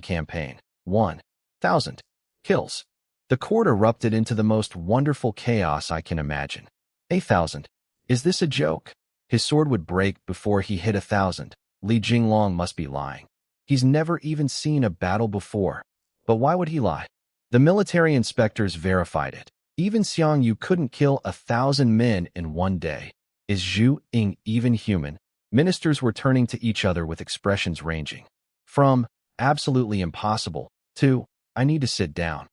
Campaign. 1,000 kills. The court erupted into the most wonderful chaos I can imagine. 8,000. Is this a joke? His sword would break before he hit 1,000. Li Jinglong must be lying. He's never even seen a battle before. But why would he lie? The military inspectors verified it. Even Xiang Yu couldn't kill 1,000 men in one day. Is Zhu Ying even human? Ministers were turning to each other with expressions ranging from absolutely impossible to I need to sit down.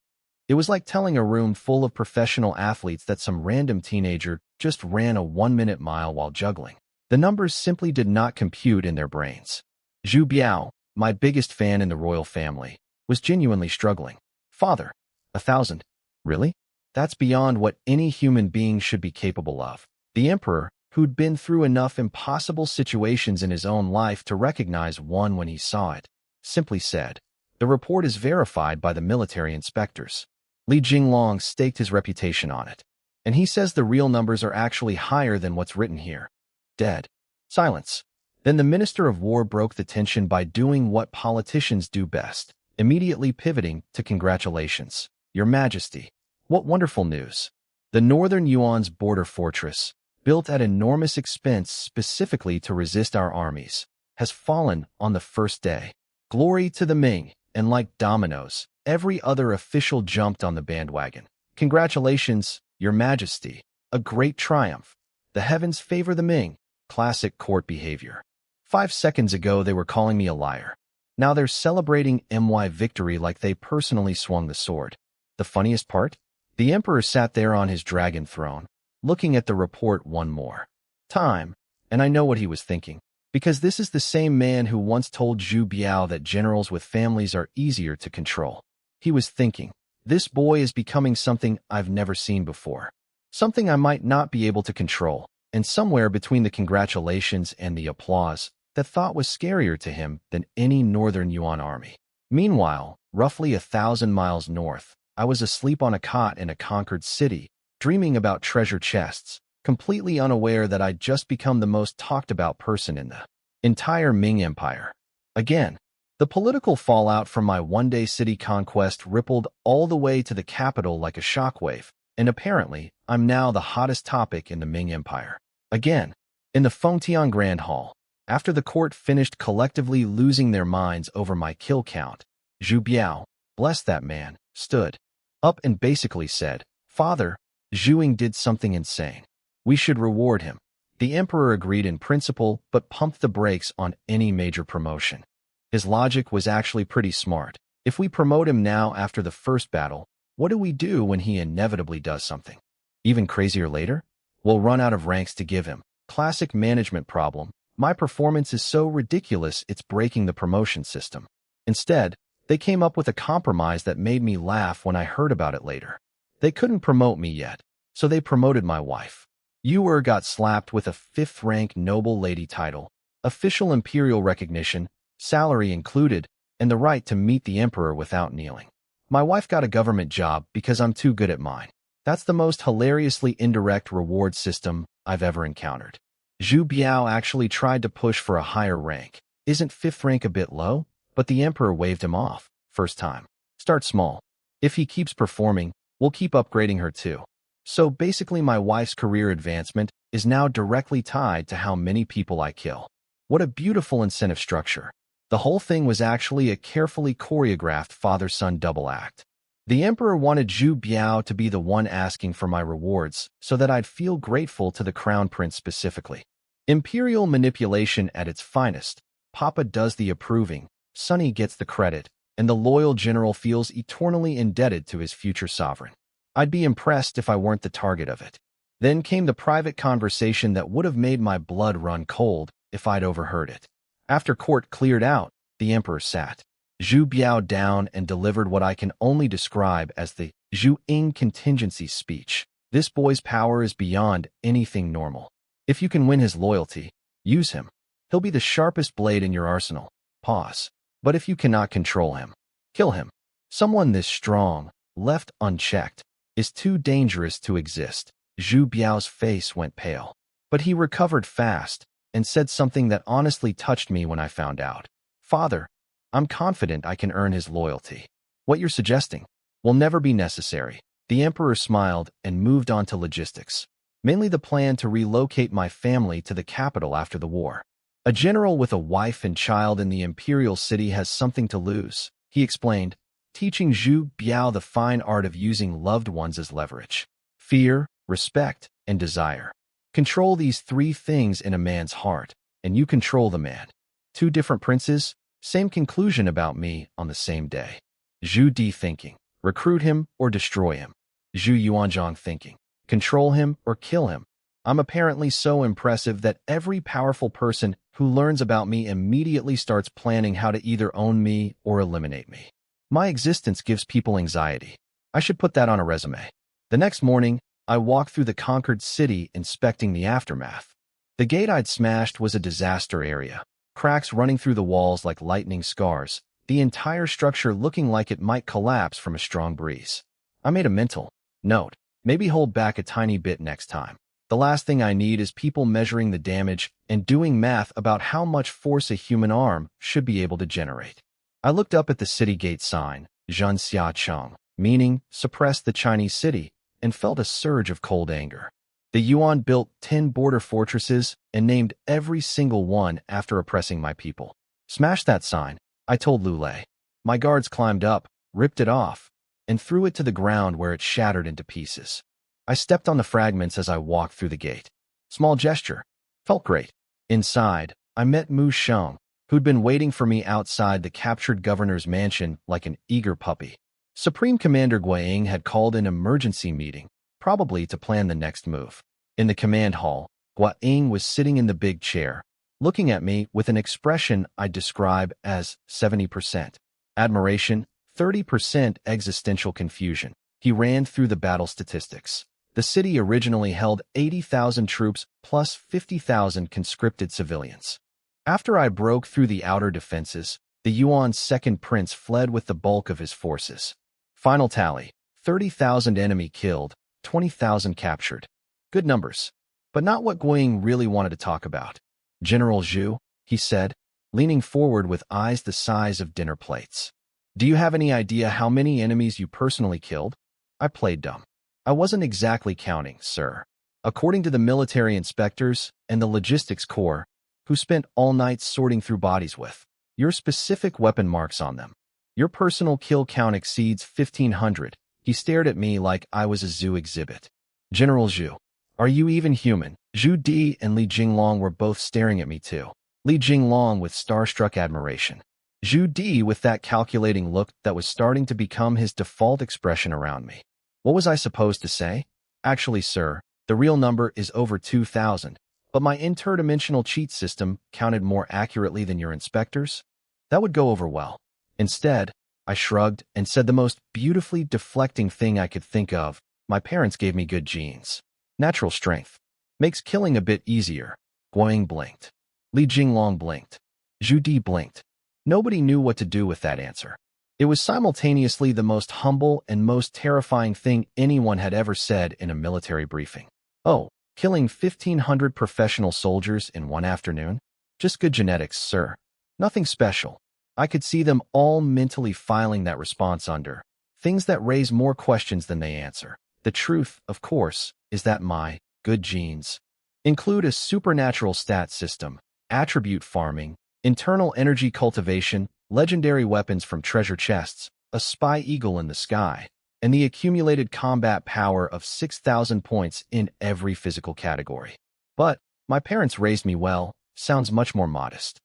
It was like telling a room full of professional athletes that some random teenager just ran a 1-minute mile while juggling. The numbers simply did not compute in their brains. Zhu Biao, my biggest fan in the royal family, was genuinely struggling. Father, 1,000? Really? That's beyond what any human being should be capable of. The emperor, who'd been through enough impossible situations in his own life to recognize one when he saw it, simply said, the report is verified by the military inspectors. Li Jinglong staked his reputation on it, and he says the real numbers are actually higher than what's written here. Dead. Silence. Then the Minister of War broke the tension by doing what politicians do best, immediately pivoting to congratulations. Your Majesty. What wonderful news. The Northern Yuan's border fortress, built at enormous expense specifically to resist our armies, has fallen on the first day. Glory to the Ming, and like dominoes, every other official jumped on the bandwagon. Congratulations, Your Majesty. A great triumph. The heavens favor the Ming. Classic court behavior. 5 seconds ago they were calling me a liar. Now they're celebrating my victory like they personally swung the sword. The funniest part? The emperor sat there on his dragon throne, looking at the report one more time, and I know what he was thinking, because this is the same man who once told Zhu Biao that generals with families are easier to control. He was thinking, this boy is becoming something I've never seen before, something I might not be able to control, and somewhere between the congratulations and the applause, that thought was scarier to him than any Northern Yuan army. Meanwhile, roughly 1,000 miles north, I was asleep on a cot in a conquered city, dreaming about treasure chests, completely unaware that I'd just become the most talked about person in the entire Ming Empire. Again, the political fallout from my one-day city conquest rippled all the way to the capital like a shockwave, and apparently, I'm now the hottest topic in the Ming Empire. Again, in the Fengtian Grand Hall, after the court finished collectively losing their minds over my kill count, Zhu Biao, bless that man, stood up and basically said, Father, Zhu Ying did something insane. We should reward him. The emperor agreed in principle but pumped the brakes on any major promotion. His logic was actually pretty smart. If we promote him now after the first battle, what do we do when he inevitably does something even crazier later? We'll run out of ranks to give him. Classic management problem. My performance is so ridiculous it's breaking the promotion system. Instead, they came up with a compromise that made me laugh when I heard about it later. They couldn't promote me yet, so they promoted my wife. Yu got slapped with a 5th-rank noble lady title, official imperial recognition, salary included, and the right to meet the emperor without kneeling. My wife got a government job because I'm too good at mine. That's the most hilariously indirect reward system I've ever encountered. Zhu Biao actually tried to push for a higher rank. Isn't 5th rank a bit low? But the emperor waved him off. First time. Start small. If he keeps performing, we'll keep upgrading her too. So basically my wife's career advancement is now directly tied to how many people I kill. What a beautiful incentive structure. The whole thing was actually a carefully choreographed father-son double act. The emperor wanted Zhu Biao to be the one asking for my rewards so that I'd feel grateful to the crown prince specifically. Imperial manipulation at its finest. Papa does the approving, Sonny gets the credit, and the loyal general feels eternally indebted to his future sovereign. I'd be impressed if I weren't the target of it. Then came the private conversation that would have made my blood run cold if I'd overheard it. After court cleared out, the emperor sat Zhu Biao down and delivered what I can only describe as the Zhu Ying contingency speech. This boy's power is beyond anything normal. If you can win his loyalty, use him. He'll be the sharpest blade in your arsenal. Pause. But if you cannot control him, kill him. Someone this strong, left unchecked, is too dangerous to exist. Zhu Biao's face went pale. But he recovered fast and said something that honestly touched me when I found out. Father, I'm confident I can earn his loyalty. What you're suggesting will never be necessary. The emperor smiled and moved on to logistics, mainly the plan to relocate my family to the capital after the war. A general with a wife and child in the imperial city has something to lose, he explained, teaching Zhu Biao the fine art of using loved ones as leverage. Fear, respect, and desire. Control these three things in a man's heart, and you control the man. Two different princes, same conclusion about me on the same day. Zhu Di thinking, recruit him or destroy him. Zhu Yuanzhang thinking, control him or kill him. I'm apparently so impressive that every powerful person who learns about me immediately starts planning how to either own me or eliminate me. My existence gives people anxiety. I should put that on a resume. The next morning, I walked through the conquered city inspecting the aftermath. The gate I'd smashed was a disaster area. Cracks running through the walls like lightning scars, the entire structure looking like it might collapse from a strong breeze. I made a mental note, maybe hold back a tiny bit next time. The last thing I need is people measuring the damage and doing math about how much force a human arm should be able to generate. I looked up at the city gate sign, Zhanxia Cheng, meaning suppress the Chinese city, and felt a surge of cold anger. The Yuan built 10 border fortresses and named every single one after oppressing my people. Smash that sign, I told Lu Lei. My guards climbed up, ripped it off, and threw it to the ground where it shattered into pieces. I stepped on the fragments as I walked through the gate. Small gesture. Felt great. Inside, I met Mu Sheng, who'd been waiting for me outside the captured governor's mansion like an eager puppy. Supreme Commander Guiying had called an emergency meeting, probably to plan the next move. In the command hall, Guiying was sitting in the big chair, looking at me with an expression I'd describe as 70% admiration, 30% existential confusion. He ran through the battle statistics. The city originally held 80,000 troops plus 50,000 conscripted civilians. After I broke through the outer defenses, the Yuan's second prince fled with the bulk of his forces. Final tally, 30,000 enemy killed, 20,000 captured. Good numbers, but not what Guiying really wanted to talk about. General Zhu, he said, leaning forward with eyes the size of dinner plates. Do you have any idea how many enemies you personally killed? I played dumb. I wasn't exactly counting, sir. According to the military inspectors and the logistics corps, who spent all night sorting through bodies with your specific weapon marks on them, your personal kill count exceeds 1,500. He stared at me like I was a zoo exhibit. General Zhu, are you even human? Zhu Di and Li Jinglong were both staring at me too. Li Jinglong with starstruck admiration. Zhu Di with that calculating look that was starting to become his default expression around me. What was I supposed to say? Actually, sir, the real number is over 2,000, but my interdimensional cheat system counted more accurately than your inspectors. That would go over well. Instead, I shrugged and said the most beautifully deflecting thing I could think of. My parents gave me good genes. Natural strength. Makes killing a bit easier. Guiying blinked. Li Jinglong blinked. Zhu Di blinked. Nobody knew what to do with that answer. It was simultaneously the most humble and most terrifying thing anyone had ever said in a military briefing. Oh, killing 1,500 professional soldiers in one afternoon? Just good genetics, sir. Nothing special. I could see them all mentally filing that response under Things that raise more questions than they answer. The truth, of course, is that my good genes include a supernatural stat system, attribute farming, internal energy cultivation, legendary weapons from treasure chests, a spy eagle in the sky, and the accumulated combat power of 6,000 points in every physical category. But my parents raised me well, sounds much more modest.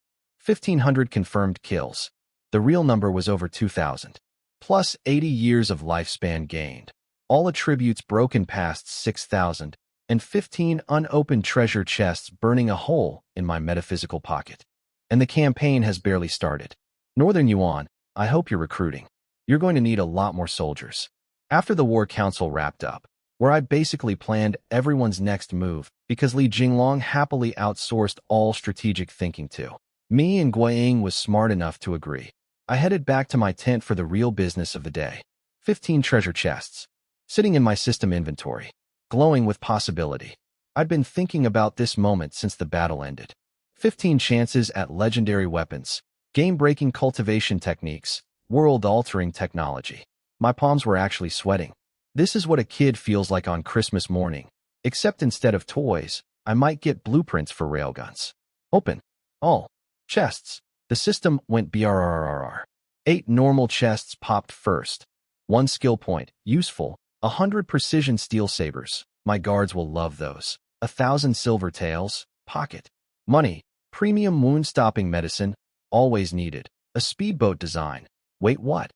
1,500 confirmed kills. The real number was over 2,000. Plus 80 years of lifespan gained. All attributes broken past 6,000, and 15 unopened treasure chests burning a hole in my metaphysical pocket. And the campaign has barely started. Northern Yuan, I hope you're recruiting. You're going to need a lot more soldiers. After the war council wrapped up, where I basically planned everyone's next move because Li Jinglong happily outsourced all strategic thinking to me, and Guiying was smart enough to agree. I headed back to my tent for the real business of the day. 15 treasure chests, sitting in my system inventory, glowing with possibility. I'd been thinking about this moment since the battle ended. 15 chances at legendary weapons, game-breaking cultivation techniques, world-altering technology. My palms were actually sweating. This is what a kid feels like on Christmas morning, except instead of toys, I might get blueprints for railguns. Open. All. Chests. The system went brrrr. 8 normal chests popped first. 1 skill point. Useful. 100 precision steel sabers. My guards will love those. 1,000 silver tails. Pocket. Money. Premium wound-stopping medicine. Always needed. A speedboat design. Wait, what?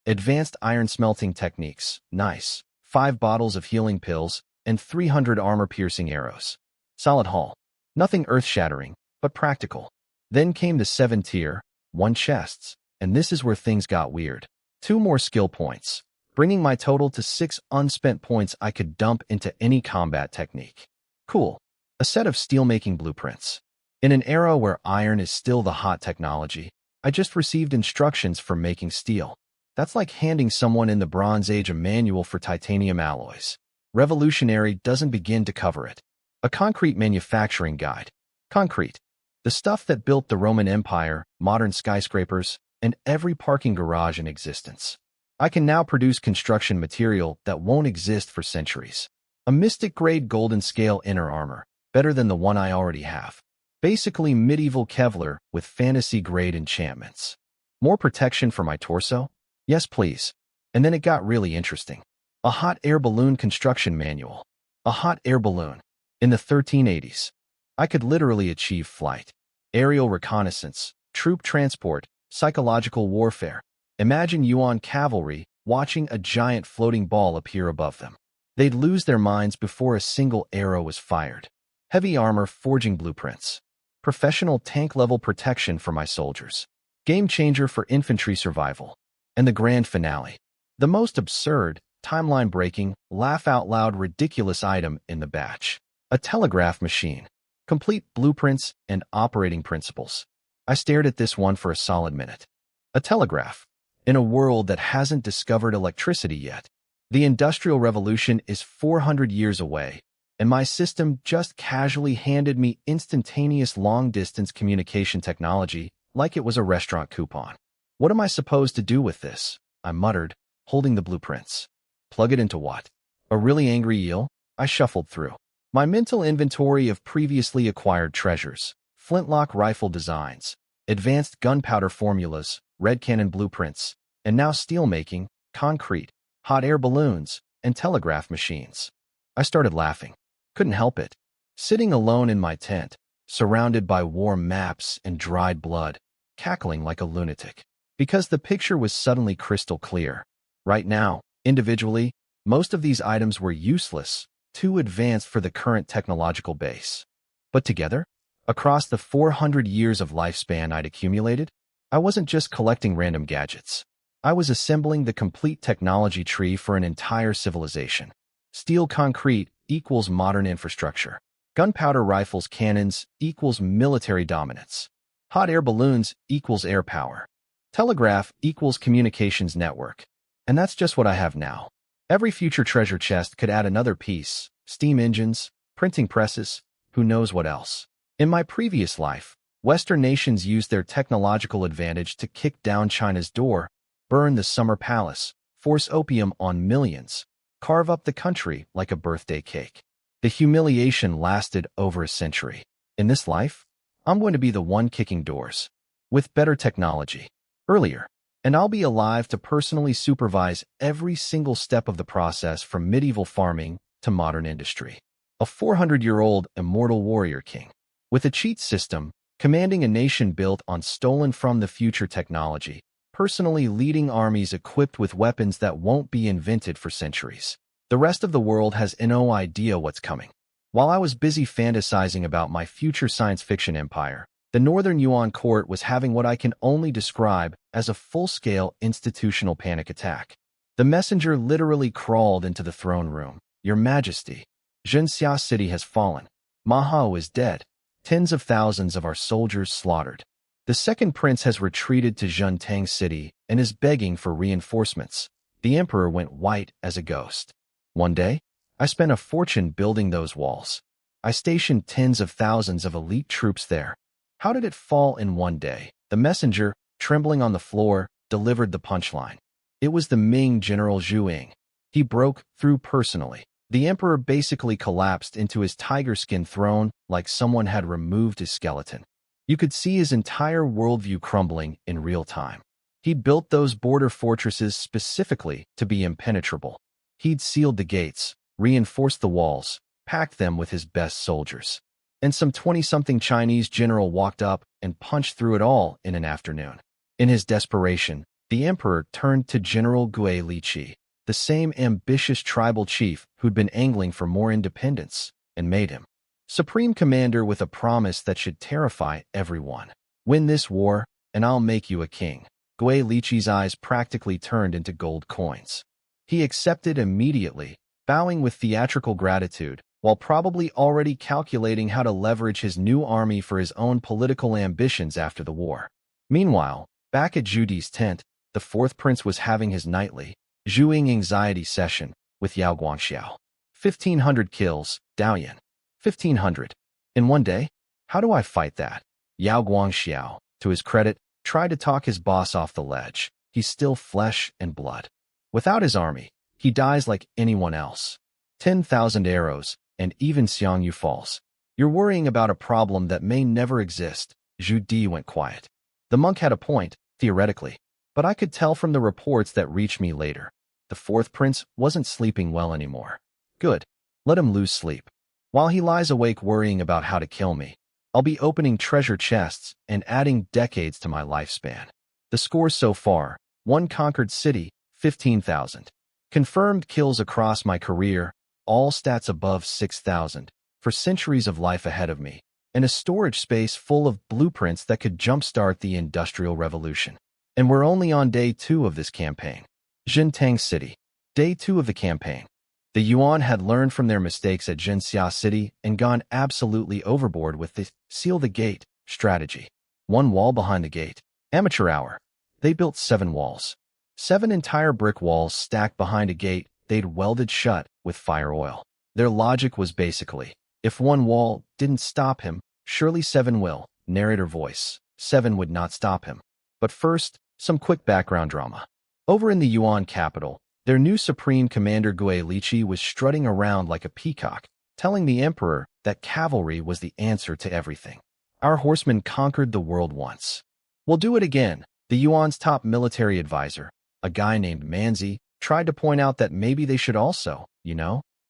Advanced iron smelting techniques. Nice. 5 bottles of healing pills and 300 armor-piercing arrows. Solid haul. Nothing earth-shattering, but practical. Then came the 7-tier, 1 chests, and this is where things got weird. 2 more skill points, bringing my total to 6 unspent points I could dump into any combat technique. Cool. A set of steelmaking blueprints. In an era where iron is still the hot technology, I just received instructions for making steel. That's like handing someone in the Bronze Age a manual for titanium alloys. Revolutionary doesn't begin to cover it. A concrete manufacturing guide. Concrete. The stuff that built the Roman Empire, modern skyscrapers, and every parking garage in existence. I can now produce construction material that won't exist for centuries. A mystic-grade golden scale inner armor, better than the one I already have. Basically medieval Kevlar with fantasy-grade enchantments. More protection for my torso? Yes, please. And then it got really interesting. A hot air balloon construction manual. A hot air balloon. In the 1380s. I could literally achieve flight, aerial reconnaissance, troop transport, psychological warfare. Imagine Yuan cavalry watching a giant floating ball appear above them. They'd lose their minds before a single arrow was fired. Heavy armor forging blueprints. Professional tank-level protection for my soldiers. Game changer for infantry survival. And the grand finale. The most absurd, timeline-breaking, laugh-out-loud ridiculous item in the batch. A telegraph machine. Complete blueprints and operating principles. I stared at this one for a solid minute. A telegraph. In a world that hasn't discovered electricity yet. The Industrial Revolution is 400 years away, and my system just casually handed me instantaneous long-distance communication technology like it was a restaurant coupon. What am I supposed to do with this? I muttered, holding the blueprints. Plug it into what? A really angry eel? I shuffled through my mental inventory of previously acquired treasures, flintlock rifle designs, advanced gunpowder formulas, red cannon blueprints, and now steelmaking, concrete, hot air balloons, and telegraph machines. I started laughing. Couldn't help it. Sitting alone in my tent, surrounded by warm maps and dried blood, cackling like a lunatic. Because the picture was suddenly crystal clear. Right now, individually, most of these items were useless, too advanced for the current technological base. But together, across the 400 years of lifespan I'd accumulated, I wasn't just collecting random gadgets. I was assembling the complete technology tree for an entire civilization. Steel concrete equals modern infrastructure. Gunpowder rifles cannons equals military dominance. Hot air balloons equals air power. Telegraph equals communications network. And that's just what I have now. Every future treasure chest could add another piece, steam engines, printing presses, who knows what else. In my previous life, Western nations used their technological advantage to kick down China's door, burn the Summer Palace, force opium on millions, carve up the country like a birthday cake. The humiliation lasted over a century. In this life, I'm going to be the one kicking doors, with better technology, earlier, and I'll be alive to personally supervise every single step of the process from medieval farming to modern industry. A 400-year-old immortal warrior king, with a cheat system, commanding a nation built on stolen from the future technology, personally leading armies equipped with weapons that won't be invented for centuries. The rest of the world has no idea what's coming. While I was busy fantasizing about my future science fiction empire, the Northern Yuan court was having what I can only describe as a full-scale institutional panic attack. The messenger literally crawled into the throne room. "Your Majesty, Jinxia City has fallen. Ma Hao is dead. Tens of thousands of our soldiers slaughtered. The second prince has retreated to Zhentang City and is begging for reinforcements." The emperor went white as a ghost. One day, I spent a fortune building those walls. I stationed tens of thousands of elite troops there. How did it fall in one day? The messenger, trembling on the floor, delivered the punchline. It was the Ming general Zhu Ying. He broke through personally. The emperor basically collapsed into his tiger-skin throne like someone had removed his skeleton. You could see his entire worldview crumbling in real time. He built those border fortresses specifically to be impenetrable. He'd sealed the gates, reinforced the walls, packed them with his best soldiers. And some 20-something Chinese general walked up and punched through it all in an afternoon. In his desperation, the emperor turned to General Gui Liqi, the same ambitious tribal chief who'd been angling for more independence, and made him supreme commander with a promise that should terrify everyone. "Win this war, and I'll make you a king." Gui Liqi's eyes practically turned into gold coins. He accepted immediately, bowing with theatrical gratitude, while probably already calculating how to leverage his new army for his own political ambitions after the war. Meanwhile, back at Zhu Di's tent, the fourth prince was having his nightly, Zhu Ying anxiety session with Yao Guangxiao. 1,500 kills, Daoyan. 1,500. In one day? How do I fight that? Yao Guangxiao, to his credit, tried to talk his boss off the ledge. He's still flesh and blood. Without his army, he dies like anyone else. 10,000 arrows, and even Xiangyu falls. You're worrying about a problem that may never exist. Zhu Di went quiet. The monk had a point, theoretically, but I could tell from the reports that reached me later. The fourth prince wasn't sleeping well anymore. Good. Let him lose sleep. While he lies awake worrying about how to kill me, I'll be opening treasure chests and adding decades to my lifespan. The score so far: 1 conquered city, 15,000. Confirmed kills across my career, all stats above 6,000, for centuries of life ahead of me, and a storage space full of blueprints that could jumpstart the Industrial Revolution. And we're only on day 2 of this campaign. Zhentang City. Day 2 of the campaign. The Yuan had learned from their mistakes at Jinxia City and gone absolutely overboard with the seal the gate strategy. 1 wall behind the gate. Amateur hour. They built 7 walls. 7 entire brick walls stacked behind a gate they'd welded shut with fire oil. Their logic was basically, if 1 wall didn't stop him, surely 7 will. Narrator voice. 7 would not stop him. But first, some quick background drama. Over in the Yuan capital, their new supreme commander Gui Liqi was strutting around like a peacock, telling the emperor that cavalry was the answer to everything. "Our horsemen conquered the world once. We'll do it again." The Yuan's top military advisor, a guy named Manzi, tried to point out that maybe they should also,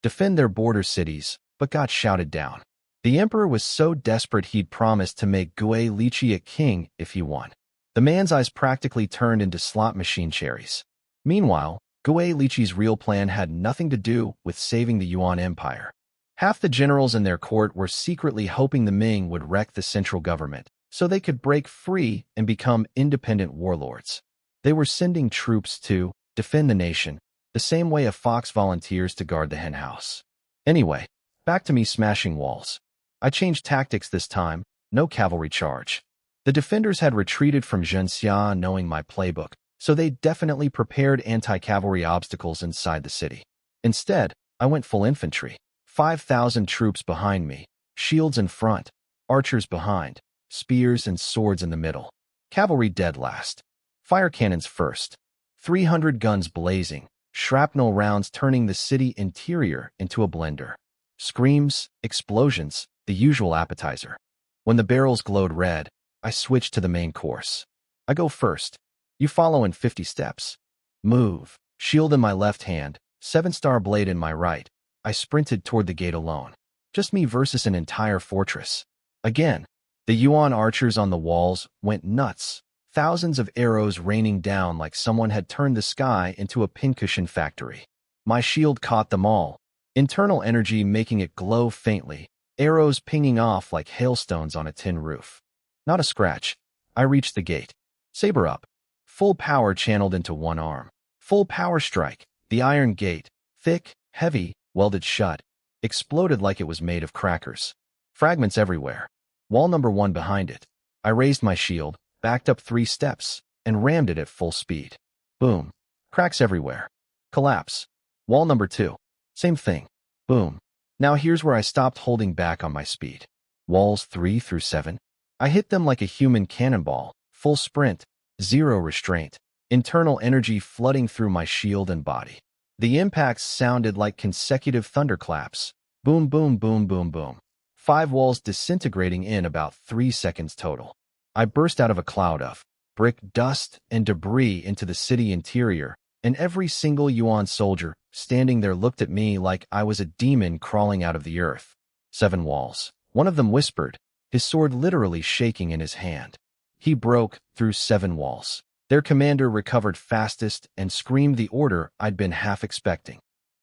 defend their border cities, but got shouted down. The emperor was so desperate he'd promised to make Gui Liqi a king if he won. The man's eyes practically turned into slot machine cherries. Meanwhile, Gui Liqi's real plan had nothing to do with saving the Yuan Empire. Half the generals in their court were secretly hoping the Ming would wreck the central government, so they could break free and become independent warlords. They were sending troops to defend the nation, the same way a fox volunteers to guard the henhouse. Anyway, back to me smashing walls. I changed tactics this time, no cavalry charge. The defenders had retreated from Zhenxia knowing my playbook, so they definitely prepared anti-cavalry obstacles inside the city. Instead, I went full infantry. 5,000 troops behind me, shields in front, archers behind, spears and swords in the middle. Cavalry dead last. Fire cannons first. 300 guns blazing, shrapnel rounds turning the city interior into a blender. Screams, explosions, the usual appetizer. When the barrels glowed red, I switched to the main course. I go first. You follow in 50 steps. Move. Shield in my left hand, 7-star blade in my right. I sprinted toward the gate alone. Just me versus an entire fortress. Again, the Yuan archers on the walls went nuts. Thousands of arrows raining down like someone had turned the sky into a pincushion factory. My shield caught them all, internal energy making it glow faintly, arrows pinging off like hailstones on a tin roof. Not a scratch. I reached the gate. Saber up. Full power channeled into one arm. Full power strike. The iron gate, thick, heavy, welded shut, exploded like it was made of crackers. Fragments everywhere. Wall number 1 behind it. I raised my shield, backed up 3 steps, and rammed it at full speed. Boom. Cracks everywhere. Collapse. Wall number 2. Same thing. Boom. Now here's where I stopped holding back on my speed. Walls 3 through 7. I hit them like a human cannonball, full sprint, zero restraint, internal energy flooding through my shield and body. The impacts sounded like consecutive thunderclaps. Boom, boom, boom, boom, boom. 5 walls disintegrating in about 3 seconds total. I burst out of a cloud of brick, dust, and debris into the city interior, and every single Yuan soldier standing there looked at me like I was a demon crawling out of the earth. 7 walls. One of them whispered, his sword literally shaking in his hand. He broke through 7 walls. Their commander recovered fastest and screamed the order I'd been half expecting.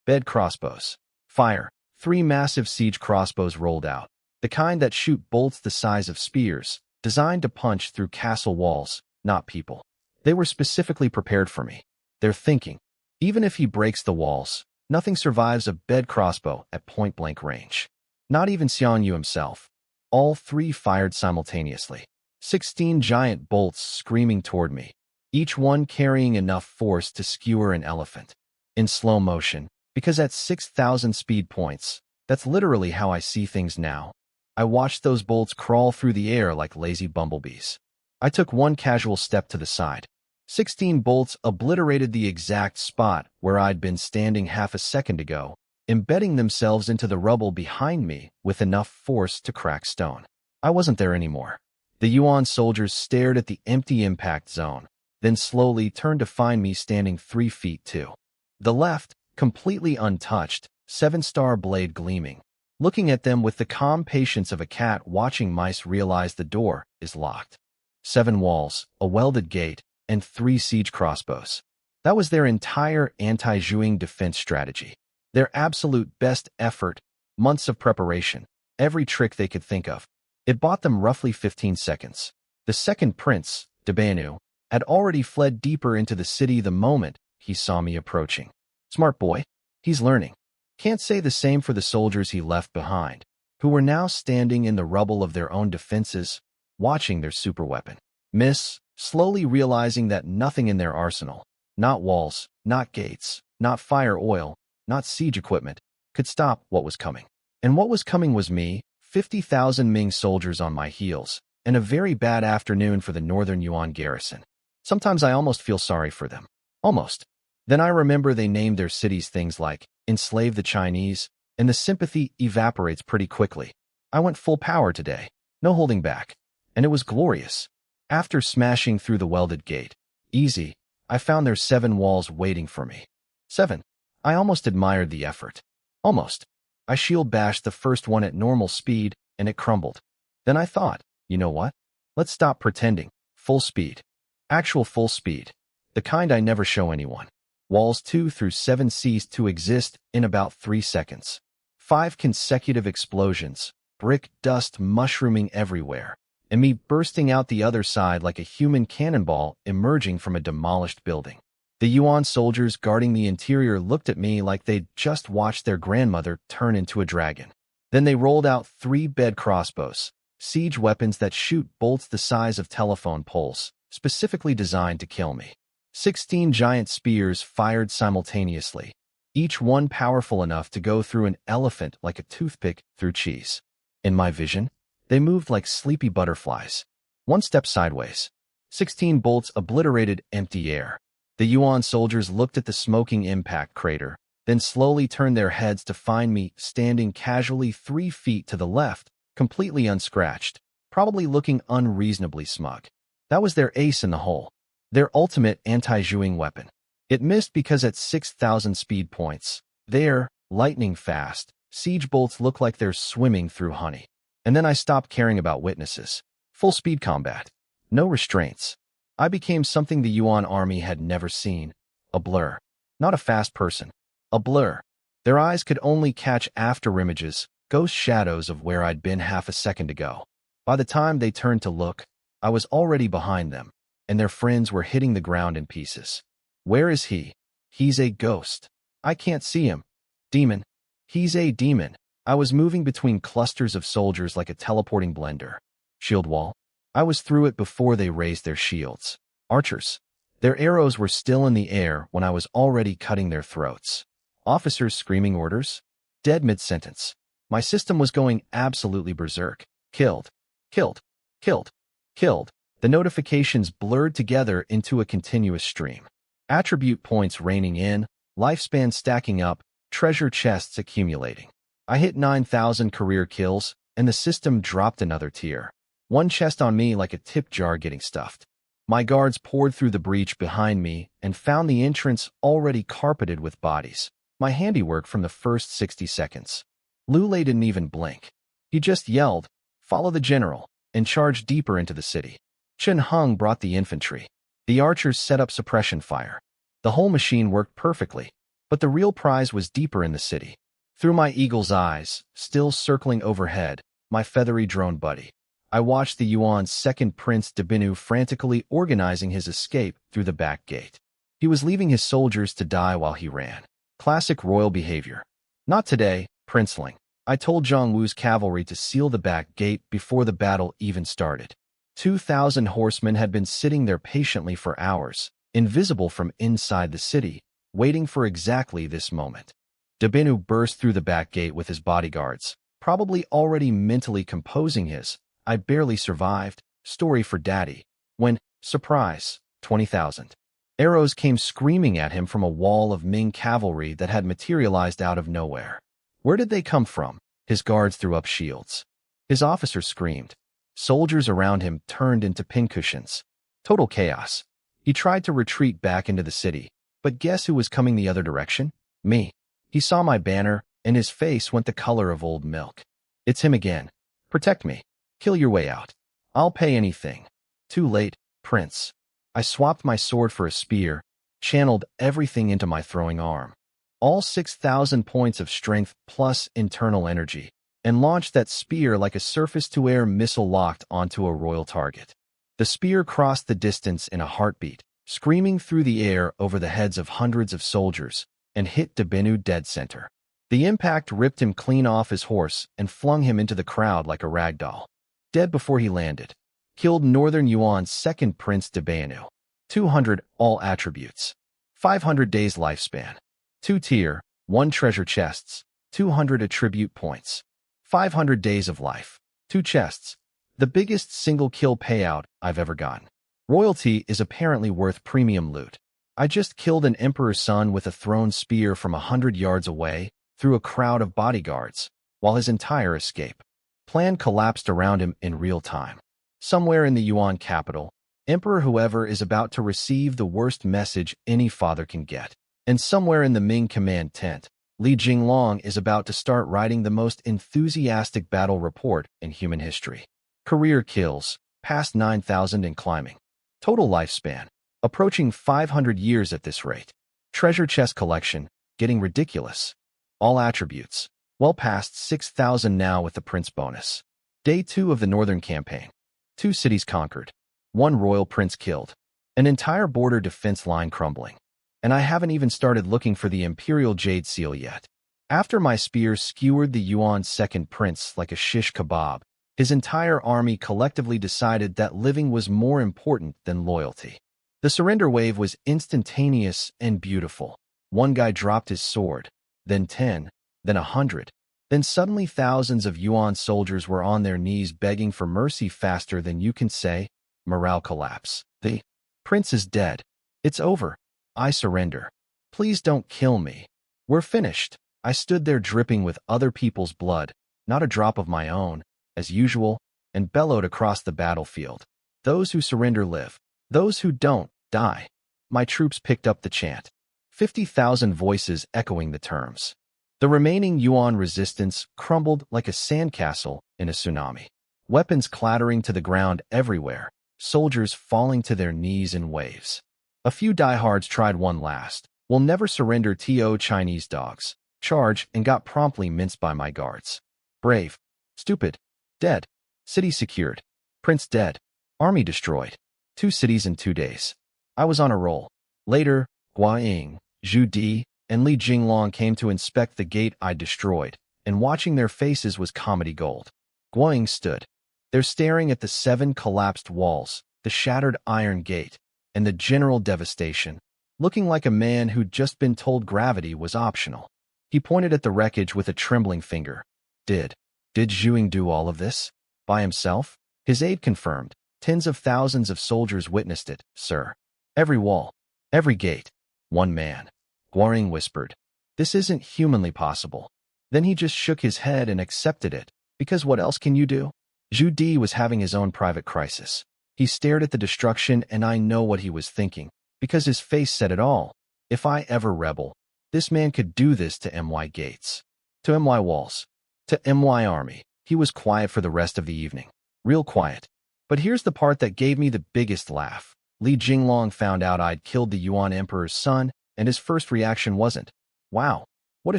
Bed crossbows. Fire. 3 massive siege crossbows rolled out, the kind that shoot bolts the size of spears, designed to punch through castle walls, not people. They were specifically prepared for me. They're thinking, even if he breaks the walls, nothing survives a bed crossbow at point-blank range. Not even Xiang Yu himself. All 3 fired simultaneously. 16 giant bolts screaming toward me, each one carrying enough force to skewer an elephant. In slow motion, because at 6,000 speed points, that's literally how I see things now. I watched those bolts crawl through the air like lazy bumblebees. I took one casual step to the side. 16 bolts obliterated the exact spot where I'd been standing half a second ago, embedding themselves into the rubble behind me with enough force to crack stone. I wasn't there anymore. The Yuan soldiers stared at the empty impact zone, then slowly turned to find me standing 3 feet to the left, completely untouched, 7-star blade gleaming, looking at them with the calm patience of a cat watching mice realize the door is locked. 7 walls, a welded gate, and 3 siege crossbows. That was their entire anti-Zhuang defense strategy. Their absolute best effort, months of preparation, every trick they could think of. It bought them roughly 15 seconds. The second prince, Debanu, had already fled deeper into the city the moment he saw me approaching. Smart boy. He's learning. Can't say the same for the soldiers he left behind, who were now standing in the rubble of their own defenses, watching their superweapon miss, slowly realizing that nothing in their arsenal, not walls, not gates, not fire oil, not siege equipment, could stop what was coming. And what was coming was me, 50,000 Ming soldiers on my heels, and a very bad afternoon for the northern Yuan garrison. Sometimes I almost feel sorry for them. Almost. Then I remember they named their cities things like enslave the Chinese, and the sympathy evaporates pretty quickly. I went full power today, no holding back, and it was glorious. After smashing through the welded gate, easy, I found their 7 walls waiting for me. 7. I almost admired the effort. Almost. I shield bashed the first one at normal speed, and it crumbled. Then I thought, you know what? Let's stop pretending. Full speed. Actual full speed. The kind I never show anyone. Walls 2 through 7 ceased to exist in about 3 seconds. 5 consecutive explosions, brick dust mushrooming everywhere, and me bursting out the other side like a human cannonball emerging from a demolished building. The Yuan soldiers guarding the interior looked at me like they'd just watched their grandmother turn into a dragon. Then they rolled out 3 bed crossbows, siege weapons that shoot bolts the size of telephone poles, specifically designed to kill me. 16 giant spears fired simultaneously, each one powerful enough to go through an elephant like a toothpick through cheese. In my vision, they moved like sleepy butterflies. 1 step sideways. 16 bolts obliterated empty air. The Yuan soldiers looked at the smoking impact crater, then slowly turned their heads to find me standing casually 3 feet to the left, completely unscratched, probably looking unreasonably smug. That was their ace in the hole, their ultimate anti-Zhuing weapon. It missed because at 6,000 speed points, their lightning fast siege bolts look like they're swimming through honey. And then I stopped caring about witnesses. Full speed combat. No restraints. I became something the Yuan army had never seen. A blur. Not a fast person. A blur. Their eyes could only catch afterimages, ghost shadows of where I'd been half a second ago. By the time they turned to look, I was already behind them, and their friends were hitting the ground in pieces. Where is he? He's a ghost. I can't see him. Demon. He's a demon. I was moving between clusters of soldiers like a teleporting blender. Shield wall. I was through it before they raised their shields. Archers. Their arrows were still in the air when I was already cutting their throats. Officers screaming orders. Dead mid-sentence. My system was going absolutely berserk. Killed. Killed. Killed. Killed. The notifications blurred together into a continuous stream. Attribute points raining in, lifespan stacking up, treasure chests accumulating. I hit 9,000 career kills, and the system dropped another tier. One chest on me like a tip jar getting stuffed. My guards poured through the breach behind me and found the entrance already carpeted with bodies. My handiwork from the first 60 seconds. Lule didn't even blink. He just yelled, "Follow the general," and charged deeper into the city. Chen Hung brought the infantry. The archers set up suppression fire. The whole machine worked perfectly, but the real prize was deeper in the city. Through my eagle's eyes, still circling overhead, my feathery drone buddy, I watched the Yuan's second Prince Dabinu frantically organizing his escape through the back gate. He was leaving his soldiers to die while he ran. Classic royal behavior. Not today, princeling. I told Zhongwu's cavalry to seal the back gate before the battle even started. 2,000 horsemen had been sitting there patiently for hours, invisible from inside the city, waiting for exactly this moment. Dabinu burst through the back gate with his bodyguards, probably already mentally composing his "I barely survived" story for daddy, when, surprise, 20,000. Arrows came screaming at him from a wall of Ming cavalry that had materialized out of nowhere. Where did they come from? His guards threw up shields. His officers screamed. Soldiers around him turned into pincushions. Total chaos. He tried to retreat back into the city, but guess who was coming the other direction? Me. He saw my banner, and his face went the color of old milk. It's him again. Protect me. Kill your way out. I'll pay anything. Too late, Prince. I swapped my sword for a spear, channeled everything into my throwing arm. All 6,000 points of strength plus internal energy, and launched that spear like a surface-to-air missile locked onto a royal target. The spear crossed the distance in a heartbeat, screaming through the air over the heads of hundreds of soldiers, and hit Dabinu dead center. The impact ripped him clean off his horse and flung him into the crowd like a rag doll. Dead before he landed. Killed Northern Yuan's second Prince Dabinu. 200 all attributes. 500 days lifespan. 2 tier, 1 treasure chests, 200 attribute points. 500 days of life. 2 chests. The biggest single kill payout I've ever gotten. Royalty is apparently worth premium loot. I just killed an emperor's son with a thrown spear from 100 yards away through a crowd of bodyguards, while his entire escape plan collapsed around him in real time. Somewhere in the Yuan capital, Emperor whoever is about to receive the worst message any father can get. And somewhere in the Ming command tent, Li Jinglong is about to start writing the most enthusiastic battle report in human history. Career kills, past 9,000 and climbing. Total lifespan, approaching 500 years at this rate. Treasure chest collection, getting ridiculous. All attributes, well past 6,000 now with the Prince bonus. Day 2 of the Northern Campaign. 2 cities conquered. 1 royal prince killed. An entire border defense line crumbling. And I haven't even started looking for the Imperial Jade Seal yet. After my spear skewered the Yuan's second prince like a shish kebab, his entire army collectively decided that living was more important than loyalty. The surrender wave was instantaneous and beautiful. One guy dropped his sword, then 10, then 100. Then suddenly thousands of Yuan soldiers were on their knees begging for mercy faster than you can say. Morale collapse. The prince is dead. It's over. I surrender. Please don't kill me. We're finished. I stood there dripping with other people's blood, not a drop of my own, as usual, and bellowed across the battlefield. Those who surrender live. Those who don't, die. My troops picked up the chant. 50,000 voices echoing the terms. The remaining Yuan resistance crumbled like a sandcastle in a tsunami. Weapons clattering to the ground everywhere, soldiers falling to their knees in waves. A few diehards tried one last. Will never surrender to Chinese dogs. Charge and got promptly minced by my guards. Brave. Stupid. Dead. City secured. Prince dead. Army destroyed. 2 cities in 2 days. I was on a roll. Later, Guaying, Zhu Di, and Li Jinglong came to inspect the gate I destroyed, and watching their faces was comedy gold. Guaying stood. They're staring at the 7 collapsed walls, the shattered iron gate, and the general devastation, looking like a man who'd just been told gravity was optional. He pointed at the wreckage with a trembling finger. Did Zhuing do all of this? By himself? His aide confirmed. Tens of thousands of soldiers witnessed it, sir. Every wall, every gate. One man. Guaring whispered. This isn't humanly possible. Then he just shook his head and accepted it, because what else can you do? Zhu Di was having his own private crisis. He stared at the destruction, and I know what he was thinking, because his face said it all. If I ever rebel, this man could do this to MY gates. To MY walls. To MY army. He was quiet for the rest of the evening. Real quiet. But here's the part that gave me the biggest laugh. Li Jinglong found out I'd killed the Yuan Emperor's son, and his first reaction wasn't, wow, what a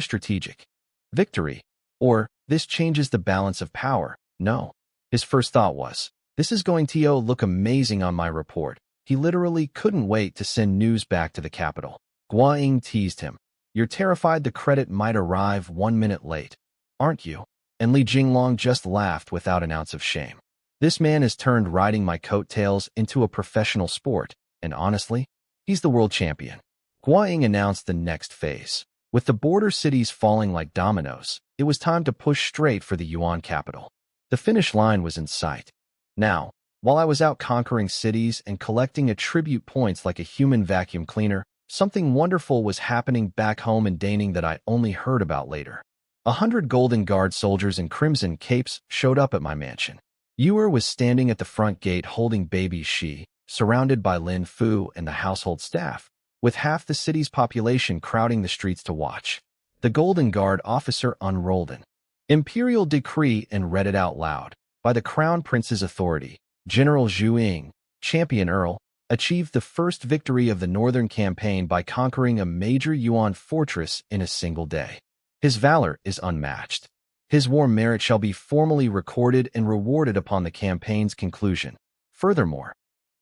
strategic victory, or this changes the balance of power. No. His first thought was, this is going to look amazing on my report. He literally couldn't wait to send news back to the capital. Guaying teased him. You're terrified the credit might arrive 1 minute late, aren't you? And Li Jinglong just laughed without an ounce of shame. This man has turned riding my coattails into a professional sport, and honestly, he's the world champion. Guaying announced the next phase. With the border cities falling like dominoes, it was time to push straight for the Yuan capital. The finish line was in sight. Now, while I was out conquering cities and collecting attribute points like a human vacuum cleaner, something wonderful was happening back home in Daning that I only heard about later. 100 Golden Guard soldiers in crimson capes showed up at my mansion. Yuer was standing at the front gate holding baby Shi, surrounded by Lin Fu and the household staff, with half the city's population crowding the streets to watch. The Golden Guard officer unrolled an imperial decree and read it out loud. By the Crown Prince's authority, General Zhu Ying, Champion Earl, achieved the first victory of the Northern Campaign by conquering a major Yuan fortress in a single day. His valor is unmatched. His war merit shall be formally recorded and rewarded upon the campaign's conclusion. Furthermore,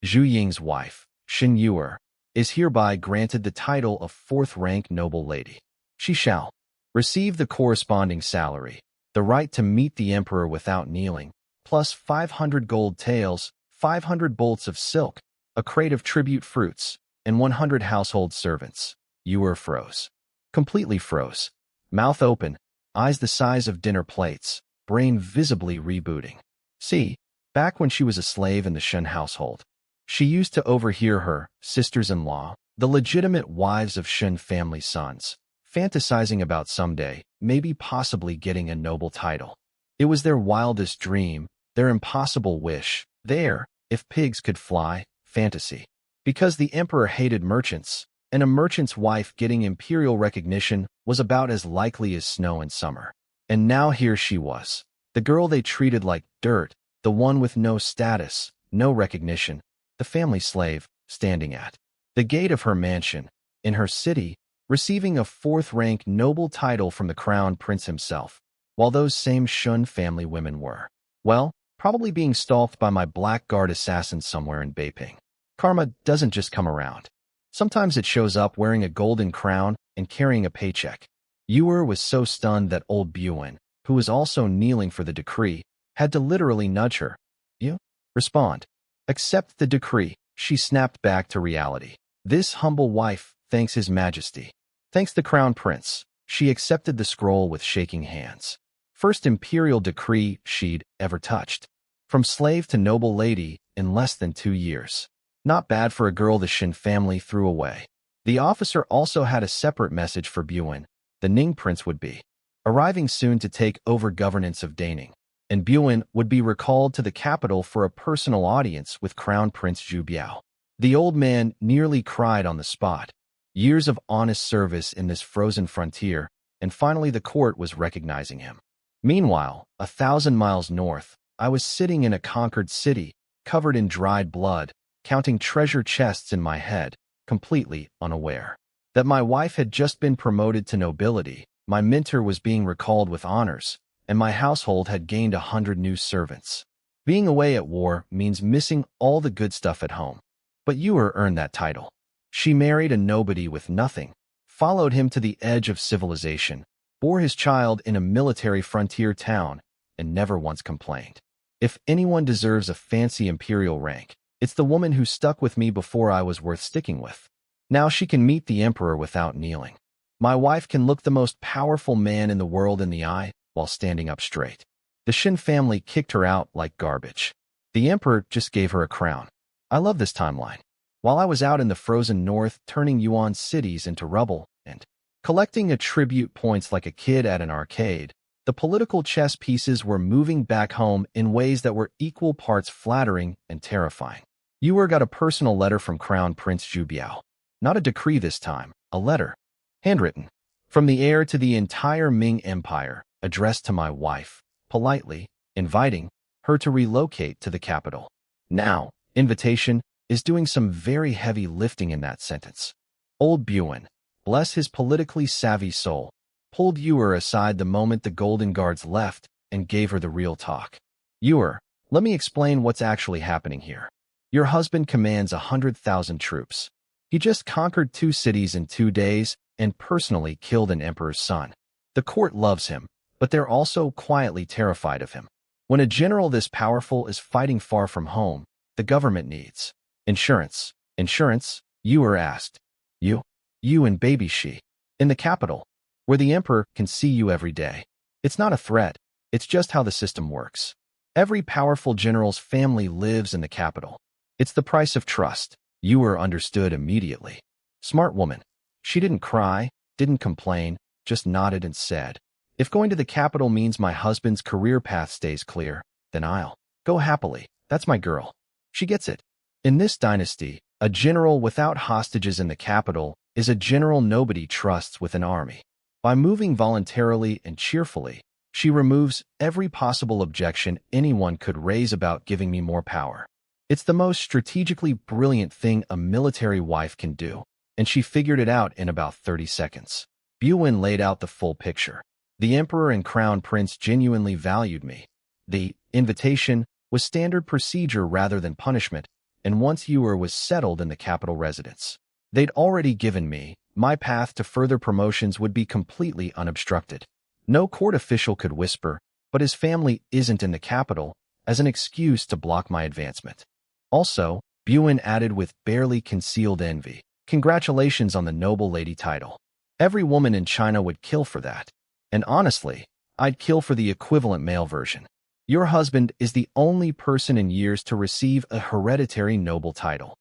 Zhu Ying's wife, Xin Yuer, is hereby granted the title of 4th-rank noble lady. She shall receive the corresponding salary, the right to meet the emperor without kneeling, plus 500 gold taels, 500 bolts of silk, a crate of tribute fruits, and 100 household servants. Yuer froze. Completely froze. Mouth open, eyes the size of dinner plates, brain visibly rebooting. See, back when she was a slave in the Shen household, she used to overhear her sisters-in-law, the legitimate wives of Shen family sons, fantasizing about someday, maybe possibly getting a noble title. It was their wildest dream, their impossible wish, their, if pigs could fly, fantasy. Because the emperor hated merchants, and a merchant's wife getting imperial recognition was about as likely as snow in summer. And now here she was, the girl they treated like dirt, the one with no status, no recognition, the family slave, standing at the gate of her mansion, in her city, receiving a 4th-rank noble title from the crown prince himself, while those same Shun family women were, well, probably being stalked by my blackguard assassins somewhere in Beiping. Karma doesn't just come around. Sometimes it shows up wearing a golden crown and carrying a paycheck. Yuer was so stunned that old Buen, who was also kneeling for the decree, had to literally nudge her. You? Respond. Accept the decree. She snapped back to reality. This humble wife thanks His Majesty. Thanks the Crown Prince. She accepted the scroll with shaking hands. First imperial decree she'd ever touched. From slave to noble lady in less than 2 years. Not bad for a girl the Shin family threw away. The officer also had a separate message for Buen, the Ning prince would be arriving soon to take over governance of Daning, and Buen would be recalled to the capital for a personal audience with Crown Prince Zhu Biao. The old man nearly cried on the spot. Years of honest service in this frozen frontier, and finally the court was recognizing him. Meanwhile, 1,000 miles north, I was sitting in a conquered city, covered in dried blood, counting treasure chests in my head, completely unaware that my wife had just been promoted to nobility, my mentor was being recalled with honors, and my household had gained 100 new servants. Being away at war means missing all the good stuff at home. But Ewer earned that title. She married a nobody with nothing, followed him to the edge of civilization, bore his child in a military frontier town, and never once complained. If anyone deserves a fancy imperial rank, it's the woman who stuck with me before I was worth sticking with. Now she can meet the emperor without kneeling. My wife can look the most powerful man in the world in the eye while standing up straight. The Shin family kicked her out like garbage. The emperor just gave her a crown. I love this timeline. While I was out in the frozen north turning Yuan cities into rubble and collecting attribute points like a kid at an arcade, the political chess pieces were moving back home in ways that were equal parts flattering and terrifying. Ewer got a personal letter from Crown Prince Zhu Biao. Not a decree this time, a letter. Handwritten. From the heir to the entire Ming Empire, addressed to my wife, politely, inviting her to relocate to the capital. Now, invitation is doing some very heavy lifting in that sentence. Old Buen, bless his politically savvy soul, pulled Ewer aside the moment the Golden Guards left and gave her the real talk. Ewer, let me explain what's actually happening here. Your husband commands 100,000 troops. He just conquered 2 cities in 2 days and personally killed an emperor's son. The court loves him, but they're also quietly terrified of him. When a general this powerful is fighting far from home, the government needs insurance. Insurance? Ewer asked. You and baby she. In the capital, where the emperor can see you every day. It's not a threat, it's just how the system works. Every powerful general's family lives in the capital. It's the price of trust. Ewer understood immediately. Smart woman. She didn't cry, didn't complain, just nodded and said, if going to the capital means my husband's career path stays clear, then I'll go happily. That's my girl. She gets it. In this dynasty, a general without hostages in the capital is a general nobody trusts with an army. By moving voluntarily and cheerfully, she removes every possible objection anyone could raise about giving me more power. It's the most strategically brilliant thing a military wife can do, and she figured it out in about 30 seconds. Buen laid out the full picture. The emperor and crown prince genuinely valued me. The invitation was standard procedure rather than punishment, and once Ewer was settled in the capital residence, they'd already given me, my path to further promotions would be completely unobstructed. No court official could whisper, but his family isn't in the capital, as an excuse to block my advancement. Also, Buen added with barely concealed envy, congratulations on the noble lady title. Every woman in China would kill for that. And honestly, I'd kill for the equivalent male version. Your husband is the only person in years to receive a hereditary noble title.